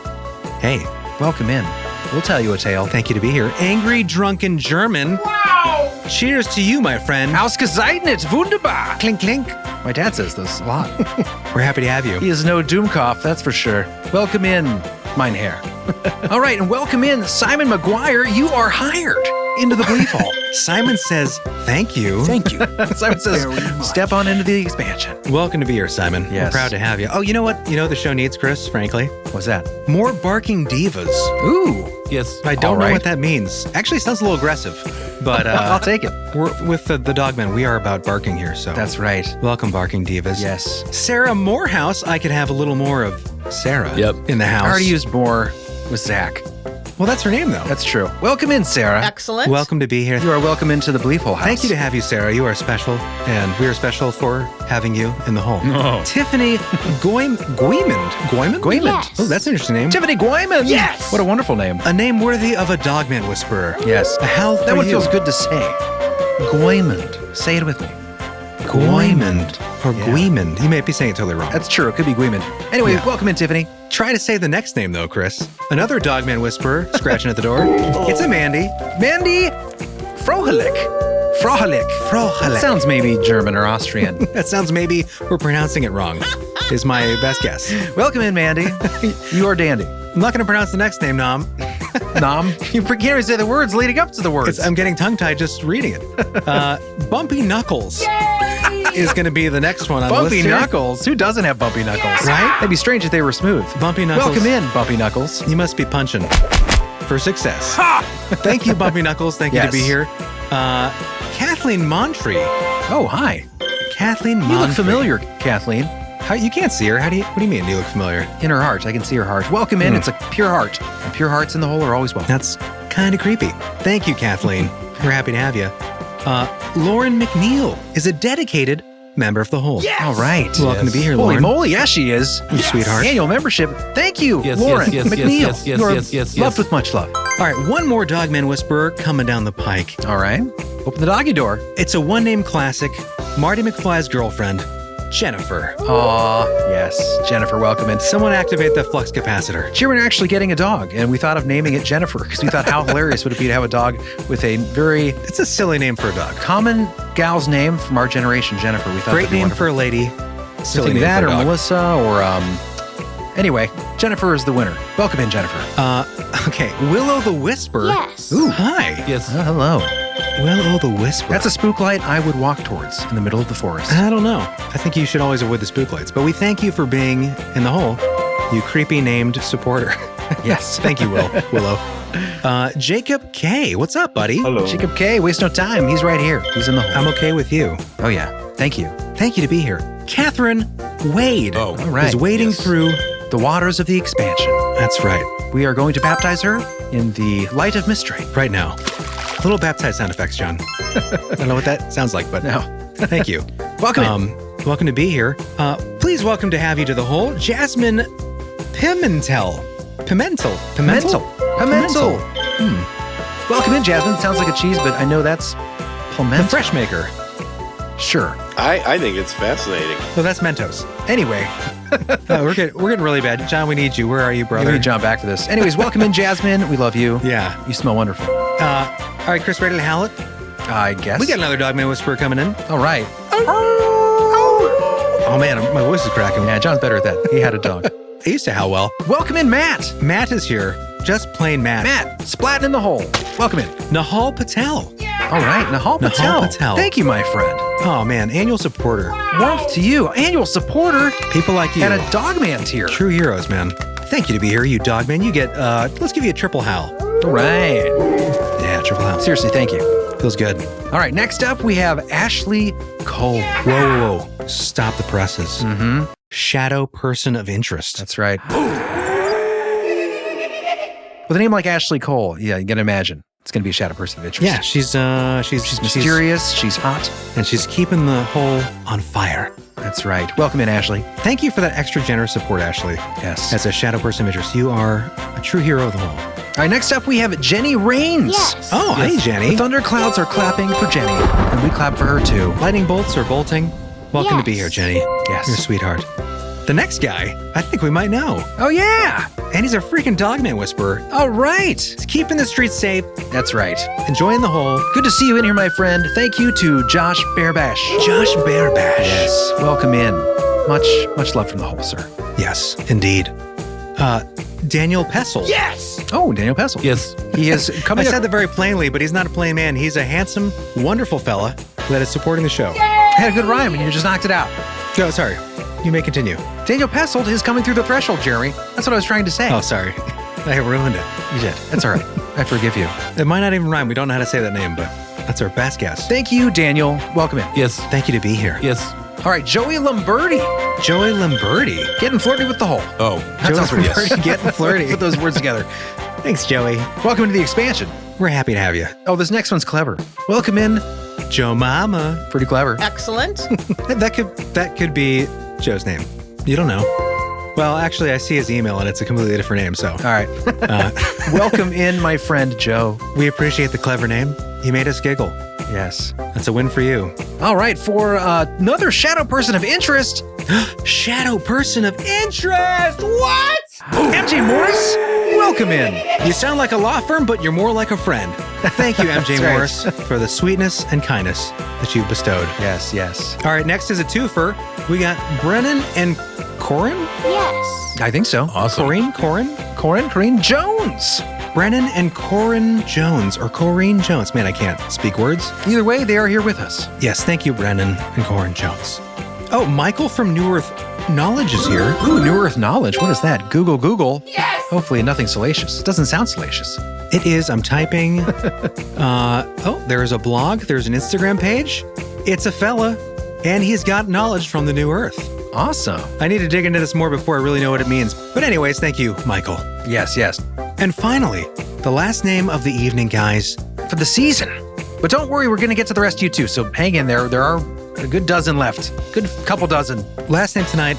Hey. Welcome in. We'll tell you a tale. Thank you to be here. Angry Drunken German. Wow. Cheers to you, my friend. Ausgezeichnet. Wunderbar. Clink, clink. My dad says this a lot. We're happy to have you. He is no Doomkopf, that's for sure. Welcome in, mein Herr. All right, and welcome in, Simon McGuire. You are hired. into the belief hole. Simon says, thank you. Thank you. Simon says, step on into the expansion. Welcome to be here, Simon. Yes. We're proud to have you. Oh, you know what? You know the show needs, Chris, frankly? What's that? More barking divas. Ooh. Yes. I don't know what that means. Actually, it sounds a little aggressive, but I'll take it. We're with the Dogmen. We are about barking here, so. That's right. Welcome, barking divas. Yes. Sarah Morehouse. I could have a little more of Sarah in the house. I already used more with Zach. Well, that's her name, though. That's true. Welcome in, Sarah. Excellent. Welcome to be here. You are welcome into the Belief Hole house. Thank you to have you, Sarah. You are special, and we are special for having you in the hole. Oh. Tiffany Goymond. Yes. Oh, that's an interesting name. Tiffany Goymond. Yes. What a wonderful name. A name worthy of a Dogman whisperer. Yes. A howl for That one you. feels good to say. Goymond. Say it with me. Goymond. Or Yeah. Guimond. You may be saying it totally wrong. That's true. It could be Guimond. Anyway, Yeah. welcome in, Tiffany. Try to say the next name, though, Chris. Another Dogman whisperer scratching at the door. It's a Mandy. Mandy Frohalik. Frohalik. That sounds maybe German or Austrian. That sounds maybe we're pronouncing it wrong, is my best guess. Welcome in, Mandy. You are dandy. I'm not going to pronounce the next name, Nom. Nom? You can't even say the words leading up to the words. I'm getting tongue-tied just reading it. Bumpy Knuckles is going to be the next one on the list Bumpy here. Knuckles? Who doesn't have bumpy knuckles? Right? It'd be strange if they were smooth. Bumpy Knuckles. Welcome in, Bumpy Knuckles. You must be punching for success. Thank you, Bumpy Knuckles. Thank you to be Yes. here. Kathleen Montree. Oh, hi. Kathleen Montree. You look familiar, Kathleen. How, you can't see her. What do you mean you look familiar? In her heart. I can see her heart. Welcome in. It's a pure heart. And pure hearts in the hole are always welcome. That's kind of creepy. Thank you, Kathleen. We're happy to have you. Lauren McNeil is a dedicated member of the Hole. Yes. All right. Welcome to be here, Holy Lauren. moly, yes, she is. You sweetheart. Annual membership. Thank you, Yes, Lauren yes, yes, McNeil. yes, yes, You are yes, yes, loved yes. with much love. All right, one more Dogman Whisperer coming down the pike. All right. Open the doggy door. It's a one-name classic. Marty McFly's girlfriend, Jennifer. Aw, yes. Jennifer, welcome in. Someone activate the flux capacitor. She were actually getting a dog, and we thought of naming it Jennifer because we thought how hilarious would it be to have a dog with a very It's a silly name for a dog. common gal's name from our generation, Jennifer. We thought Great that'd be name wonderful. for a lady. Silly Something name that for a or dog. Melissa or anyway, Jennifer is the winner. Welcome in, Jennifer. Okay, Willow the Whisper. Yes. Ooh, hi. Yes. Hello. Willow the Whisper. That's a spook light I would walk towards in the middle of the forest. I don't know. I think you should always avoid the spook lights. But we thank you for being in the hole, you creepy named supporter. Yes. Thank you, Willow. Jacob K. What's up, buddy? Hello. Jacob K, waste no time. He's right here. He's in the hole. I'm okay with you. Oh, yeah. Thank you. Thank you to be here. Catherine Wade Oh, all right. is wading Yes. through. The waters of the expansion. That's right. We are going to baptize her in the light of mystery. Right now. Little baptized sound effects, John. I don't know what that sounds like, but No. thank you. Welcome in. Welcome to be here. Please welcome to have you to the hole, Jasmine Pimentel. Pimentel. Welcome in, Jasmine. Sounds like a cheese, but I know that's The pimento. fresh maker. Sure. I think it's fascinating. So that's Mentos. Anyway, We're getting really bad. John, we need you. Where are you, brother? we need John back for this. Anyways, welcome in, Jasmine. We love you. Yeah. You smell wonderful. All right, Chris, ready to howl it? I guess. We got another Dogman Whisperer coming in. All right. Oh, man, my voice is cracking. Yeah, John's better at that. He had a dog. I used to howl well. Welcome in, Matt. Matt is here. Just plain Matt. Matt, splatting in the hole. Welcome in. Nahal Patel. All right, Nahal Patel. Patel. Thank you, my friend. Oh, man, annual supporter. Warmth to you. Annual supporter. People like you. And a Dogman tier. True heroes, man. Thank you to be here, you Dogman. You get, let's give you a triple howl. All right. Yeah, triple howl. Seriously, thank you. Feels good. All right, next up we have Ashley Cole. Whoa. Stop the presses. Mm-hmm. Shadow person of interest. That's right. With a name like Ashley Cole, yeah, you can imagine it's going to be a shadow person of interest. Yeah, she's mysterious. She's hot, and she's keeping the hole on fire. That's right. Welcome in, Ashley. Thank you for that extra generous support, Ashley. Yes. As a shadow person of interest, you are a true hero of the hole. All right, next up we have Jenny Rains. Yes. Oh, hey, Jenny. The thunderclouds are clapping for Jenny, and we clap for her too. Lightning bolts are bolting. Welcome to be Yes. here, Jenny. Yes. You're a sweetheart. The next guy, I think we might know. Oh, yeah. And he's a freaking Dogman Whisperer. All right. He's keeping the streets safe, That's right. enjoying the hole. Good to see you in here, my friend. Thank you to Josh Bearbash. Josh Bearbash. Yes. Welcome in. Much love from the hole, sir. Yes, indeed. Daniel Pessel. Yes. Oh, Daniel Pessel. Yes. He is coming I said that very plainly, but he's not a plain man. He's a handsome, wonderful fella that is supporting the show. had a good rhyme and you just knocked it out. Oh, sorry. You may continue. Daniel Pessel is coming through the threshold, Jeremy. That's what I was trying to say. Oh, sorry. I ruined it. You did. That's all right. I forgive you. It might not even rhyme. We don't know how to say that name, but that's our best guess. Thank you, Daniel. Welcome in. Yes. Thank you to be here. Yes. All right, Joey Lamberti. Joey Lamberti. Getting flirty with the hole. Oh. That sounds pretty Lamberti getting flirty. Put those words together. Thanks, Joey. Welcome to the expansion. We're happy to have you. Oh, this next one's clever. Welcome in, Joe Mama. Pretty clever. Excellent. that could be Joe's name. You don't know. Well, actually, I see his email and it's a completely different name. So, all right. Welcome in, my friend Joe. We appreciate the clever name. You made us giggle. Yes. That's a win for you. All right. For another shadow person of interest. Shadow person of interest? What? MJ Morris, welcome in. You sound like a law firm, but you're more like a friend. Thank you, MJ Morris, for the sweetness and kindness that you've bestowed. Yes, yes. All right, next is a twofer. We got Brennan and Corin? Yes. I think so. Awesome. Corinne Jones. Brennan and Corin Jones, or Corrine Jones. Man, I can't speak words. Either way, they are here with us. Yes, thank you, Brennan and Corin Jones. Oh, Michael from New Earth Knowledge is here. Ooh, New Earth Knowledge. What is that? Google. Yes. Hopefully nothing salacious. It doesn't sound salacious. It is. I'm typing. There's a blog. There's an Instagram page. It's a fella, and he's got knowledge from the New Earth. Awesome. I need to dig into this more before I really know what it means. But anyways, thank you, Michael. Yes, yes. And finally, the last name of the evening, guys. For the season. But don't worry, we're going to get to the rest of you too. So hang in there. There are a good dozen left. Good couple dozen. Last name tonight,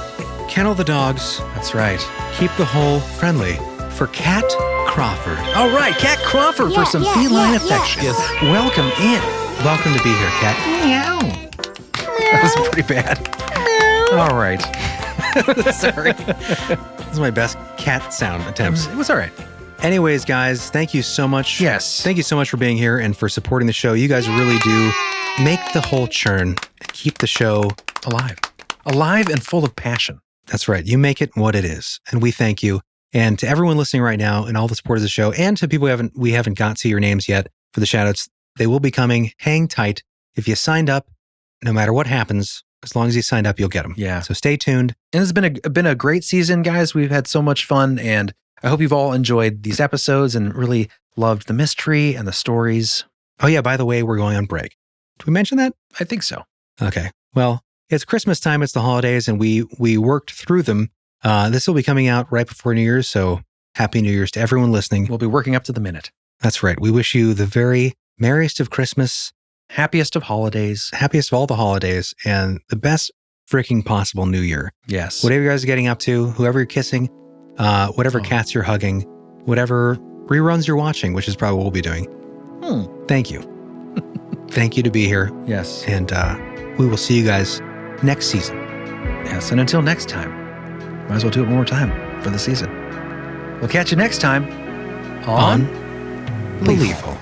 Kennel the Dogs. That's right. Keep the hole friendly for Cat Crawford. All right, Cat Crawford for some feline affection. Yes. Welcome in. Welcome to be here, Cat. Meow. That was pretty bad. All right. Sorry. This is my best cat sound attempts. It was all right. Anyways, guys, thank you so much. Yes. Thank you so much for being here and for supporting the show. You guys really do make the whole churn and keep the show alive. Alive and full of passion. That's right. You make it what it is. And we thank you. And to everyone listening right now and all the supporters of the show, and to people we haven't got to your names yet for the shoutouts, they will be coming. Hang tight. If you signed up, no matter what happens, as long as you signed up, you'll get them. Yeah. So stay tuned. And it's been a great season, guys. We've had so much fun, and I hope you've all enjoyed these episodes and really loved the mystery and the stories. Oh yeah, by the way, we're going on break. Did we mention that? I think so. Okay. Well, it's Christmas time. It's the holidays, and we worked through them. This will be coming out right before New Year's, so Happy New Year's to everyone listening. We'll be working up to the minute. That's right. We wish you the very merriest of Christmas, happiest of holidays, happiest of all the holidays, and the best freaking possible New Year. Yes. Whatever you guys are getting up to, whoever you're kissing, whatever cats you're hugging, whatever reruns you're watching, which is probably what we'll be doing. Thank you. Thank you to be here. Yes. And we will see you guys next season. Yes. And until next time, might as well do it one more time for the season. We'll catch you next time on Believable.